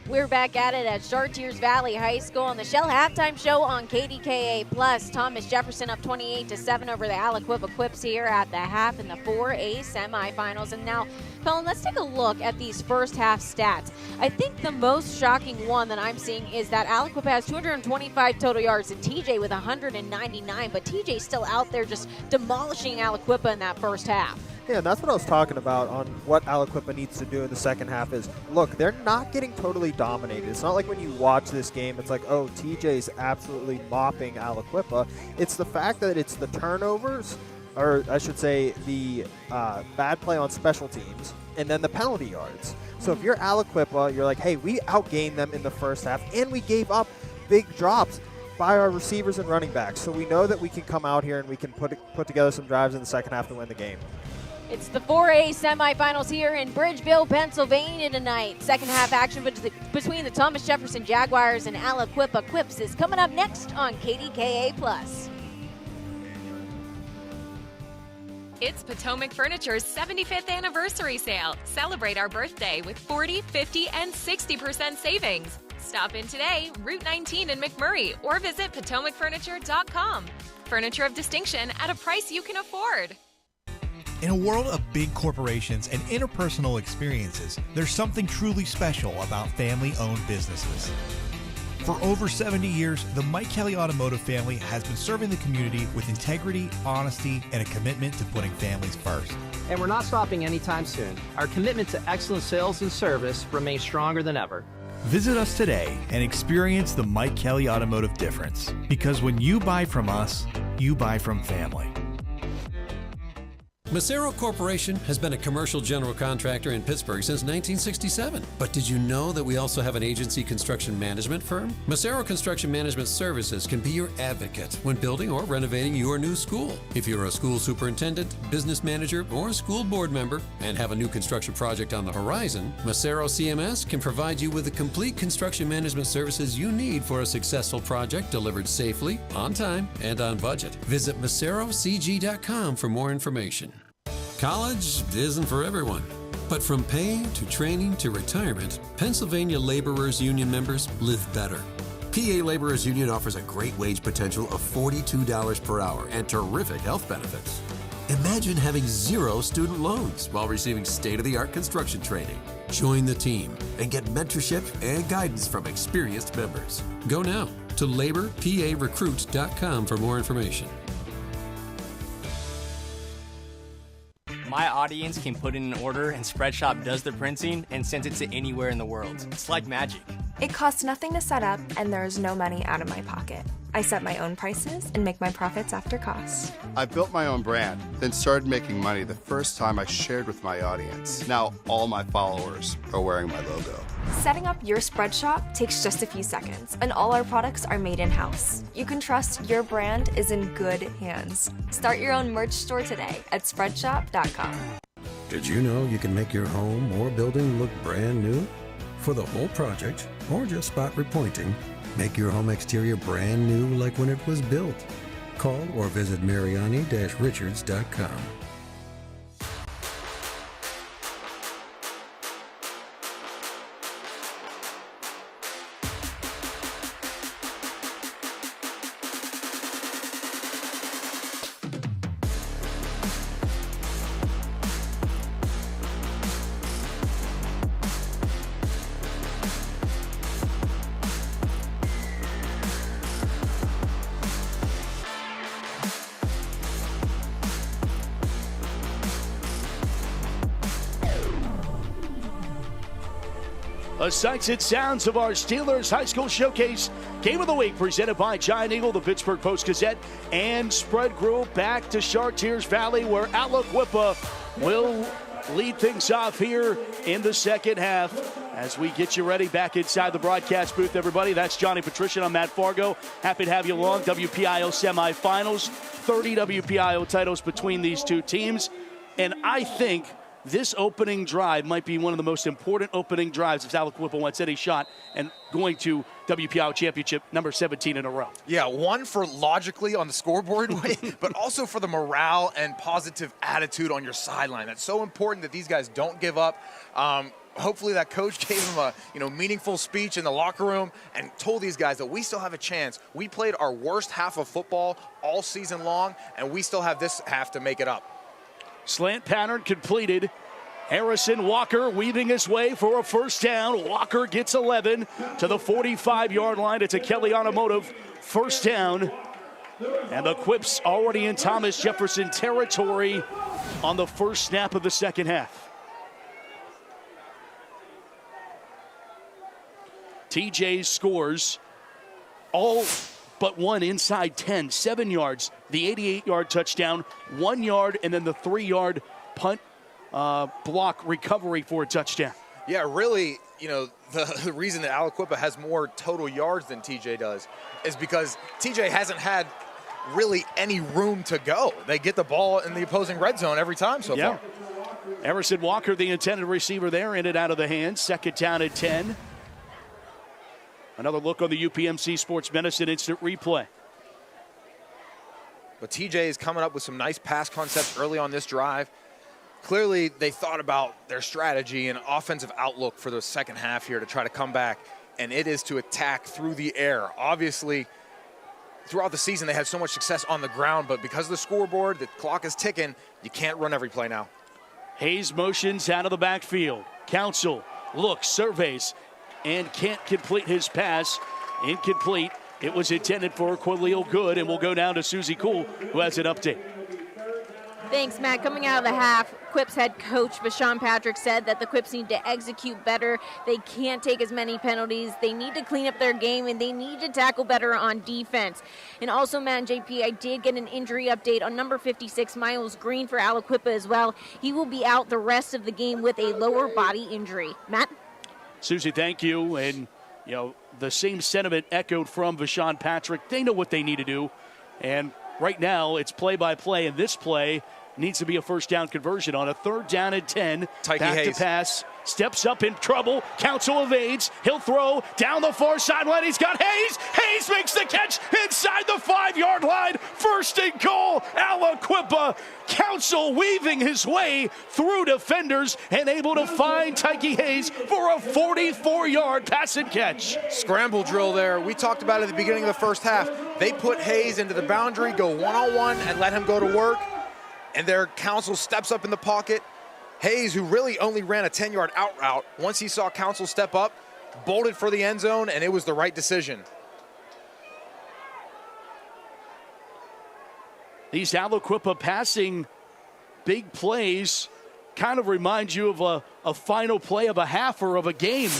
We're back at it at Chartiers Valley High School on the Shell Halftime Show on KDKA Plus. Thomas Jefferson up 28-7 over the Aliquippa Quips here at the half in the 4A semifinals. And now, Colin, let's take a look at these first half stats. I think the most shocking one that I'm seeing is that Aliquippa has 225 total yards and TJ with 199, but TJ's still out there just demolishing Aliquippa in that first half. Yeah, and that's what I was talking about on what Aliquippa needs to do in the second half is, look, they're not getting totally dominated. It's not like when you watch this game, it's like, oh, TJ's absolutely mopping Aliquippa. It's the fact that it's the turnovers, or I should say the bad play on special teams, and then the penalty yards. So if you're Aliquippa, you're like, hey, we outgained them in the first half, and we gave up big drops by our receivers and running backs. So we know that we can come out here and we can put together some drives in the second half to win the game. It's the 4A semifinals here in Bridgeville, Pennsylvania tonight. Second half action between the Thomas Jefferson Jaguars and Aliquippa Quips is coming up next on KDKA Plus. It's Potomac Furniture's 75th anniversary sale. Celebrate our birthday with 40, 50, and 60% savings. Stop in today, Route 19 in McMurray, or visit PotomacFurniture.com. Furniture of distinction at a price you can afford. In a world of big corporations and interpersonal experiences, there's something truly special about family-owned businesses. For over 70 years, the Mike Kelly Automotive family has been serving the community with integrity, honesty, and a commitment to putting families first. And we're not stopping anytime soon. Our commitment to excellent sales and service remains stronger than ever. Visit us today and experience the Mike Kelly Automotive difference. Because when you buy from us, you buy from family. Macero Corporation has been a commercial general contractor in Pittsburgh since 1967. But did you know that we also have an agency construction management firm? Macero Construction Management Services can be your advocate when building or renovating your new school. If you're a school superintendent, business manager, or a school board member and have a new construction project on the horizon, Macero CMS can provide you with the complete construction management services you need for a successful project delivered safely, on time, and on budget. Visit MaceroCG.com for more information. College isn't for everyone, but from pay to training to retirement, Pennsylvania Laborers Union members live better. PA Laborers Union offers a great wage potential of $42 per hour and terrific health benefits. Imagine having 0 student loans while receiving state-of-the-art construction training. Join the team and get mentorship and guidance from experienced members. Go now to LaborPARecruit.com for more information. My audience can put in an order and Spreadshop does the printing and sends it to anywhere in the world. It's like magic. It costs nothing to set up and there is no money out of my pocket. I set my own prices and make my profits after costs. I built my own brand, then started making money the first time I shared with my audience. Now all my followers are wearing my logo. Setting up your Spreadshop takes just a few seconds, and all our products are made in-house. You can trust your brand is in good hands. Start your own merch store today at Spreadshop.com. Did you know you can make your home or building look brand new? For the whole project, or just spot repointing, make your home exterior brand new like when it was built. Call or visit Mariani-Richards.com. The sights and sounds of our Steelers High School Showcase Game of the Week presented by Giant Eagle, the Pittsburgh Post-Gazette, and Spread Grill. Back to Chartiers Valley where Aliquippa will lead things off here in the second half. As we get you ready back inside the broadcast booth, everybody. That's Johnny Patrician. I'm Matt Fargo. Happy to have you along. WPIO semifinals, 30 WPIO titles between these two teams. And I think this opening drive might be one of the most important opening drives if Aliquippa wants any shot and going to WPIO championship number 17 in a row. Yeah, one for logically on the scoreboard, but also for the morale and positive attitude on your sideline. That's so important that these guys don't give up. Hopefully that coach gave them a meaningful speech in the locker room and told these guys that we still have a chance. We played our worst half of football all season long, and we still have this half to make it up. Slant pattern completed. Harrison Walker weaving his way for a first down. Walker gets 11 to the 45-yard line. It's a Kelly Automotive first down. And the Quips already in Thomas Jefferson territory on the first snap of the second half. TJ scores all but one inside 10, 7 yards, the 88-yard touchdown, 1 yard, and then the 3-yard punt block recovery for a touchdown. Yeah, really, the reason that Aliquippa has more total yards than TJ does is because TJ hasn't had really any room to go. They get the ball in the opposing red zone every time so far. Harrison Walker, the intended receiver there, in and out of the hands. Second down at 10. Another look on the UPMC Sports Medicine instant replay. But TJ is coming up with some nice pass concepts early on this drive. Clearly, they thought about their strategy and offensive outlook for the second half here to try to come back, and it is to attack through the air. Obviously, throughout the season, they had so much success on the ground, but because of the scoreboard, the clock is ticking, you can't run every play now. Hayes motions out of the backfield. Council looks, surveys, and can't complete his pass. Incomplete. It was intended for Quilio Good, and we'll go down to Susie Cool, who has an update. Thanks, Matt. Coming out of the half, Quips head coach Vashon Patrick said that the Quips need to execute better. They can't take as many penalties. They need to clean up their game, and they need to tackle better on defense. And also, Matt and JP, I did get an injury update on number 56, Miles Green, for Aliquippa as well. He will be out the rest of the game with a lower body injury. Matt? Susie, thank you. And, the same sentiment echoed from Vashon Patrick. They know what they need to do. And right now, it's play-by-play, and this play needs to be a first down conversion on a 3rd down and 10. Tyke Back Hayes. to pass. Steps up in trouble. Council evades. He'll throw down the far sideline. He's got Hayes. Hayes makes the catch inside the 5-yard line. 1st and goal. Aliquippa. Council weaving his way through defenders and able to find Tyke Hayes for a 44-yard pass and catch. Scramble drill there. We talked about it at the beginning of the first half. They put Hayes into the boundary, go one-on-one, and let him go to work. And their Council steps up in the pocket. Hayes, who really only ran a 10-yard out route, once he saw Council step up, bolted for the end zone, and it was the right decision. These Aliquippa passing big plays kind of remind you of a final play of a half or of a game.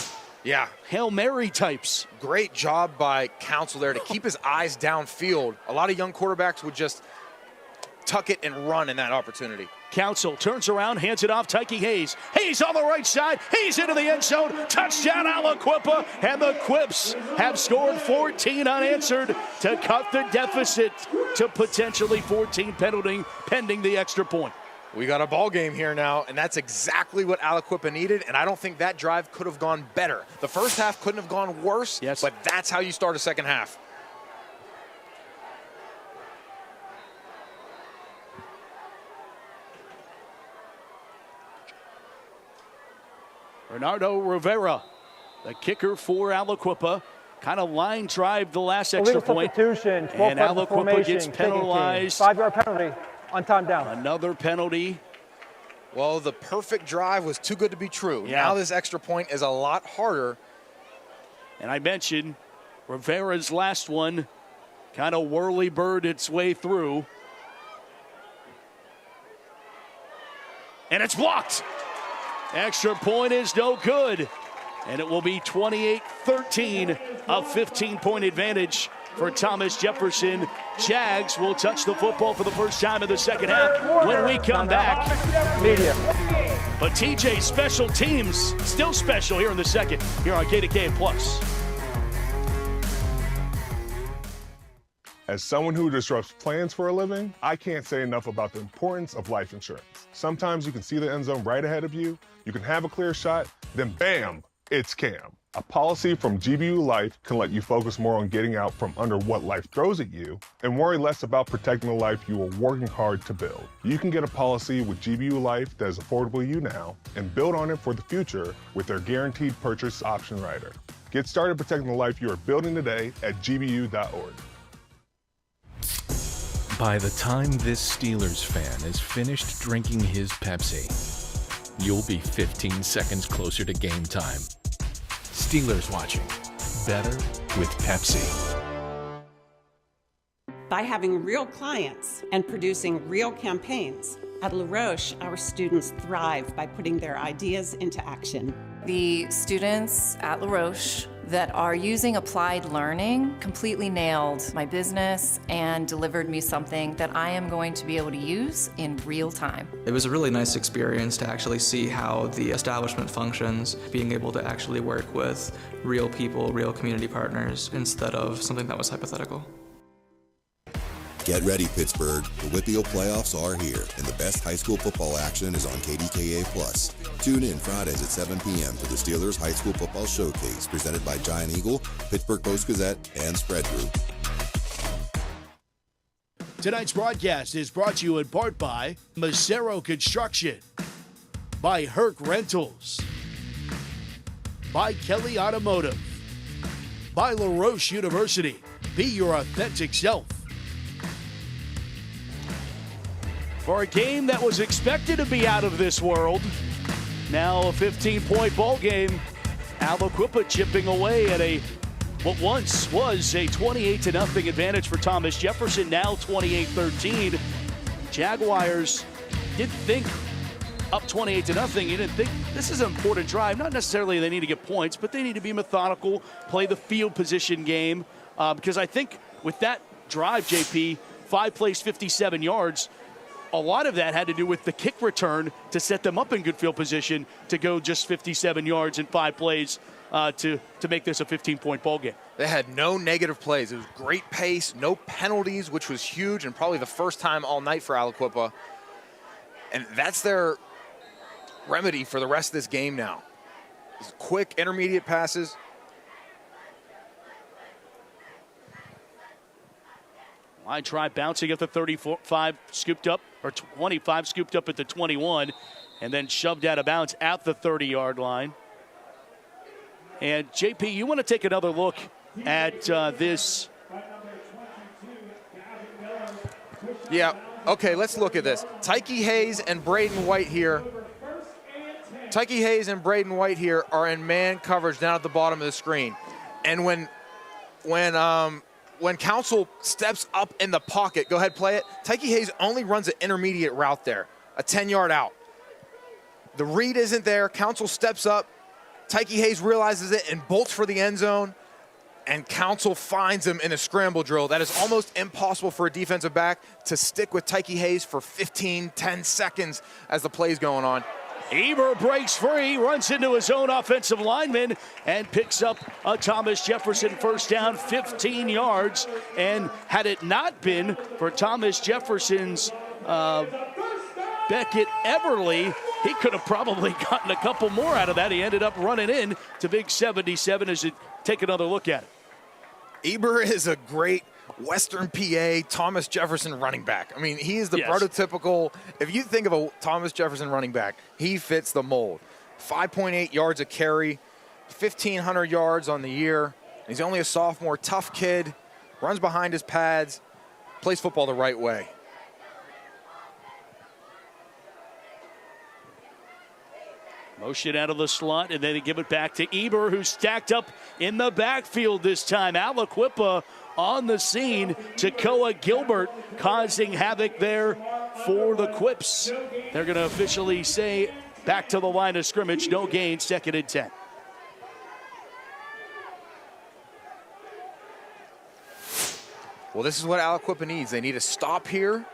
Yeah. Hail Mary types. Great job by Council there to keep his eyes downfield. A lot of young quarterbacks would just tuck it and run in that opportunity. Council turns around, hands it off, Tyke Hayes. Hayes on the right side. Hayes into the end zone. Touchdown, Aliquippa. And the Quips have scored 14 unanswered to cut the deficit to potentially 14 pending the extra point. We got a ball game here now, and that's exactly what Aliquippa needed, and I don't think that drive could have gone better. The first half couldn't have gone worse, yes, but that's how you start a second half. Bernardo Rivera, the kicker for Aliquippa, kind of line drive the last extra point. Substitution, And Aliquippa gets penalized. 5-yard penalty on time down. Another penalty. Well, the perfect drive was too good to be true. Yeah. Now this extra point is a lot harder. And I mentioned Rivera's last one kind of whirly-bird its way through. And it's blocked. Extra point is no good. And it will be 28-13, a 15-point advantage for Thomas Jefferson. Jags will touch the football for the first time in the second half when we come back. But TJ, special teams, still special here in the second, here on KDK Plus. As someone who disrupts plans for a living, I can't say enough about the importance of life insurance. Sometimes you can see the end zone right ahead of you, you can have a clear shot, then bam, it's Cam. A policy from GBU Life can let you focus more on getting out from under what life throws at you and worry less about protecting the life you are working hard to build. You can get a policy with GBU Life that is affordable to you now and build on it for the future with their guaranteed purchase option rider. Get started protecting the life you are building today at gbu.org. By the time this Steelers fan is finished drinking his Pepsi, you'll be 15 seconds closer to game time. Steelers watching. Better with Pepsi. By having real clients and producing real campaigns, at La Roche, our students thrive by putting their ideas into action. The students at La Roche that are using applied learning completely nailed my business and delivered me something that I am going to be able to use in real time. It was a really nice experience to actually see how the establishment functions, being able to actually work with real people, real community partners, instead of something that was hypothetical. Get ready, Pittsburgh. The WPIAL playoffs are here, and the best high school football action is on KDKA+. Tune in Fridays at 7 p.m. for the Steelers High School Football Showcase, presented by Giant Eagle, Pittsburgh Post-Gazette, and Spread Group. Tonight's broadcast is brought to you in part by Macero Construction, by Herc Rentals, by Kelly Automotive, by La Roche University. Be your authentic self. For a game that was expected to be out of this world, now a 15-point ball game. Aliquippa chipping away at what once was a 28-0 advantage for Thomas Jefferson, now 28-13. Jaguars didn't think up 28-0, you didn't think this is an important drive. Not necessarily they need to get points, but they need to be methodical, play the field position game. Because I think with that drive, JP, 5 plays, 57 yards, a lot of that had to do with the kick return to set them up in good field position to go just 57 yards in 5 plays to make this a 15-point ball game. They had no negative plays. It was great pace, no penalties, which was huge and probably the first time all night for Aliquippa. And that's their remedy for the rest of this game now. Just quick, intermediate passes. Line try bouncing at the 35, scooped up, or 25, scooped up at the 21, and then shoved out of bounds at the 30-yard line. And JP, you want to take another look at this? Yeah, okay, let's look at this. Tyke Hayes and Braden White here. Tyke Hayes and Braden White here are in man coverage down at the bottom of the screen. And when Council steps up in the pocket, go ahead, play it. Tyke Hayes only runs an intermediate route there, a 10-yard out. The read isn't there. Council steps up. Tyke Hayes realizes it and bolts for the end zone. And Council finds him in a scramble drill. That is almost impossible for a defensive back to stick with Tyke Hayes for 10 seconds as the play's going on. Eber breaks free, runs into his own offensive lineman, and picks up a Thomas Jefferson first down, 15 yards. And had it not been for Thomas Jefferson's Beckett Everly, he could have probably gotten a couple more out of that. He ended up running in to big 77 as you take another look at it. Eber is a great Western PA Thomas Jefferson running back. I mean, he is the prototypical, if you think of a Thomas Jefferson running back, he fits the mold. 5.8 yards a carry, 1,500 yards on the year. He's only a sophomore, tough kid, runs behind his pads, plays football the right way. Motion out of the slot, and then they give it back to Eber, who's stacked up in the backfield this time. Aliquippa on the scene. Takoa Gilbert causing havoc there for the Quips. They're going to officially say back to the line of scrimmage, no gain, 2nd and 10. Well, this is what Aliquippa needs. They need a stop here,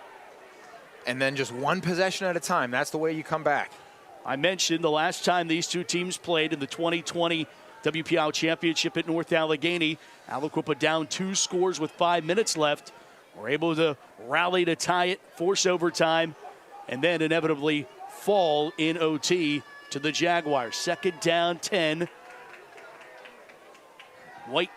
and then just one possession at a time. That's the way you come back. I mentioned the last time these two teams played in the 2020 WPIAL Championship at North Allegheny, Aliquippa down 2 scores with 5 minutes left. Were able to rally to tie it, force overtime, and then inevitably fall in OT to the Jaguars. 2nd down, 10. White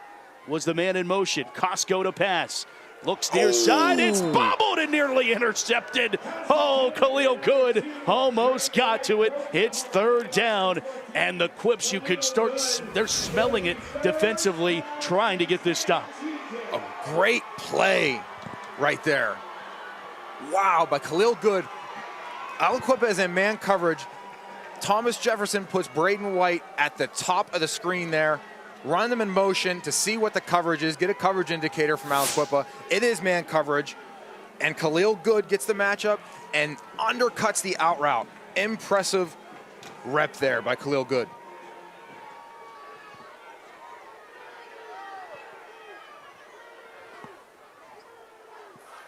was the man in motion. Costco to pass. Looks near side. It's bobbled and nearly intercepted. Oh, Khalil Good almost got to it. It's 3rd down. And the Quips, you could start, they're smelling it defensively, trying to get this stop. A great play right there. Wow, by Khalil Good. Aliquippa is in man coverage. Thomas Jefferson puts Braden White at the top of the screen there. Run them in motion to see what the coverage is, get a coverage indicator from Aliquippa. It is man coverage, and Khalil Good gets the matchup and undercuts the out route. Impressive rep there by Khalil Good.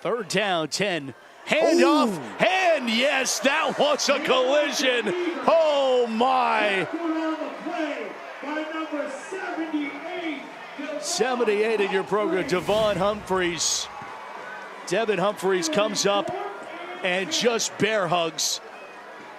Third down, 10. Handoff, and yes, that was a collision. Oh my. 78 in your program, Devon Humphreys. Devin Humphreys comes up and just bear hugs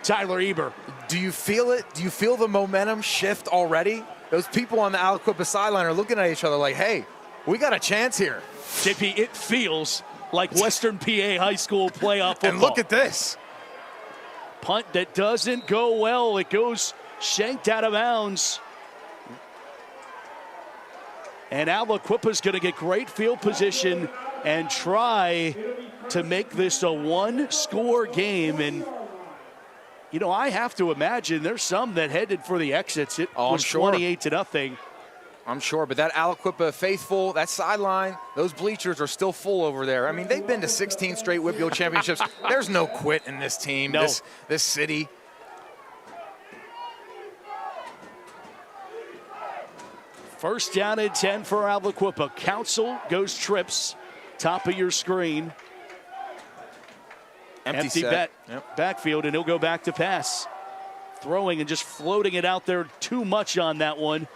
Tyler Eber. Do you feel it? Do you feel the momentum shift already? Those people on the Aliquippa sideline are looking at each other like, hey, we got a chance here. JP, it feels like Western PA high school playoff football. And look at this. Punt that doesn't go well. It goes shanked out of bounds. And Aliquippa's going to get great field position and try to make this a 1-score game. And, you know, I have to imagine there's some that headed for the exits. It was 28-0. I'm sure, but that Aliquippa faithful, that sideline, those bleachers are still full over there. I mean, they've been to 16 straight WPIAL championships. There's no quit in this team, this city. First down and 10 for Aliquippa. Council goes trips, top of your screen. Empty backfield, and he'll go back to pass. Throwing and just floating it out there too much on that one.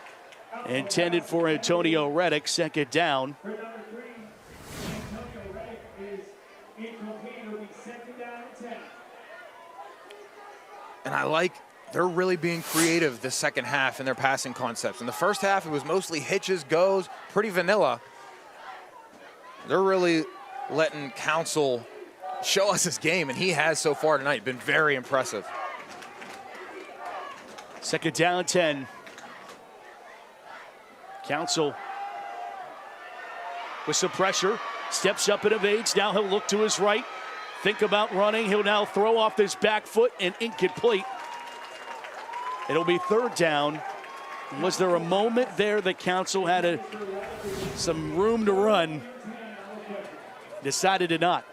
Intended for Antonio Reddick, second down. And I like they're really being creative this second half in their passing concepts. In the first half, it was mostly hitches, goes, pretty vanilla. They're really letting Council show us his game, and he has so far tonight. Been very impressive. Second down, 10. Council with some pressure, steps up and evades. Now he'll look to his right, think about running. He'll now throw off his back foot and incomplete. It'll be third down. Was there a moment there that Council had some room to run? Decided to not.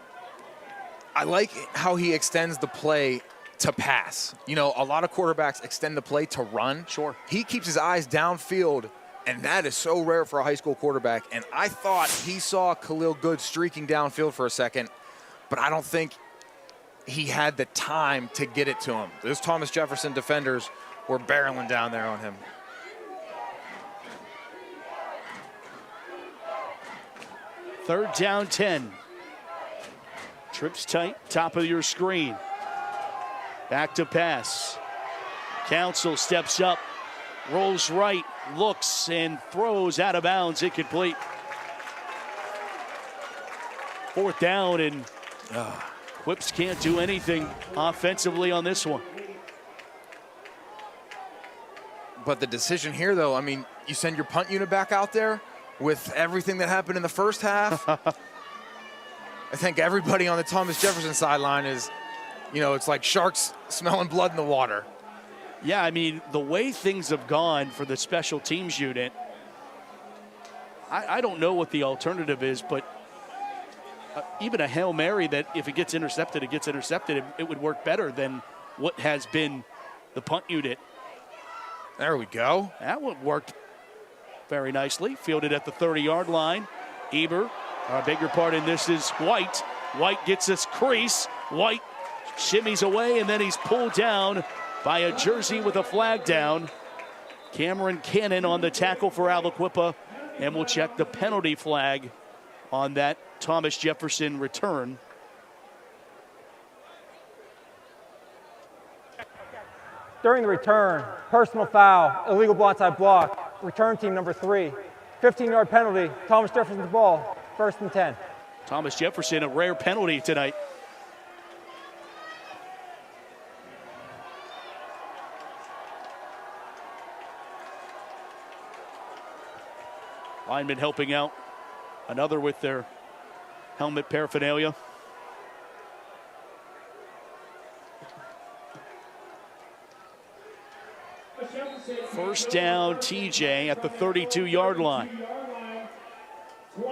I like how he extends the play to pass. You know, a lot of quarterbacks extend the play to run. Sure. He keeps his eyes downfield, and that is so rare for a high school quarterback. And I thought he saw Khalil Good streaking downfield for a second, but I don't think he had the time to get it to him. Those Thomas Jefferson defenders were barreling down there on him. Third down, 10. Trips tight, top of your screen. Back to pass. Council steps up, rolls right, looks, and throws out of bounds, incomplete. Fourth down, and Whips can't do anything offensively on this one. But the decision here, though, I mean, you send your punt unit back out there with everything that happened in the first half. I think everybody on the Thomas Jefferson sideline is, you know, it's like sharks smelling blood in the water. Yeah, I mean, the way things have gone for the special teams unit, I don't know what the alternative is, but even a Hail Mary that if it gets intercepted, it gets intercepted, it would work better than what has been the punt unit. There we go. That one worked very nicely. Fielded at the 30-yard line. Eber, I beg your pardon, this is White. White gets this crease. White shimmies away, and then he's pulled down by a jersey with a flag down. Cameron Cannon on the tackle for Aliquippa, and we'll check the penalty flag on that Thomas Jefferson return. During the return, personal foul, illegal blindside block, return team number 3, 15-yard penalty, Thomas Jefferson's ball, 1st and 10. Thomas Jefferson, a rare penalty tonight. Linemen helping out. Another with their helmet paraphernalia. First down, TJ at the 32-yard line. 28-13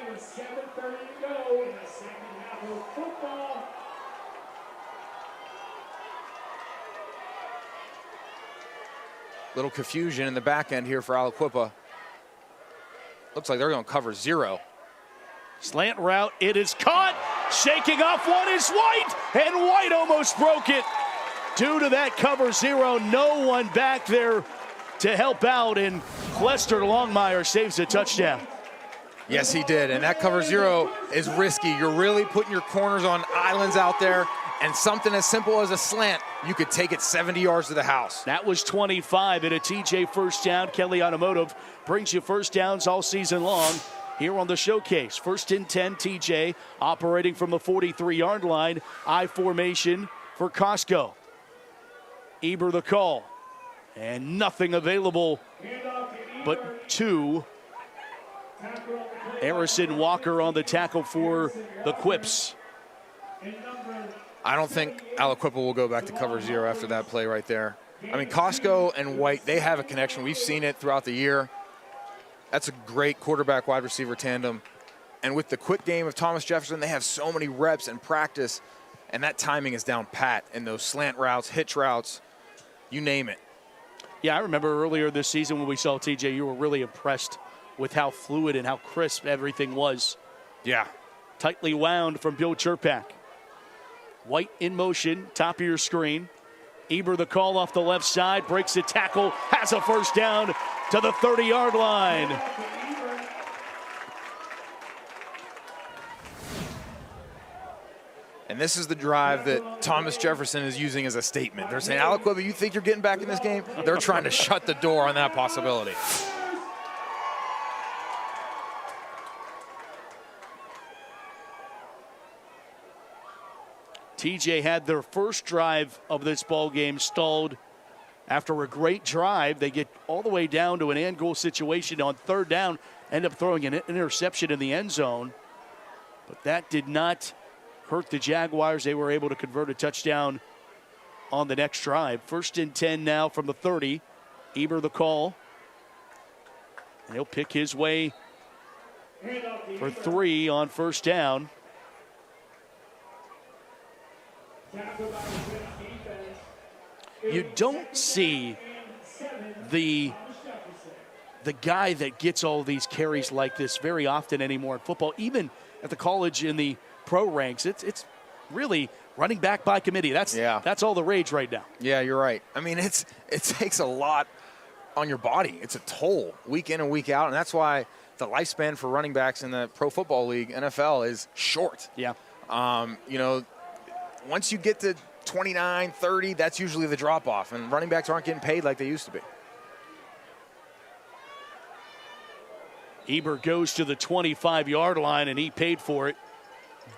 with 7:30 to go in the second half of football. Little confusion in the back end here for Aliquippa. Looks like they're going to cover 0. Slant route, it is caught. Shaking off one is White, and White almost broke it. Due to that cover 0, no one back there to help out, and Lester Longmire saves a touchdown. Yes, he did, and that cover 0 is risky. You're really putting your corners on islands out there, and something as simple as a slant, you could take it 70 yards to the house. That was 25 and a TJ first down. Kelly Automotive brings you first downs all season long here on the showcase. 1st and 10, TJ operating from the 43-yard line. I formation for Costco. Eber the call, and nothing available but 2. Harrison Walker on the tackle for the Quips. I don't think Aliquippa will go back to cover 0 after that play right there. I mean, Costco and White, they have a connection. We've seen it throughout the year. That's a great quarterback wide receiver tandem. And with the quick game of Thomas Jefferson, they have so many reps and practice, and that timing is down pat in those slant routes, hitch routes, you name it. Yeah, I remember earlier this season when we saw TJ, you were really impressed with how fluid and how crisp everything was. Yeah. Tightly wound from Bill Cherpak. White in motion, top of your screen. Eber the call off the left side, breaks the tackle, has a first down to the 30-yard line. And this is the drive that Thomas Jefferson is using as a statement. They're saying, Aliquippa, you think you're getting back in this game? They're trying to shut the door on that possibility. TJ had their first drive of this ball game stalled after a great drive. They get all the way down to an end goal situation on third down, end up throwing an interception in the end zone. But that did not hurt the Jaguars. They were able to convert a touchdown on the next drive. 1st and 10 now from the 30. Eber the call. And he'll pick his way for 3 on first down. You don't see the guy that gets all these carries like this very often anymore in football, even at the college in the pro ranks. It's really running back by committee. That's all the rage right now. Yeah, you're right. I mean, it takes a lot on your body. It's a toll week in and week out, and that's why the lifespan for running backs in the Pro Football League, NFL, is short. Yeah. You know, once you get to 29, 30, that's usually the drop-off, and running backs aren't getting paid like they used to be. Eber goes to the 25-yard line, and he paid for it.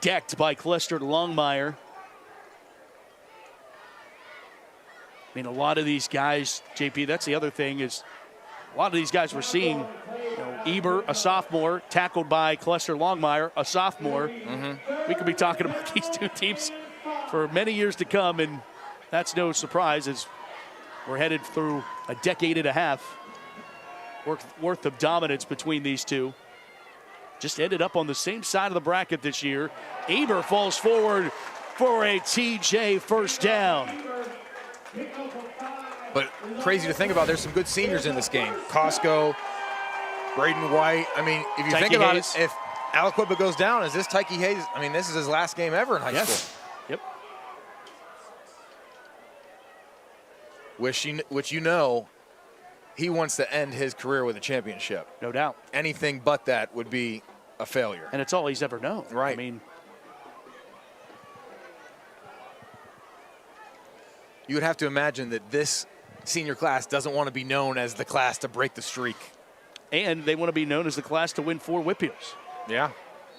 Decked by Clester Longmire. I mean, a lot of these guys, JP, that's the other thing, is a lot of these guys we're seeing, you know, Eber, a sophomore, tackled by Clester Longmire, a sophomore. We could be talking about these two teams for many years to come, and that's no surprise as we're headed through a decade and a half worth of dominance between these two. Just ended up on the same side of the bracket this year. Eber falls forward for a TJ first down. But crazy to think about, there's some good seniors in this game. Costco, Braden White. I mean, if you Tyke think about Hayes. it, if Aliquippa goes down, is this Tyke Hayes? I mean, this is his last game ever in high school. Yep. Which you know, he wants to end his career with a championship. No doubt. Anything but that would be a failure. And it's all he's ever known. Right. I mean, you would have to imagine that this senior class doesn't want to be known as the class to break the streak. And they want to be known as the class to win 4 Whippeals. Yeah.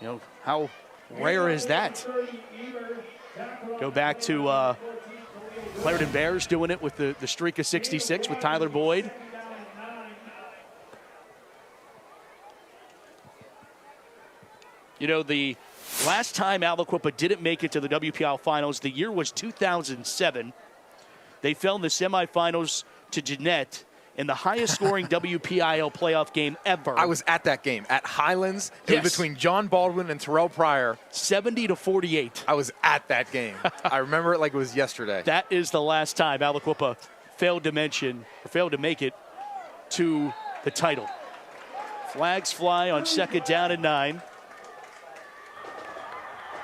You know, how rare is that? Go back to Clarendon Bears doing it with the streak of 66 with Tyler Boyd. You know, the last time Aliquippa didn't make it to the WPIAL finals, the year was 2007. They fell in the semifinals to Jeanette in the highest scoring WPIAL playoff game ever. I was at that game at Highlands. It was between John Baldwin and Terrell Pryor. 70-48. I was at that game. I remember it like it was yesterday. That is the last time Aliquippa failed to make it to the title. Flags fly on 2nd down and 9.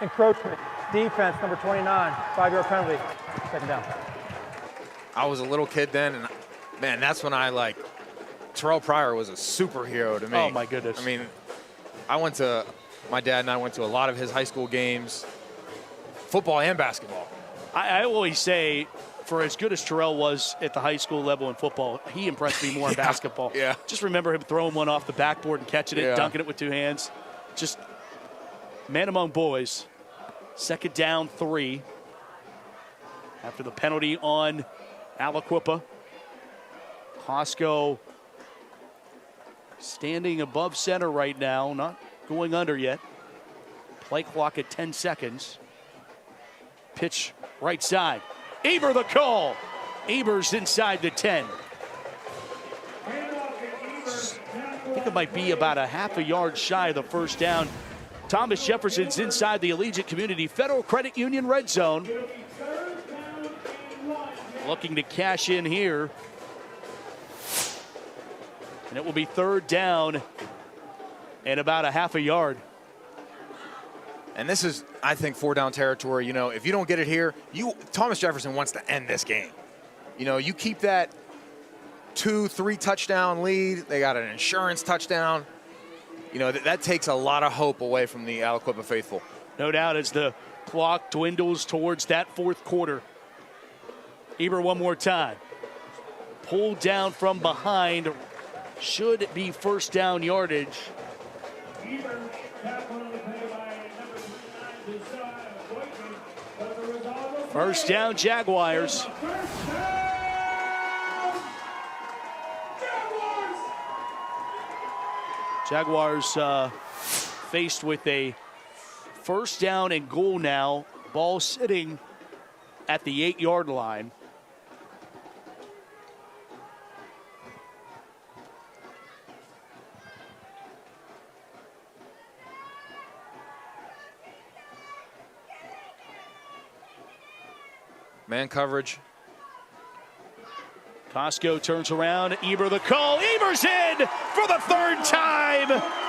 Encroachment, defense, number 29, 5-yard penalty, 2nd down. I was a little kid then, and man, that's when Terrell Pryor was a superhero to me. Oh, my goodness. I mean, my dad and I went to a lot of his high school games, football and basketball. I always say, for as good as Terrell was at the high school level in football, he impressed me more in basketball. Yeah. Just remember him throwing one off the backboard and catching it, dunking it with 2 hands. Just man among boys. 2nd down, 3. After the penalty on Aliquippa. Costco standing above center right now, not going under yet. Play clock at 10 seconds. Pitch right side. Eber the call. Ebers inside the 10. I think it might be about a half a yard shy of the first down. Thomas Jefferson's inside the Allegiant Community Federal Credit Union red zone. Looking to cash in here. And it will be 3rd down and about a half a yard. And this is, I think, 4-down territory. You know, if you don't get it here, Thomas Jefferson wants to end this game. You know, you keep that 2-3 touchdown lead. They got an insurance touchdown. You know, that takes a lot of hope away from the Aliquippa faithful. No doubt as the clock dwindles towards that 4th quarter. Eber one more time. Pulled down from behind. Should be 1st down yardage. First down, Jaguars. Jaguars faced with a 1st down and goal now. Ball sitting at the 8-yard line. Man coverage. Costco turns around. Eber the call. Eber's in for the 3rd time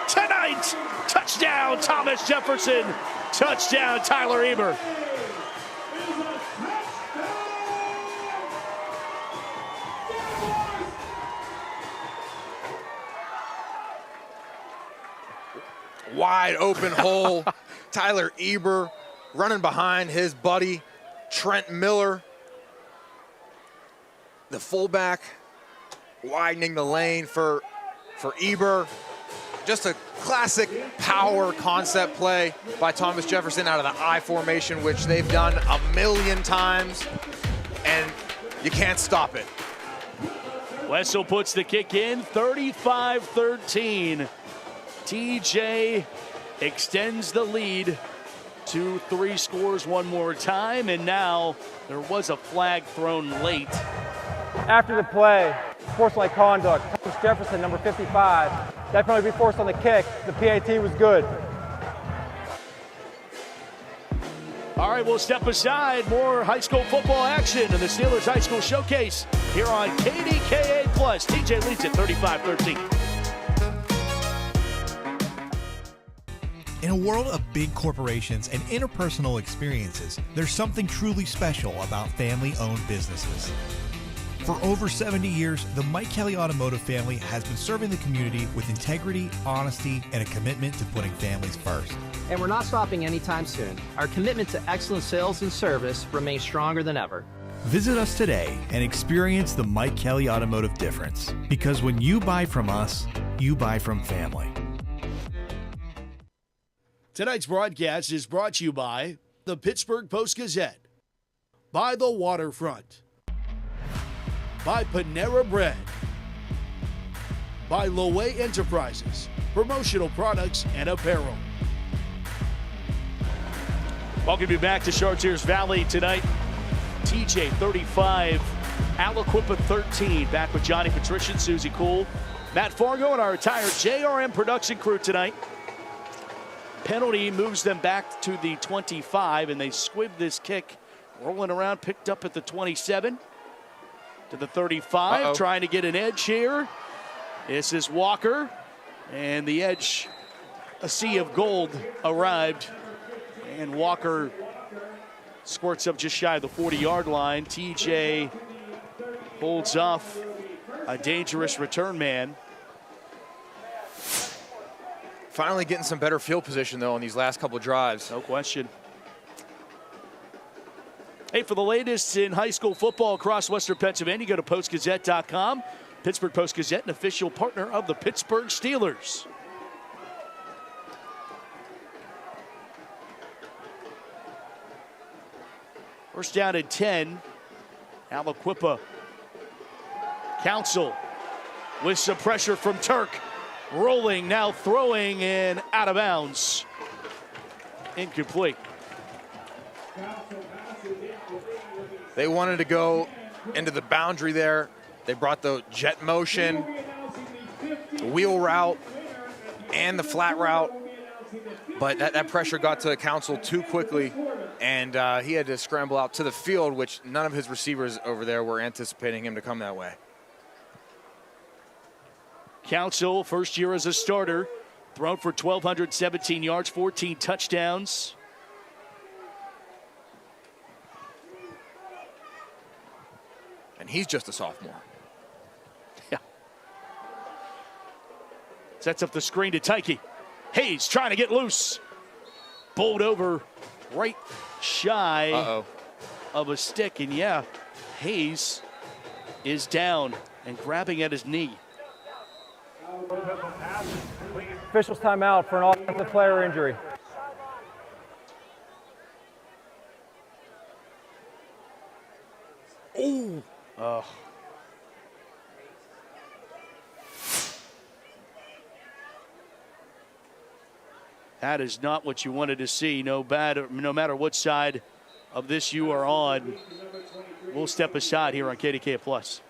tonight. Touchdown, Thomas Jefferson. Touchdown, Tyler Eber. Wide open hole. Tyler Eber running behind his buddy Trent Miller. The fullback widening the lane for Eber. Just a classic power concept play by Thomas Jefferson out of the I formation, which they've done a million times, and you can't stop it. Wessel puts the kick in, 35-13. TJ extends the lead to 3 scores one more time, and now there was a flag thrown late. After the play, sportsmanlike conduct. Thomas Jefferson, number 55, definitely be forced on the kick. The PAT was good. All right, we'll step aside. More high school football action in the Steelers High School Showcase here on KDKA+. TJ leads at 35-13. In a world of big corporations and interpersonal experiences, there's something truly special about family-owned businesses. For over 70 years, the Mike Kelly Automotive family has been serving the community with integrity, honesty, and a commitment to putting families first. And we're not stopping anytime soon. Our commitment to excellent sales and service remains stronger than ever. Visit us today and experience the Mike Kelly Automotive difference. Because when you buy from us, you buy from family. Tonight's broadcast is brought to you by the Pittsburgh Post-Gazette, by the Waterfront, by Panera Bread, by Loewe Enterprises, promotional products and apparel. Welcome you back to Chartiers Valley tonight. TJ 35, Aliquippa 13. Back with Johnny Patrician, Susie Cool, Matt Fargo, and our entire JRM production crew tonight. Penalty moves them back to the 25, and they squib this kick, rolling around, picked up at the 27 to the 35, trying to get an edge here. This is Walker, and the edge, a sea of gold, arrived, and Walker squirts up just shy of the 40-yard line. TJ holds off a dangerous return man. Finally getting some better field position, though, on these last couple of drives. No question. Hey, for the latest in high school football across Western Pennsylvania, go to postgazette.com. Pittsburgh Post-Gazette, an official partner of the Pittsburgh Steelers. First down at 10. Aliquippa. Council with some pressure from Turk. Rolling, now throwing, and out of bounds. Incomplete. They wanted to go into the boundary there. They brought the jet motion, the wheel route, and the flat route. But that pressure got to Council too quickly, and he had to scramble out to the field, which none of his receivers over there were anticipating him to come that way. Council, first year as a starter, thrown for 1,217 yards, 14 touchdowns. And he's just a sophomore. Yeah. Sets up the screen to Tyke. Hayes trying to get loose. Bowled over right shy of a stick. And yeah, Hayes is down and grabbing at his knee. Officials timeout for an offensive player injury. Ooh. That is not what you wanted to see, no matter what side of this you are on. We'll step aside here on KDK Plus.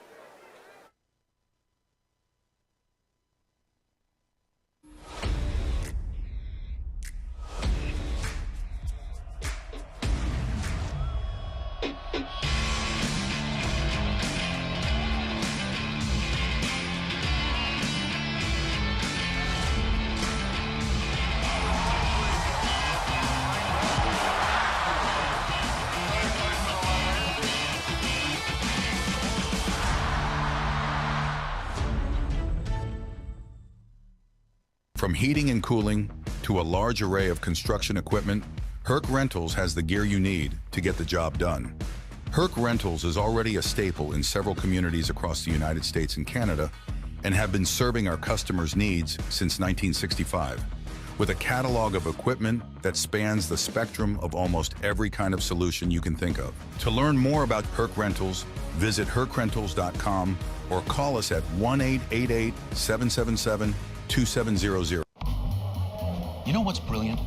From heating and cooling to a large array of construction equipment, Herc Rentals has the gear you need to get the job done. Herc Rentals is already a staple in several communities across the United States and Canada and have been serving our customers' needs since 1965. With a catalog of equipment that spans the spectrum of almost every kind of solution you can think of. To learn more about Herc Rentals, visit hercrentals.com or call us at 1-888-777-2700. You know what's brilliant?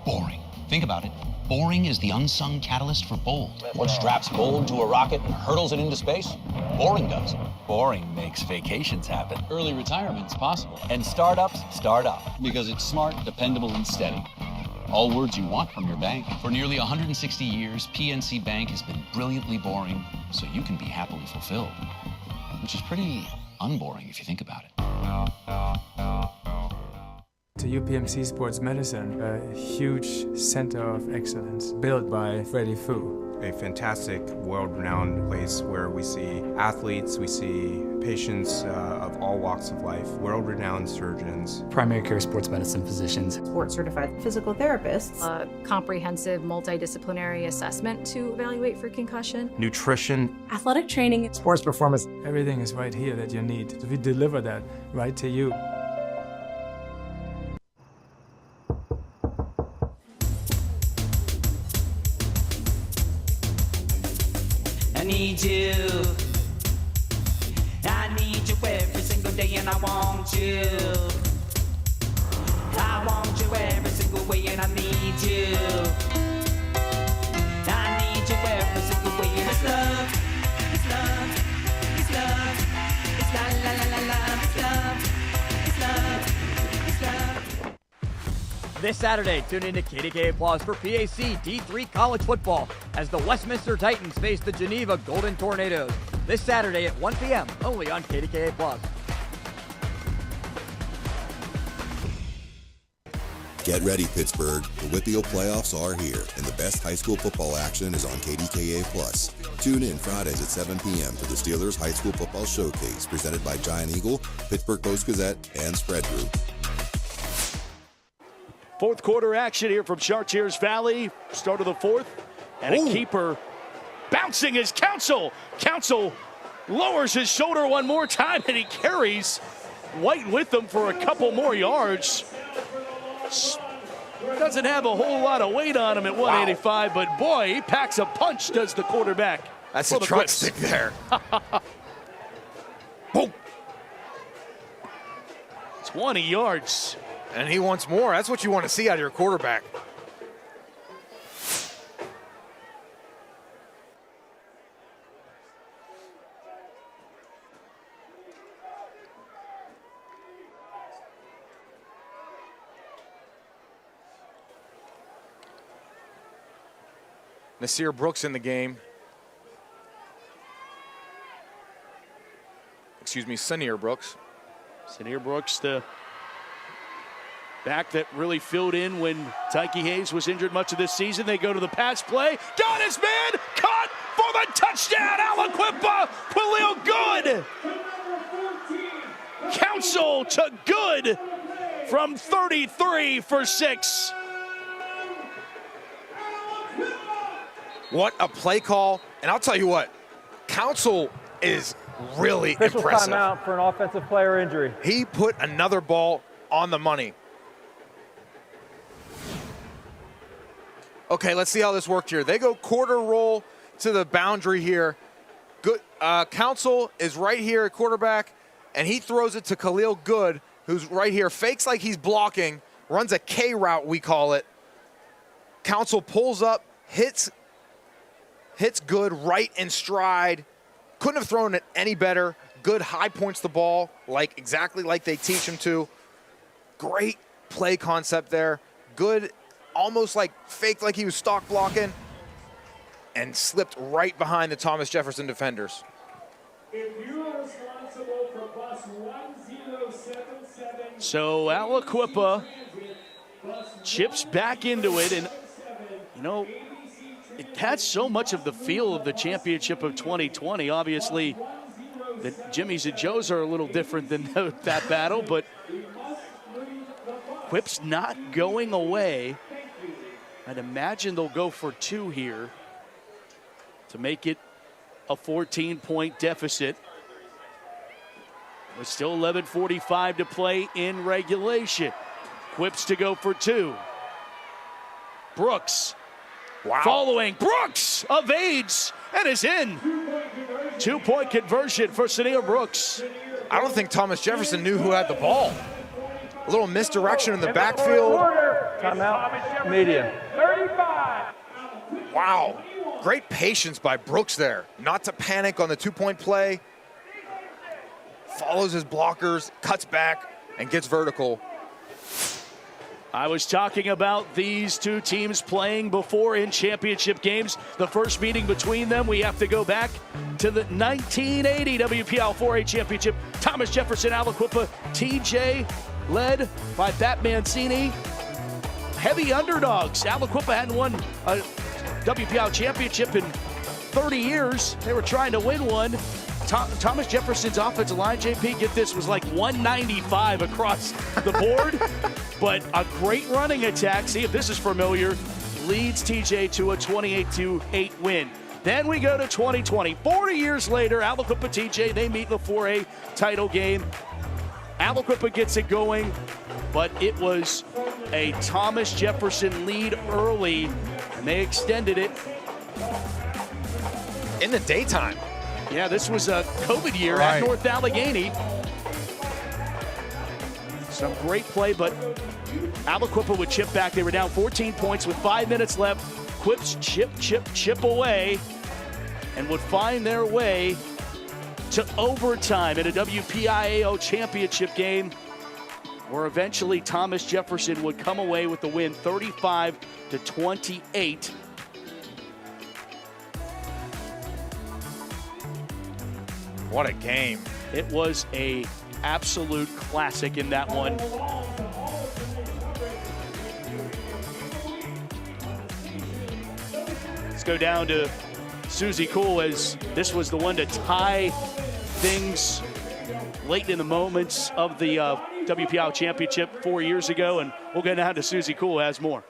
Boring. Think about it. Boring is the unsung catalyst for bold. What straps bold to a rocket and hurtles it into space? Boring does. Boring makes vacations happen. Early retirement's possible. And startups start up because it's smart, dependable, and steady. All words you want from your bank. For nearly 160 years, PNC Bank has been brilliantly boring so you can be happily fulfilled. Which is pretty unboring if you think about it. To UPMC Sports Medicine, a huge center of excellence built by Freddie Fu. A fantastic, world-renowned place where we see athletes, we see patients of all walks of life, world-renowned surgeons. Primary care sports medicine physicians. Board-certified physical therapists. A comprehensive multidisciplinary assessment to evaluate for concussion. Nutrition. Athletic training. Sports performance. Everything is right here that you need. We deliver that right to you. I need you every single day, and I want you. I want you every single way, and I need you. I need you every single way, and it's love, it's love, it's love, it's la la la la la, it's love, it's love, it's love. This Saturday, tune in to KDK Plus for PAC D3 college football as the Westminster Titans face the Geneva Golden Tornadoes. This Saturday at 1 p.m. only on KDK Plus. Get ready, Pittsburgh. The Whitfield playoffs are here, and the best high school football action is on KDKA Plus. Tune in Fridays at 7 p.m. for the Steelers High School Football Showcase, presented by Giant Eagle, Pittsburgh Post-Gazette, and Spread Group. Fourth quarter action here from Chartiers Valley. Start of the fourth. And a keeper bouncing his Council. Council lowers his shoulder one more time, and he carries White with him for a couple more yards. Doesn't have a whole lot of weight on him at 185, but boy, he packs a punch, does the quarterback. That's a truck stick there. Boom. 20 yards. And he wants more. That's what you want to see out of your quarterback. Nasir Brooks in the game. Excuse me, Sanir Brooks. Sanir Brooks, the back that really filled in when Tyke Hayes was injured much of this season. They go to the pass play. Got his man. Caught for the touchdown. Aliquippa. Khalil Good. Council to Good from 33 for 6. What a play call. And I'll tell you what, Council is really Official impressive. timeout for an offensive player injury. He put another ball on the money. Okay, let's see how this worked here. They go quarter roll to the boundary here. Good. Council is right here at quarterback, and he throws it to Khalil Good, who's right here. Fakes like he's blocking, runs a K route, we call it. Council pulls up, hits Good right in stride. Couldn't have thrown it any better. Good high points the ball, exactly like they teach him to. Great play concept there. Good, almost faked like he was stock blocking, and slipped right behind the Thomas Jefferson defenders. If you are responsible for bus 1077. So Aliquippa chips back into it, and it had so much of the feel of the championship of 2020. Obviously, the Jimmys and Joes are a little different than that battle, but Quip's not going away. I'd imagine they'll go for 2 here to make it a 14-point deficit. With still 11:45 to play in regulation. Quip's to go for 2. Brooks. Wow. Following. Brooks evades and is in. 2-point conversion for Sanir Brooks. I don't think Thomas Jefferson knew who had the ball. A little misdirection in the backfield. Timeout, medium. 35. Wow. Great patience by Brooks there. Not to panic on the 2-point play. Follows his blockers, cuts back, and gets vertical. I was talking about these two teams playing before in championship games. The first meeting between them, we have to go back to the 1980 WPL 4A championship. Thomas Jefferson, Aliquippa, TJ, led by Bat Mancini. Heavy underdogs. Aliquippa hadn't won a WPL championship in 30 years. They were trying to win one. Thomas Jefferson's offensive line, JP, get this, was 195 across the board. But a great running attack, see if this is familiar, leads TJ to a 28-8 win. Then we go to 2020. 40 years later, Aliquippa TJ, they meet in the 4A title game. Aliquippa gets it going, but it was a Thomas Jefferson lead early, and they extended it. In the daytime. Yeah, this was a COVID year at North Allegheny. Some great play, but Aliquippa would chip back. They were down 14 points with 5 minutes left. Quips chip away, and would find their way to overtime in a WPIAO championship game, where eventually Thomas Jefferson would come away with the win, 35-28. What a game. It was a absolute classic in that one. Let's go down to Susie Cool, as this was the one to tie things late in the moments of the WPL championship 4 years ago, and we'll go down to Susie Cool, who has more.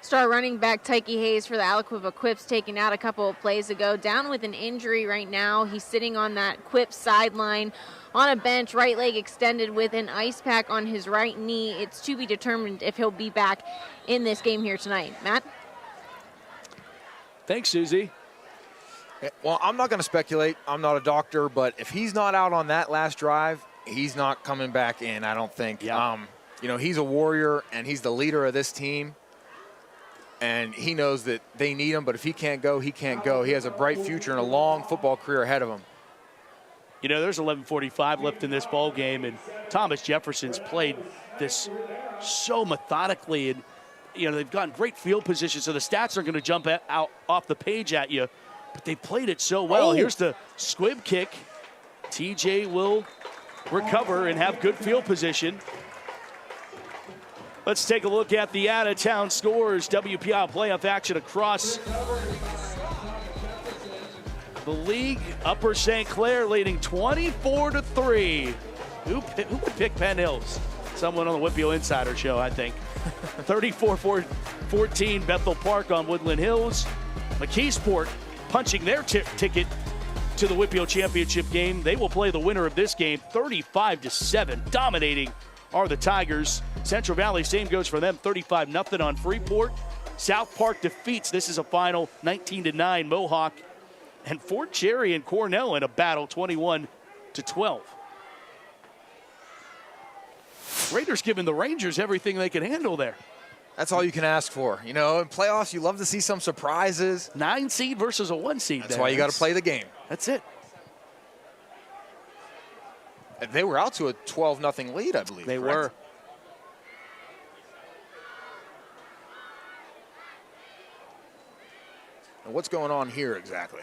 Star running back Tyke Hayes for the Aliquippa Quips taken out a couple of plays ago. Down with an injury right now. He's sitting on that Quips sideline on a bench, right leg extended with an ice pack on his right knee. It's to be determined if he'll be back in this game here tonight. Matt? Thanks, Susie. Well, I'm not going to speculate. I'm not a doctor, but if he's not out on that last drive, he's not coming back in, I don't think. Yeah. He's a warrior, and he's the leader of this team. And he knows that they need him, but if he can't go, he can't go. He has a bright future and a long football career ahead of him. There's 11:45 left in this ball game, and Thomas Jefferson's played this so methodically, and they've gotten great field position, so the stats are going to jump out off the page at you. But they played it so well. Here's the squib kick. TJ will recover and have good field position. Let's take a look at the out-of-town scores. WPI playoff action across the league. Upper St. Clair leading 24-3. Who would pick Penn Hills? Someone on the Whitfield Insider Show, I think. 34-14 Bethel Park on Woodland Hills. McKeesport punching their ticket to the Whitfield Championship game. They will play the winner of this game 35-7. Dominating are the Tigers. Central Valley, same goes for them, 35-0 on Freeport. South Park defeats, this is a final, 19-9 Mohawk. And Fort Cherry and Cornell in a battle, 21-12. Raiders giving the Rangers everything they can handle there. That's all you can ask for. In playoffs, you love to see some surprises. 9 seed versus a 1 seed. That's why you got to play the game. That's it. They were out to a 12-0 lead, I believe. They correct? were. Now, what's going on here exactly?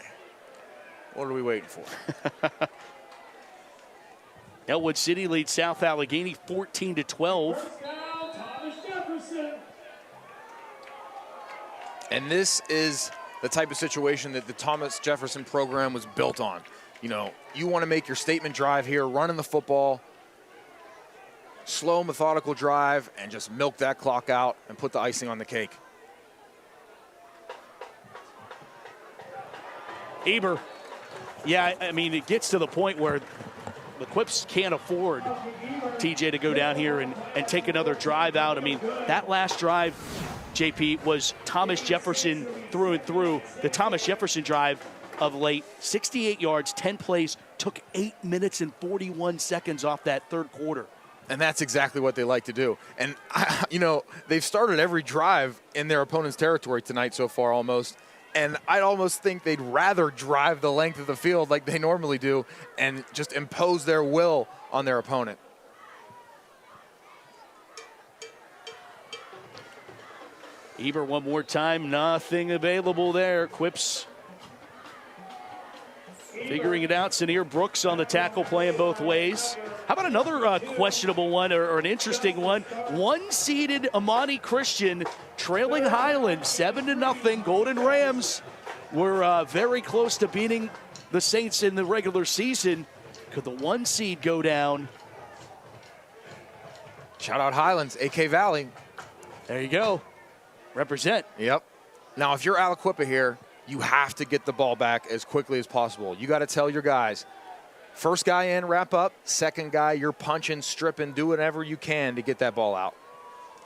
What are we waiting for? Elwood City leads South Allegheny 14-12. And this is the type of situation that the Thomas Jefferson program was built on. You want to make your statement drive here, running the football, slow, methodical drive, and just milk that clock out and put the icing on the cake. Eber. Yeah, I mean, it gets to the point where the Quips can't afford TJ to go down here and take another drive out. I mean, that last drive, JP, was Thomas Jefferson through and through. The Thomas Jefferson drive of late, 68 yards, 10 plays, took 8 minutes and 41 seconds off that third quarter. And that's exactly what they like to do. And, they've started every drive in their opponent's territory tonight so far almost. And I'd almost think they'd rather drive the length of the field like they normally do and just impose their will on their opponent. Eber one more time, nothing available there. Quips figuring it out. Sinear Brooks on the tackle, playing both ways. How about another questionable one or an interesting one? One-seeded Amani Christian trailing Highland 7-0. Golden Rams were very close to beating the Saints in the regular season. Could the 1 seed go down? Shout out Highlands, AK Valley. There you go. Represent. Yep. Now, if you're Aliquippa here, you have to get the ball back as quickly as possible. You got to tell your guys, first guy in, wrap up. Second guy, you're punching, stripping, do whatever you can to get that ball out.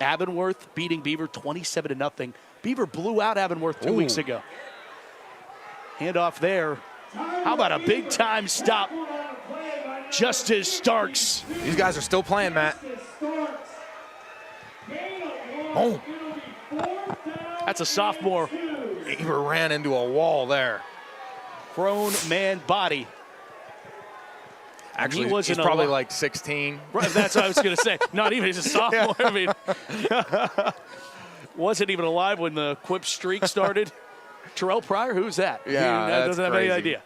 Abernworth beating Beaver 27-0. Beaver blew out Abernworth 2 weeks ago. Handoff there. How about a big-time stop? Justice Starks. These guys are still playing, Matt. Boom. That's a sophomore. Beaver ran into a wall there. Prone man body. Actually, he's probably like 16. Right, that's what I was going to say. Not even, he's a sophomore. I mean, wasn't even alive when the Quip streak started. Terrell Pryor, who's that? Yeah, doesn't have any idea.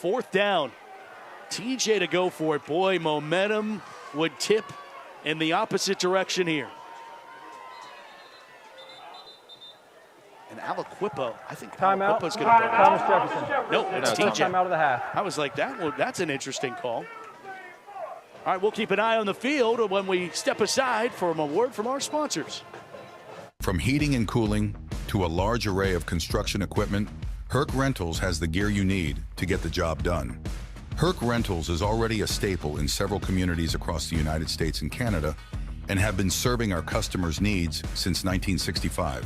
4th down. TJ to go for it. Boy, momentum would tip in the opposite direction here. And Aliquippa, I think Aliquippa's going to burn it. Thomas Jefferson. No, it's TJ. Timeout of the half. I was like, that's an interesting call. All right, we'll keep an eye on the field when we step aside for a word from our sponsors. From heating and cooling to a large array of construction equipment, Herc Rentals has the gear you need to get the job done. Herc Rentals is already a staple in several communities across the United States and Canada and have been serving our customers' needs since 1965.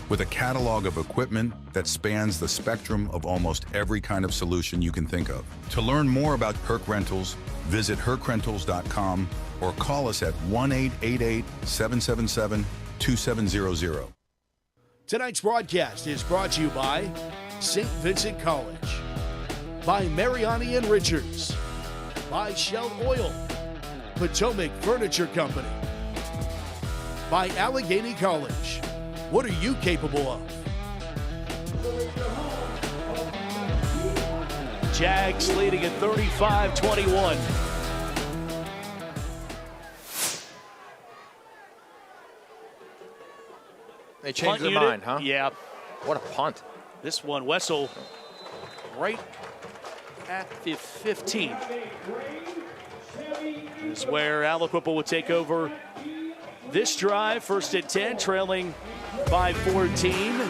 With a catalog of equipment that spans the spectrum of almost every kind of solution you can think of. To learn more about Herc Rentals, visit hercrentals.com or call us at 1-888-777-2700. Tonight's broadcast is brought to you by St. Vincent College, by Mariani and Richards, by Shell Oil, Potomac Furniture Company, by Allegheny College. What are you capable of? Jags leading at 35-21. They changed their mind, huh? Yeah. What a punt. This one, Wessel, right at the 15. This is where Aliquippa will take over this drive. First and 10, trailing by 14.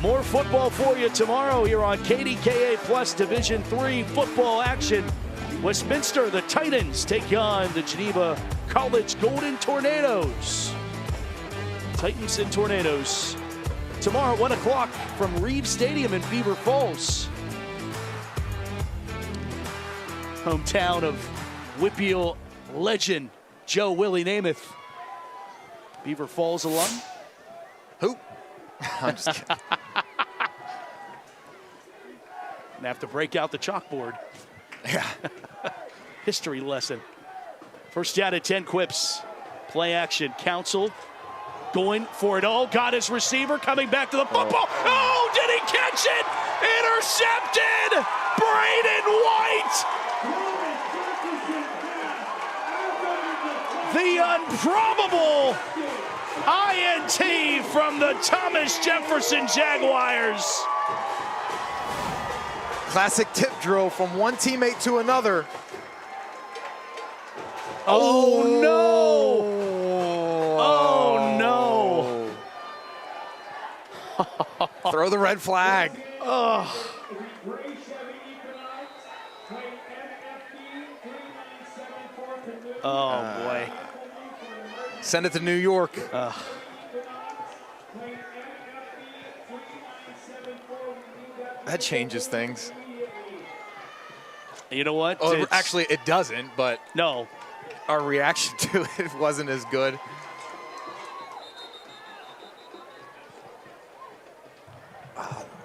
More football for you tomorrow here on KDKA Plus Division III football action. Westminster, the Titans, take on the Geneva College Golden Tornadoes. Titans and Tornadoes tomorrow at 1 o'clock from Reeves Stadium in Beaver Falls. Hometown of Whitfield legend Joe Willie Namath. Beaver Falls alum. Who? I'm just kidding. And have to break out the chalkboard. Yeah. History lesson. First down at 10, Quips. Play action. Council going for it all. Got his receiver coming back to the football. Oh, did he catch it? Intercepted. Braden White. The improbable INT from the Thomas Jefferson Jaguars. Classic tip drill from one teammate to another. Oh, no. Oh, no. Throw the red flag. Oh. Oh, boy. Send it to New York. That changes things. You know what? Oh, actually, it doesn't, but no. Our reaction to it wasn't as good.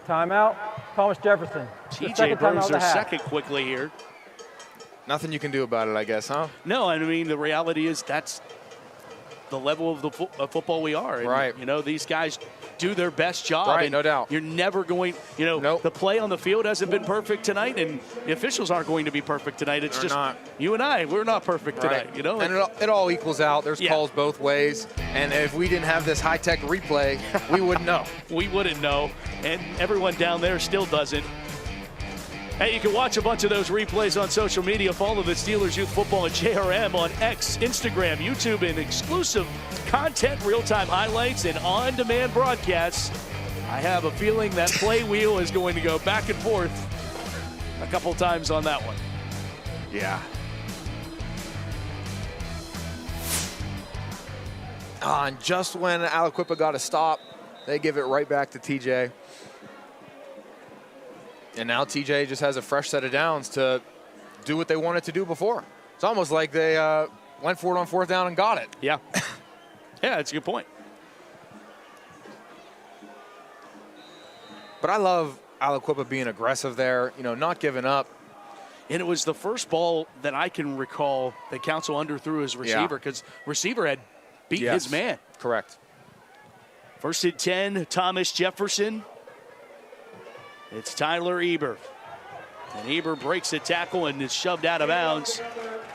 Timeout, Thomas Jefferson. TJ burns their second quickly here. Nothing you can do about it, I guess, huh? No, I mean, the reality is that's the level of the football we are. And, right. You know, these guys do their best job. Right, and no doubt. You're never going, you know, the play on the field hasn't been perfect tonight, and the officials aren't going to be perfect tonight. It's just you and I, we're not perfect tonight, you know? And it all equals out. There's calls both ways. And if we didn't have this high-tech replay, we wouldn't know. We wouldn't know. And everyone down there still doesn't. Hey, you can watch a bunch of those replays on social media. Follow the Steelers Youth Football at JRM on X, Instagram, YouTube, and exclusive content, real-time highlights, and on-demand broadcasts. I have a feeling that play wheel is going to go back and forth a couple times on that one. Yeah. And just when Aliquippa got a stop, they give it right back to TJ. And now TJ just has a fresh set of downs to do what they wanted to do before. It's almost like they went for it on fourth down and got it. Yeah. Yeah, that's a good point. But I love Aliquippa being aggressive there, you know, not giving up. And it was the first ball that I can recall that Council underthrew his receiver because receiver had beat his man. Correct. First and 10, Thomas Jefferson. It's Tyler Eber. And Eber breaks a tackle and is shoved out of bounds.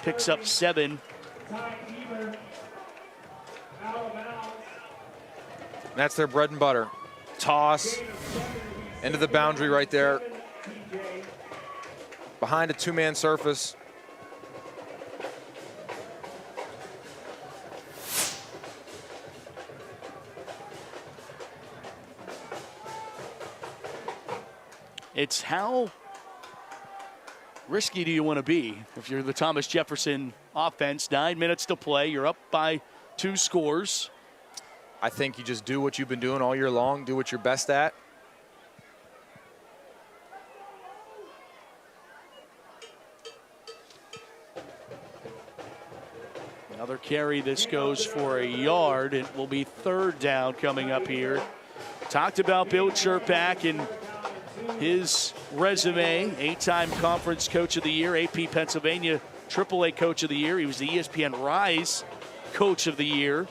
Picks up 7. That's their bread and butter. Toss into the boundary right there. Behind a two-man surface. It's how risky do you want to be if you're the Thomas Jefferson offense? 9 minutes to play. You're up by 2 scores. I think you just do what you've been doing all year long. Do what you're best at. Another carry. This goes for a yard. It will be 3rd down coming up here. Talked about Bill Chirpak and his resume, 8-time Conference Coach of the Year, AP Pennsylvania AAA Coach of the Year. He was the ESPN Rise Coach of the Year.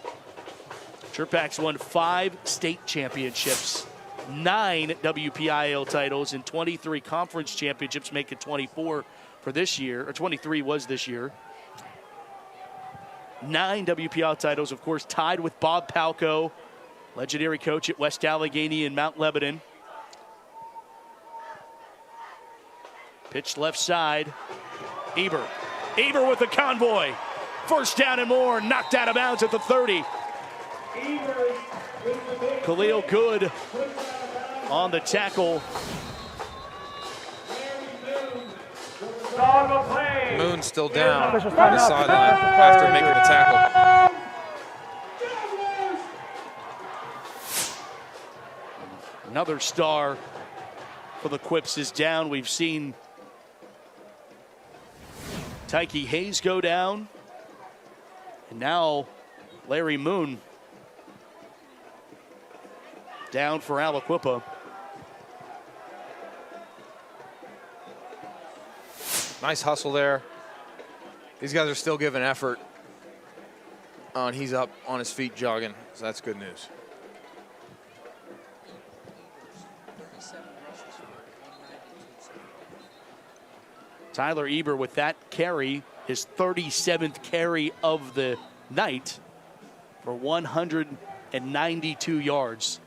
Sherpacks won 5 state championships, 9 WPIAL titles, and 23 conference championships, make it 24 for this year, or 23 was this year. 9 WPIAL titles, of course, tied with Bob Palco, legendary coach at West Allegheny and Mount Lebanon. Pitch left side. Eber. Eber with the convoy. First down and more. Knocked out of bounds at the 30. Khalil Good on the tackle. Moon still down on the sideline after making the tackle. Another star for the Quips is down. We've seen Tyke Hayes go down. And now Larry Moon down for Aliquippa. Nice hustle there. These guys are still giving effort. And he's up on his feet jogging, so that's good news. Tyler Eber with that carry, his 37th carry of the night for 192 yards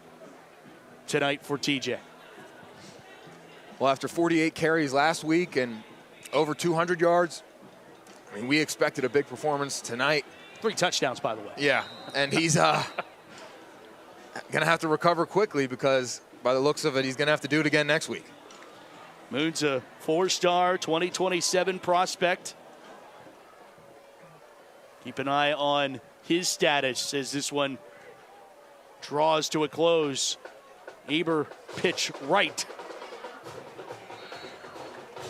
tonight for TJ. Well, after 48 carries last week and over 200 yards, I mean, we expected a big performance tonight. 3 touchdowns, by the way. Yeah, and he's going to have to recover quickly because by the looks of it, he's going to have to do it again next week. Moon's a 4-star 2027 prospect. Keep an eye on his status as this one draws to a close. Eber pitch right.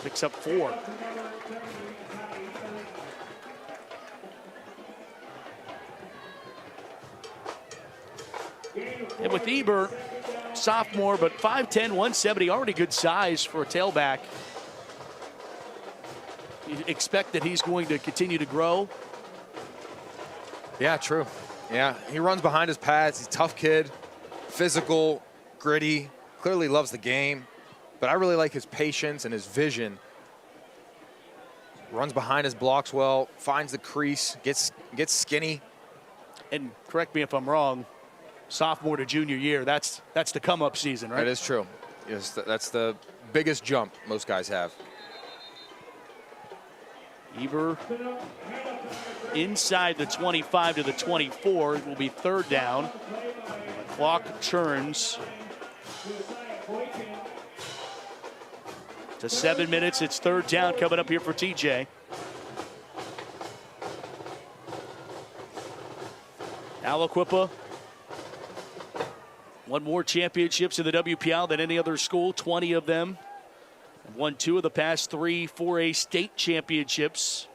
Picks up 4. And with Eber, sophomore, but 5'10", 170, already good size for a tailback. You expect that he's going to continue to grow. Yeah, true. Yeah, he runs behind his pads. He's a tough kid, physical, gritty, clearly loves the game. But I really like his patience and his vision. Runs behind his blocks well, finds the crease, gets skinny. And correct me if I'm wrong, sophomore to junior year, that's the come-up season, right? That is true. Yes, that's the biggest jump most guys have. Eber inside the 25 to the 24. It will be 3rd down. Clock churns to 7 minutes. It's 3rd down coming up here for TJ. Aliquippa won more championships in the WPIAL than any other school, 20 of them. And won 2 of the past 3 4A state championships.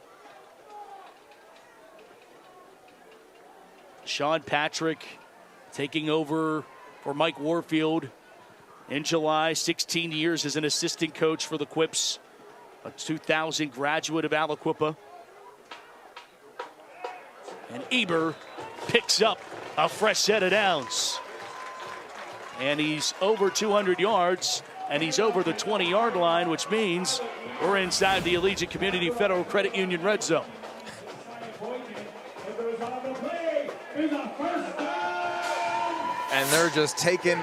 Sean Patrick taking over for Mike Warfield in July. 16 years as an assistant coach for the Quips. A 2000 graduate of Aliquippa. And Eber picks up a fresh set of downs. And he's over 200 yards, and he's over the 20-yard line, which means we're inside the Allegiant Community Federal Credit Union red zone. And they're just taking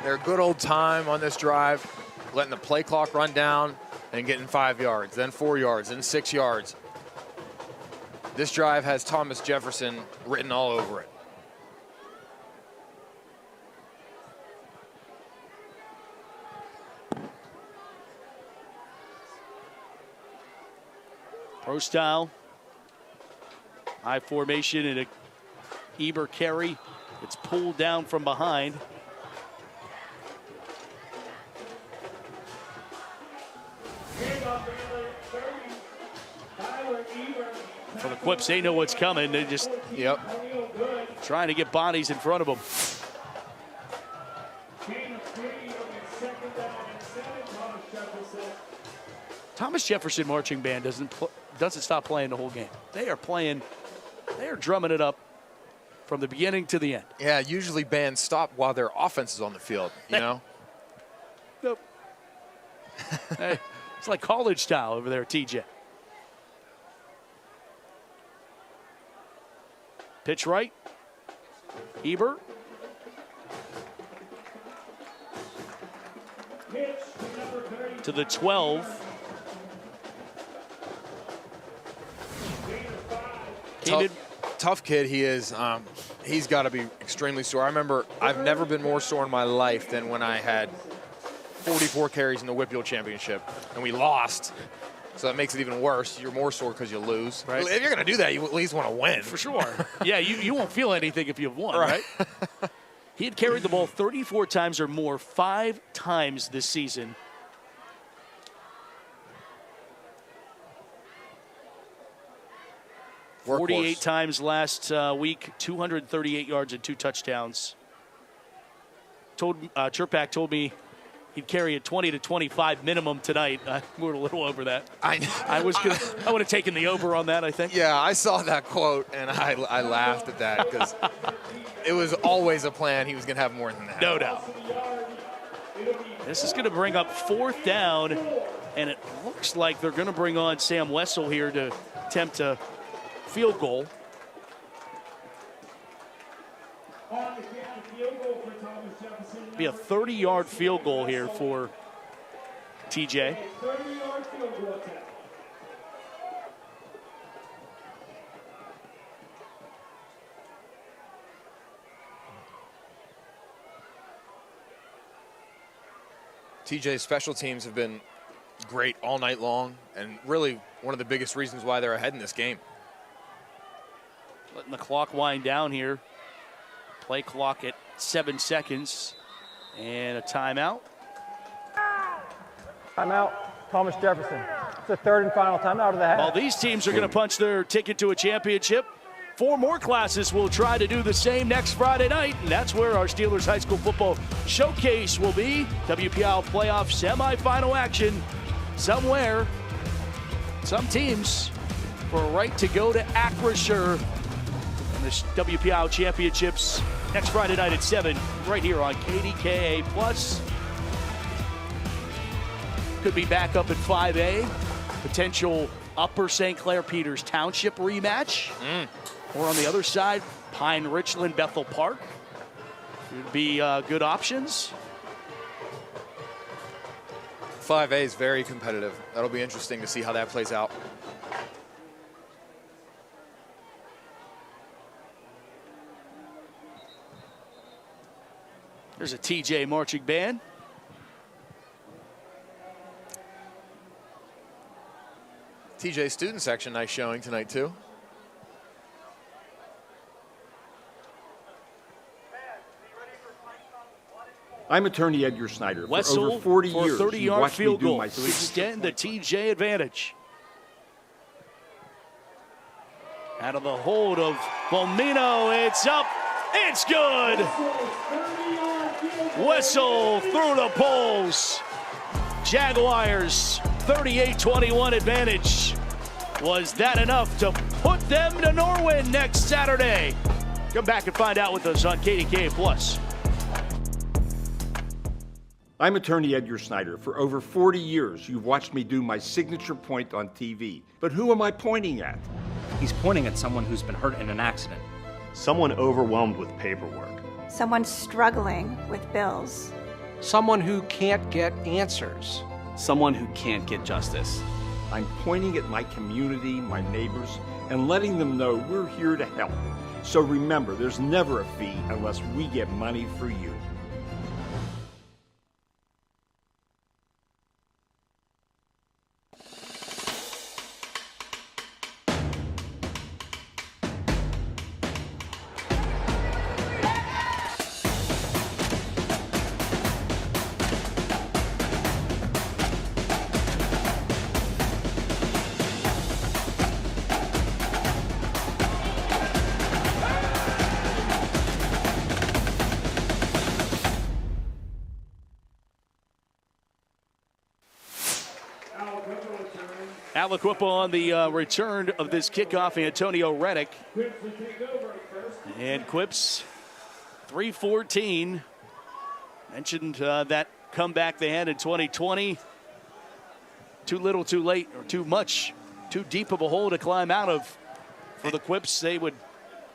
their good old time on this drive, letting the play clock run down and getting 5 yards, then 4 yards, then 6 yards. This drive has Thomas Jefferson written all over it. Pro style, high formation, and a Eber carry. It's pulled down from behind. For the Quips, they know what's coming. They just trying to get bodies in front of them. Thomas Jefferson marching band doesn't stop playing the whole game. They are drumming it up from the beginning to the end. Yeah, usually bands stop while their offense is on the field, you know? Nope. Hey, it's like college style over there, TJ. Pitch right. Ebert. To the 12. Tough kid he is. He's got to be extremely sore. I remember I've never been more sore in my life than when I had 44 carries in the Whippeal Championship, and we lost. So that makes it even worse. You're more sore because you lose. Right. If you're going to do that, you at least want to win. For sure. Yeah, you won't feel anything if you've won, right? He had carried the ball 34 times or more 5 times this season. Workhorse. 48 times last week, 238 yards and 2 touchdowns. Chirpak told me he'd carry a 20 to 25 minimum tonight. We're a little over that. I would have taken the over on that, I think. Yeah, I saw that quote, and I laughed at that because it was always a plan he was going to have more than that. No doubt. This is going to bring up 4th down, and it looks like they're going to bring on Sam Wessel here to attempt a field goal. Be a 30-yard field goal here for TJ. TJ's special teams have been great all night long, and really one of the biggest reasons why they're ahead in this game. Letting the clock wind down here. Play clock at 7 seconds. And a timeout. Timeout, Thomas Jefferson. It's the 3rd and final timeout of the half. Well, these teams are going to punch their ticket to a championship. 4 more classes will try to do the same next Friday night, and that's where our Steelers High School Football Showcase will be. WPL playoff semifinal action somewhere. Some teams for a right to go to Acrisure and the WPL Championships next Friday night at 7, right here on KDKA+. Could be back up at 5A. Potential Upper St. Clair Peters Township rematch. Or on the other side, Pine Richland Bethel Park. Would be good options. 5A is very competitive. That'll be interesting to see how that plays out. There's a TJ marching band. TJ student section, nice showing tonight too. I'm attorney Edgar Snyder. Wessel for over 40 for years, a 30-yard you watched me field do goal my to extend the TJ advantage. Out of the hold of Bomino, it's up, it's good. Wessel through the poles. Jaguars 38-21 advantage. Was that enough to put them to Norwin next Saturday? Come back and find out with us on KDKA+. I'm attorney Edgar Snyder. For over 40 years, you've watched me do my signature point on TV. But who am I pointing at? He's pointing at someone who's been hurt in an accident. Someone overwhelmed with paperwork. Someone struggling with bills. Someone who can't get answers. Someone who can't get justice. I'm pointing at my community, my neighbors, and letting them know we're here to help. So remember, there's never a fee unless we get money for you. Aliquippa on the return of this kickoff, Antonio Reddick. And Quips, 3-14. Mentioned that comeback they had in 2020. Too little, too late, or too much, too deep of a hole to climb out of. For the Quips, they would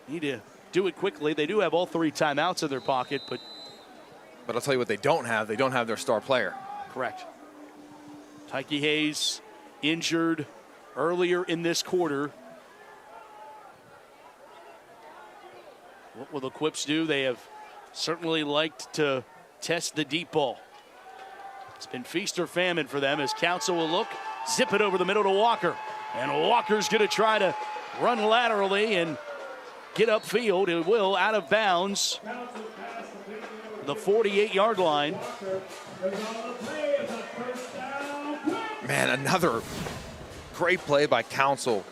need to do it quickly. They do have all 3 timeouts in their pocket, but I'll tell you what they don't have. They don't have their star player. correct. Tyke Hayes injured earlier in this quarter. What will the Quips do? They have certainly liked to test the deep ball. It's been feast or famine for them as Council will look, zip it over the middle to Walker. And Walker's going to try to run laterally and get upfield. It will, out of bounds. The 48-yard line. Man, another great play by Council.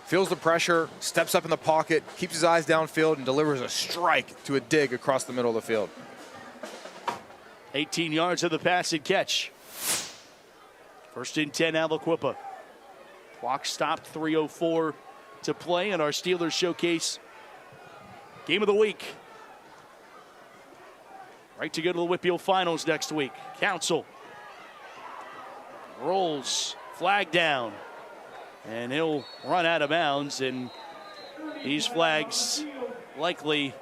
Feels the pressure, steps up in the pocket, keeps his eyes downfield, and delivers a strike to a dig across the middle of the field. 18 yards of the pass and catch. First and 10, Aliquippa. Clock stopped, 3:04 to play in our Steelers Showcase Game of the Week. Right to go to the Whitfield Finals next week. Council rolls, flag down, and he'll run out of bounds. And these flags likely,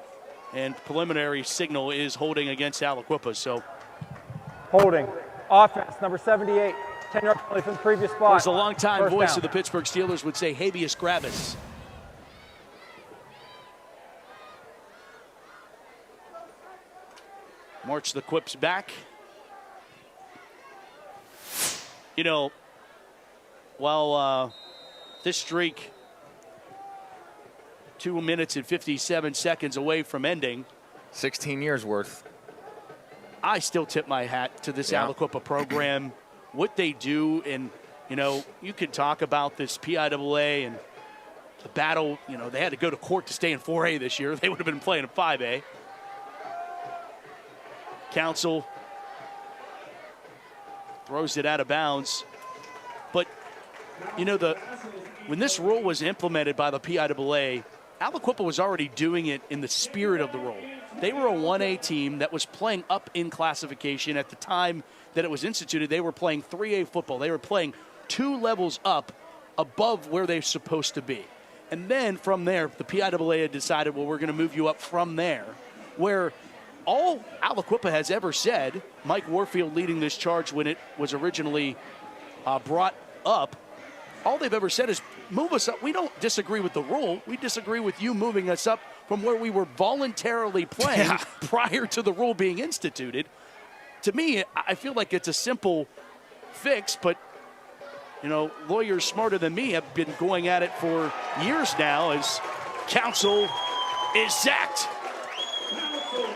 and preliminary signal is holding against Aliquippa. So holding. Offense, number 78. 10-yard penalty from the previous spot. There's a longtime First voice down. of the Pittsburgh Steelers would say habeas corpus. March the Quips back. You know, while this streak 2 minutes and 57 seconds away from ending, 16 years worth. I still tip my hat to this Aliquippa program, what they do. And, you know, you could talk about this PIAA and the battle. You know, they had to go to court to stay in 4A this year. They would have been playing in 5A. Council throws it out of bounds. But, you know, when this rule was implemented by the PIAA, Aliquippa was already doing it in the spirit of the rule. They were a 1A team that was playing up in classification. At the time that it was instituted, they were playing 3A football. They were playing 2 levels up above where they're supposed to be. And then from there, the PIAA had decided, well, we're going to move you up from there, where all Aliquippa has ever said, Mike Warfield leading this charge when it was originally brought up, all they've ever said is move us up. We don't disagree with the rule. We disagree with you moving us up from where we were voluntarily playing prior to the rule being instituted. To me, I feel like it's a simple fix, but, you know, lawyers smarter than me have been going at it for years now as Council is sacked.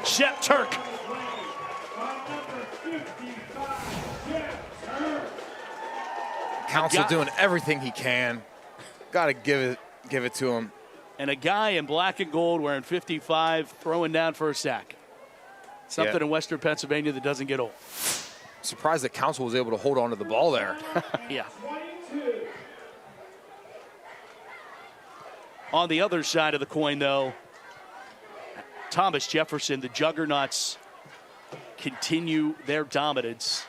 Shep Turk. Council doing everything he can. Got to give it to him. And a guy in black and gold wearing 55 throwing down for a sack. Something in Western Pennsylvania that doesn't get old. Surprised that Council was able to hold on to the ball there. Yeah. On the other side of the coin, though, Thomas Jefferson, the Juggernauts continue their dominance.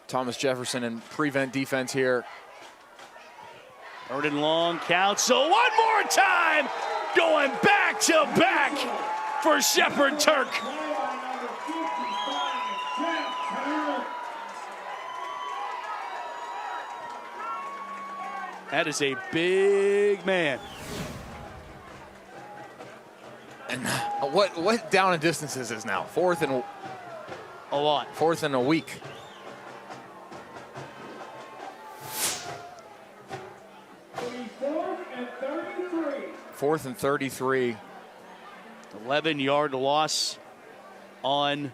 Thomas Jefferson in prevent defense here. Third and long, Council one more time, going back to back for Shepard Turk. That is a big man. And what down and distance is this now? Fourth and a lot. Fourth and a week. Fourth and 33. 11-yard loss on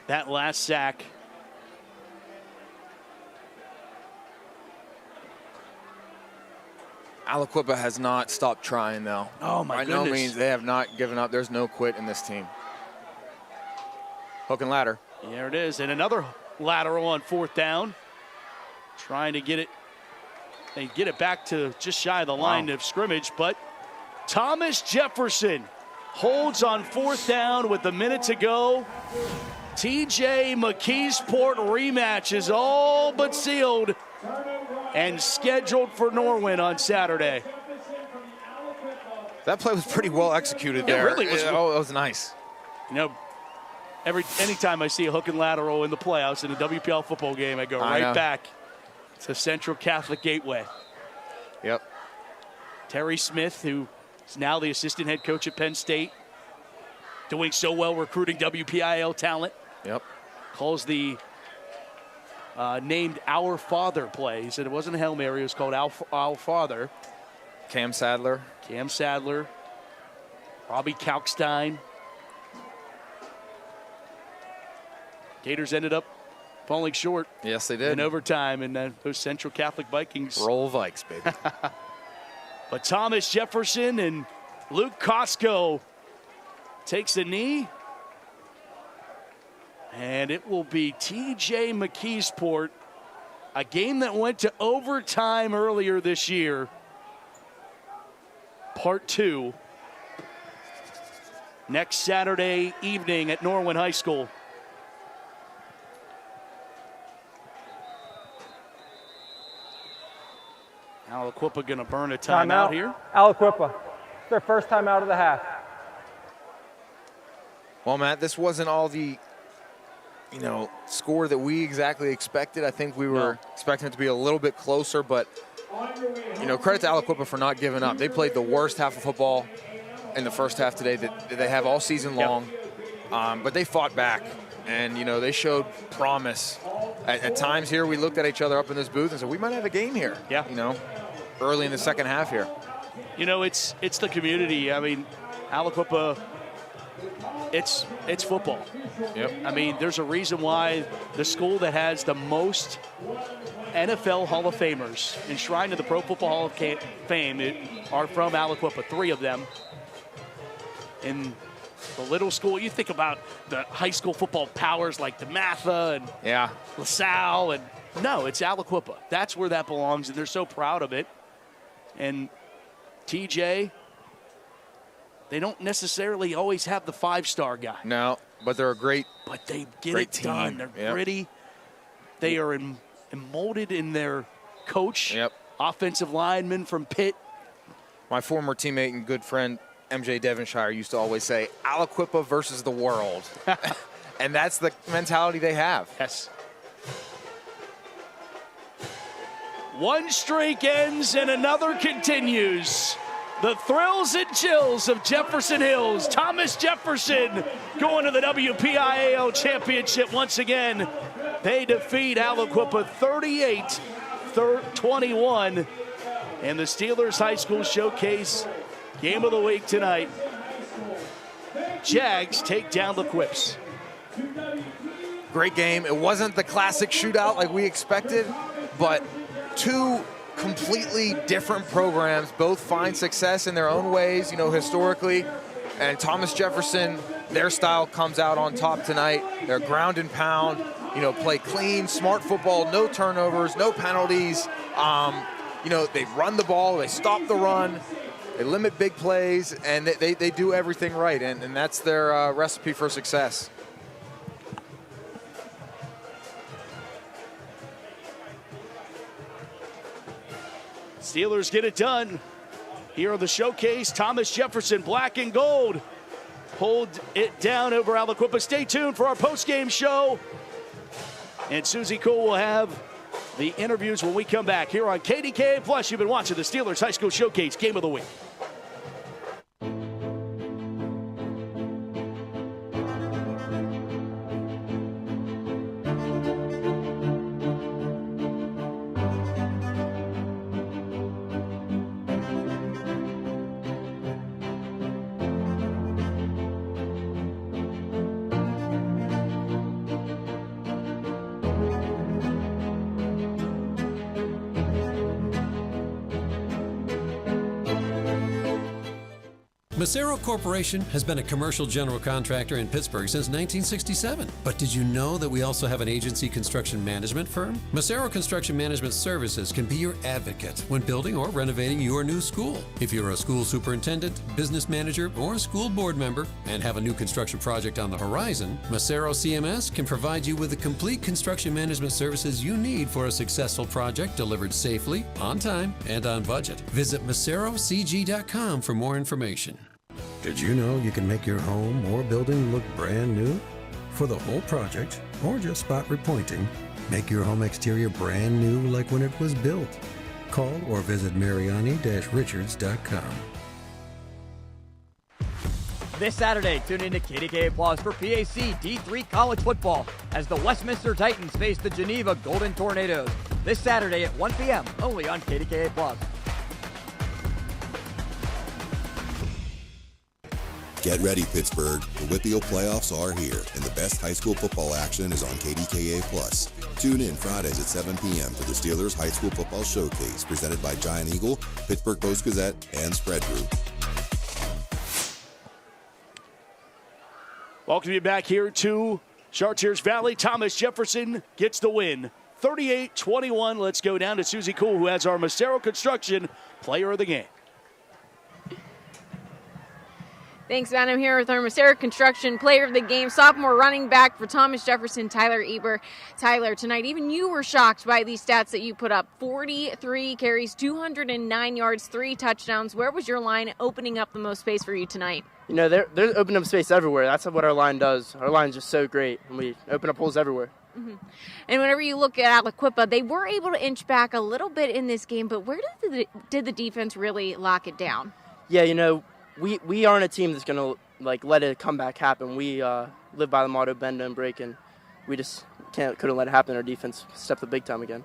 that last sack. Aliquippa has not stopped trying, though. Oh, my goodness. By no means, they have not given up. There's no quit in this team. Hook and ladder. There it is. And another lateral on fourth down. Trying to get it. They get it back to just shy of the line of scrimmage, but Thomas Jefferson holds on 4th down with a minute to go. TJ McKeesport rematch is all but sealed and scheduled for Norwin on Saturday. That play was pretty well executed there. It really was. Oh, it was nice. You know, anytime I see a hook and lateral in the playoffs in a WPL football game, I go right back to Central Catholic Gateway. Yep. Terry Smith, who is now the assistant head coach at Penn State, doing so well recruiting WPIL talent. Yep. Calls the named Our Father play. He said it wasn't a Hail Mary, it was called Our Father. Cam Sadler, Robbie Kalkstein. Gators ended up falling short. Yes, they did. In overtime, and those Central Catholic Vikings. Roll Vikes, baby. But Thomas Jefferson and Luke Costco takes a knee. And it will be TJ McKeesport, a game that went to overtime earlier this year. Part 2 next Saturday evening at Norwin High School. Aliquippa going to burn a timeout here. Aliquippa. It's their first time out of the half. Well, Matt, this wasn't all the, score that we exactly expected. I think we were expecting it to be a little bit closer, but, credit to Aliquippa for not giving up. They played the worst half of football in the first half today that they have all season long, but they fought back, and, they showed promise. At times here, we looked at each other up in this booth and said, we might have a game here. Yeah. Early in the second half here. It's the community. I mean, Aliquippa, it's football. Yep. I mean, there's a reason why the school that has the most NFL Hall of Famers enshrined in the Pro Football Hall of Fame are from Aliquippa, 3 of them. In the little school, you think about the high school football powers like DeMatha and LaSalle, and no, it's Aliquippa. That's where that belongs, and they're so proud of it. And TJ, they don't necessarily always have the 5-star guy. No, but they're a great But they get it team. done. They're gritty. They are molded in their coach, offensive lineman from Pitt. My former teammate and good friend, MJ Devonshire, used to always say, Aliquippa versus the world. And that's the mentality they have. Yes. One streak ends and another continues. The thrills and chills of Jefferson Hills. Thomas Jefferson going to the WPIAL championship once again. They defeat Aliquippa 38-21 in the Steelers High School Showcase Game of the Week tonight. Jags take down the Quips. Great game. It wasn't the classic shootout like we expected, but 2 completely different programs, both find success in their own ways, historically. And Thomas Jefferson, their style comes out on top tonight. They're ground and pound, play clean, smart football, no turnovers, no penalties. They run the ball, they stop the run, they limit big plays, and they do everything right. And that's their recipe for success. Steelers get it done. Here on the showcase, Thomas Jefferson, black and gold, pulled it down over Aliquippa. Stay tuned for our post-game show. And Susie Cole will have the interviews when we come back here on KDKA Plus. You've been watching the Steelers High School Showcase Game of the Week. Macero Corporation has been a commercial general contractor in Pittsburgh since 1967. But did you know that we also have an agency construction management firm? Macero Construction Management Services can be your advocate when building or renovating your new school. If you're a school superintendent, business manager, or a school board member and have a new construction project on the horizon, Macero CMS can provide you with the complete construction management services you need for a successful project delivered safely, on time, and on budget. Visit MaceroCG.com for more information. Did you know you can make your home or building look brand new? For the whole project, or just spot repointing, make your home exterior brand new like when it was built. Call or visit Mariani-Richards.com. This Saturday, tune in to KDKA Plus for PAC D3 college football as the Westminster Titans face the Geneva Golden Tornadoes. This Saturday at 1 p.m. only on KDKA Plus. Get ready, Pittsburgh. The WPIAL playoffs are here, and the best high school football action is on KDKA+. Tune in Fridays at 7 p.m. for the Steelers High School Football Showcase, presented by Giant Eagle, Pittsburgh Post-Gazette, and Spread Group. Welcome you back here to Chartiers Valley. Thomas Jefferson gets the win. 38-21. Let's go down to Susie Cool, who has our Macero Construction Player of the Game. Thanks, Matt. I'm here with our Macero Construction Player of the Game, sophomore running back for Thomas Jefferson, Tyler Eber. Tyler, tonight even you were shocked by these stats that you put up. 43 carries, 209 yards, 3 touchdowns. Where was your line opening up the most space for you tonight? You know, they're opening up space everywhere. That's what our line does. Our line's just so great, and we open up holes everywhere. Mm-hmm. And whenever you look at Aliquippa, they were able to inch back a little bit in this game, but where did the defense really lock it down? Yeah, you know, we aren't a team that's going to let a comeback happen. We live by the motto bend and break, and we just couldn't let it happen. Our defense stepped up big time again.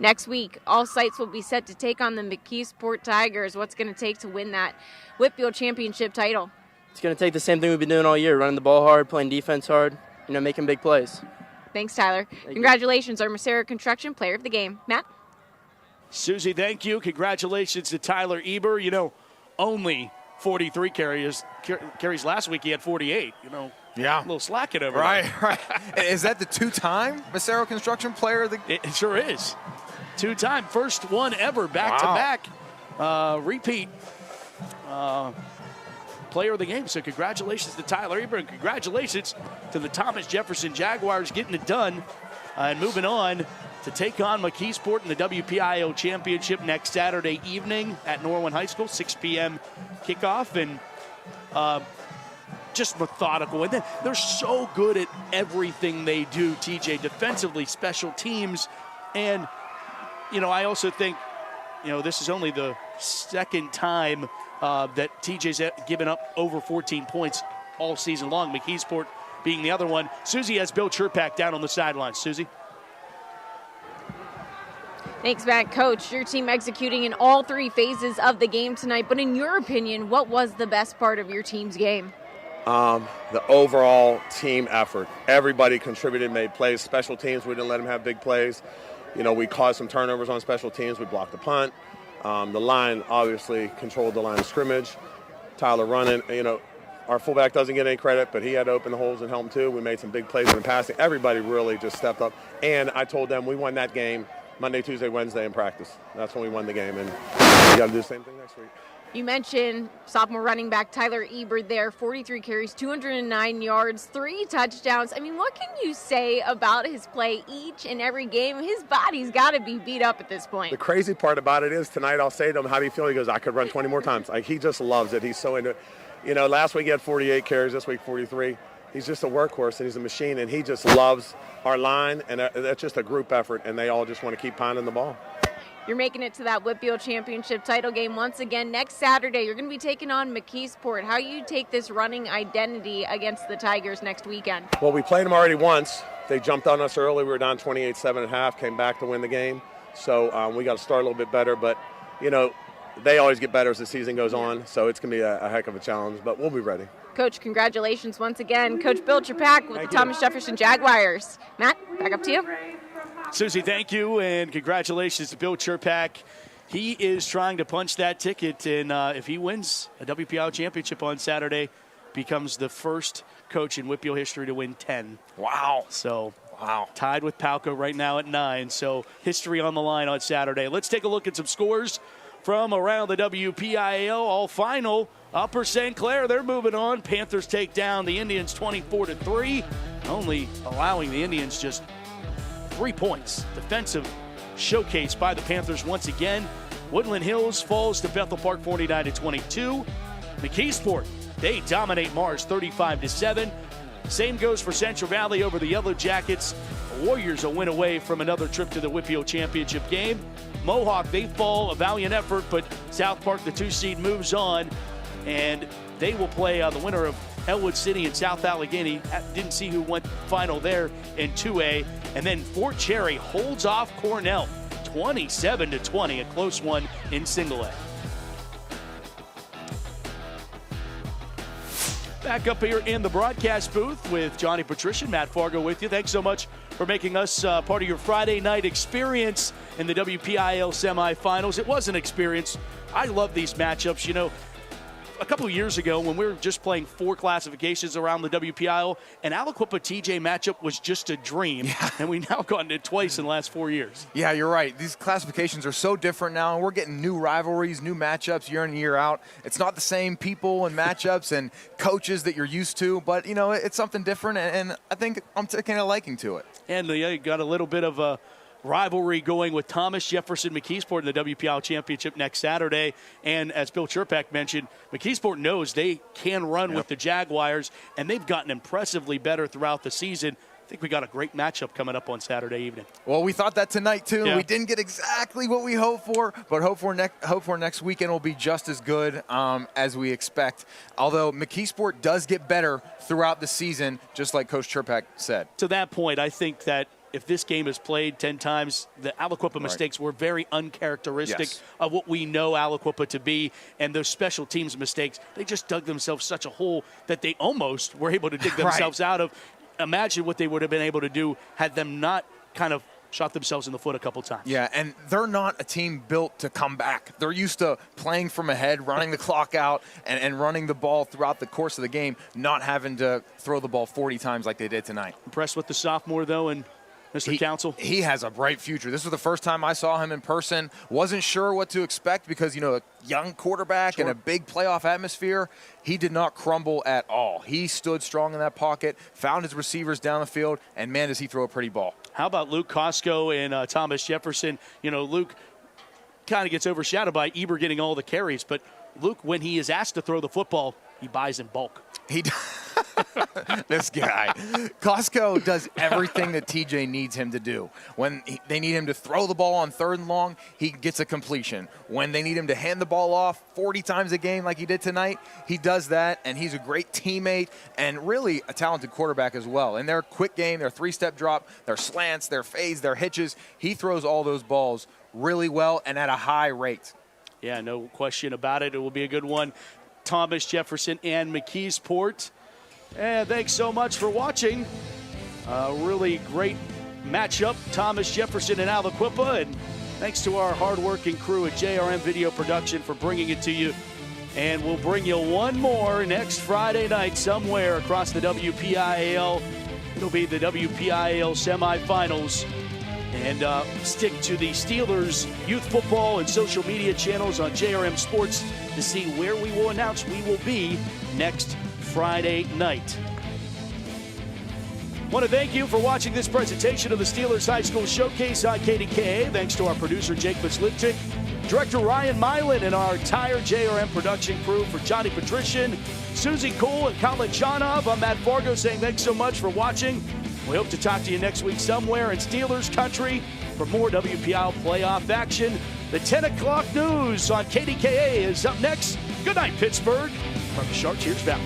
Next week, all sights will be set to take on the McKeesport Tigers. What's going to take to win that WPIAL championship title? It's going to take the same thing we've been doing all year, running the ball hard, playing defense hard, making big plays. Thanks, Tyler. Congratulations, our Macero Construction Player of the Game. Matt? Susie, thank you. Congratulations to Tyler Eber. Only 43 carries last week. He had 48. Yeah. A little slacking over there. Right. Is that the two-time Macero Construction Player of the Game? It sure is. Two-time. First one ever, back-to-back. Repeat Player of the Game. So congratulations to Tyler Eber, and congratulations to the Thomas Jefferson Jaguars getting it done and moving on to take on McKeesport in the WPIAL Championship next Saturday evening at Norwin High School, 6 p.m. kickoff. And just methodical. And they're so good at everything they do, TJ, defensively, special teams. And, I also think, this is only the second time that TJ's given up over 14 points all season long, McKeesport being the other one. Susie has Bill Churpak down on the sidelines. Susie? Thanks, Matt. Coach, your team executing in all 3 phases of the game tonight. But in your opinion, what was the best part of your team's game? The overall team effort. Everybody contributed, made plays. Special teams, we didn't let them have big plays. We caused some turnovers on special teams. We blocked the punt. The line obviously controlled the line of scrimmage. Tyler running, our fullback doesn't get any credit, but he had to open the holes and help him too. We made some big plays in the passing. Everybody really just stepped up. And I told them we won that game Monday, Tuesday, Wednesday in practice. That's when we won the game, and we got to do the same thing next week. You mentioned sophomore running back Tyler Eber there, 43 carries, 209 yards, 3 touchdowns. I mean, what can you say about his play each and every game? His body's got to be beat up at this point. The crazy part about it is tonight I'll say to him, how do you feel? He goes, I could run 20 more times. He just loves it. He's so into it. Last week he had 48 carries, this week 43. He's just a workhorse, and he's a machine, and he just loves our line, and that's just a group effort, and they all just want to keep pounding the ball. You're making it to that WPIAL championship title game once again next Saturday. You're going to be taking on McKeesport. How do you take this running identity against the Tigers next weekend? Well, we played them already once. They jumped on us early. We were down 28-7 at half, came back to win the game. So we got to start a little bit better. But, they always get better as the season goes on. So it's going to be a heck of a challenge, but we'll be ready. Coach, congratulations once again. Coach Bill Churpak with the Thomas Jefferson Jaguars. Matt, back up to you. Susie, thank you, and congratulations to Bill Churpak He is trying to punch that ticket, and if he wins a WPIAL championship on Saturday, becomes the first coach in WPIAL history to win 10. Wow. So, tied with Palco right now at 9. So, history on the line on Saturday. Let's take a look at some scores from around the WPIAL. All final. Upper St. Clair, they're moving on. Panthers take down the Indians 24-3, only allowing the Indians just 3 points. Defensive showcase by the Panthers once again. Woodland Hills falls to Bethel Park 49-22. McKeesport, they dominate Mars 35-7. Same goes for Central Valley over the Yellow Jackets. The Warriors a win away from another trip to the WPIAL championship game. Mohawk, they fall, a valiant effort, but South Park, the 2 seed, moves on, and they will play the winner of Elwood City and South Allegheny. Didn't see who went final there in 2A. And then Fort Cherry holds off Cornell 27-20, a close one in single A. Back up here in the broadcast booth with Johnny Patrician, Matt Fargo with you. Thanks so much for making us part of your Friday night experience in the WPIAL semifinals. It was an experience. I love these matchups. You know, a couple of years ago when we were just playing 4 classifications around the WPIAL, an Aliquippa TJ matchup was just a dream, and we've now gotten it twice in the last 4 years. Yeah, you're right. These classifications are so different now, and we're getting new rivalries, new matchups year in, year out. It's not the same people and matchups and coaches that you're used to, but, you know, it's something different, and I think I'm taking a liking to it. And you got a little bit of a rivalry going with Thomas Jefferson McKeesport in the WPIAL championship next Saturday. And as Bill Chirpak mentioned, McKeesport knows they can run with the Jaguars, and they've gotten impressively better throughout the season. I think we got a great matchup coming up on Saturday evening. Well, we thought that tonight too. Yeah. We didn't get exactly what we hoped for, but hope for next weekend will be just as good as we expect. Although McKeesport does get better throughout the season, just like Coach Chirpak said. To that point, I think that if this game is played 10 times, the Aliquippa mistakes were very uncharacteristic of what we know Aliquippa to be, and those special teams mistakes, they just dug themselves such a hole that they almost were able to dig themselves out of. Imagine what they would have been able to do had them not kind of shot themselves in the foot a couple times. Yeah, and they're not a team built to come back. They're used to playing from ahead, running the clock out, and running the ball throughout the course of the game, not having to throw the ball 40 times like they did tonight. Impressed with the sophomore, though, and Mr. Council? He has a bright future. This was the first time I saw him in person. Wasn't sure what to expect because, you know, a young quarterback in a big playoff atmosphere. He did not crumble at all. He stood strong in that pocket, found his receivers down the field, and, man, does he throw a pretty ball. How about Luke Costco and Thomas Jefferson? You know, Luke kind of gets overshadowed by Eber getting all the carries, but Luke, when he is asked to throw the football, he buys in bulk. This guy. Costco does everything that TJ needs him to do. When they need him to throw the ball on 3rd and long, he gets a completion. When they need him to hand the ball off 40 times a game like he did tonight, he does that, and he's a great teammate and really a talented quarterback as well. In their quick game, their 3-step drop, their slants, their fades, their hitches, he throws all those balls really well and at a high rate. Yeah, no question about it. It will be a good one. Thomas Jefferson and McKeesport. And thanks so much for watching. Really great matchup, Thomas Jefferson and Aliquippa. And thanks to our hardworking crew at JRM Video Production for bringing it to you. And we'll bring you one more next Friday night somewhere across the WPIAL. It'll be the WPIAL semifinals. And stick to the Steelers youth football and social media channels on JRM Sports to see where we will announce we will be next Friday night. Want to thank you for watching this presentation of the Steelers High School Showcase on KDKA. Thanks to our producer, Jake Mislipchik, Director Ryan Milan, and our entire JRM production crew. For Johnny Patrician, Susie Cole, and Colin Johnov, I'm Matt Fargo saying thanks so much for watching. We hope to talk to you next week somewhere in Steelers country for more WPIAL playoff action. The 10 o'clock news on KDKA is up next. Good night, Pittsburgh, from Chartiers Valley.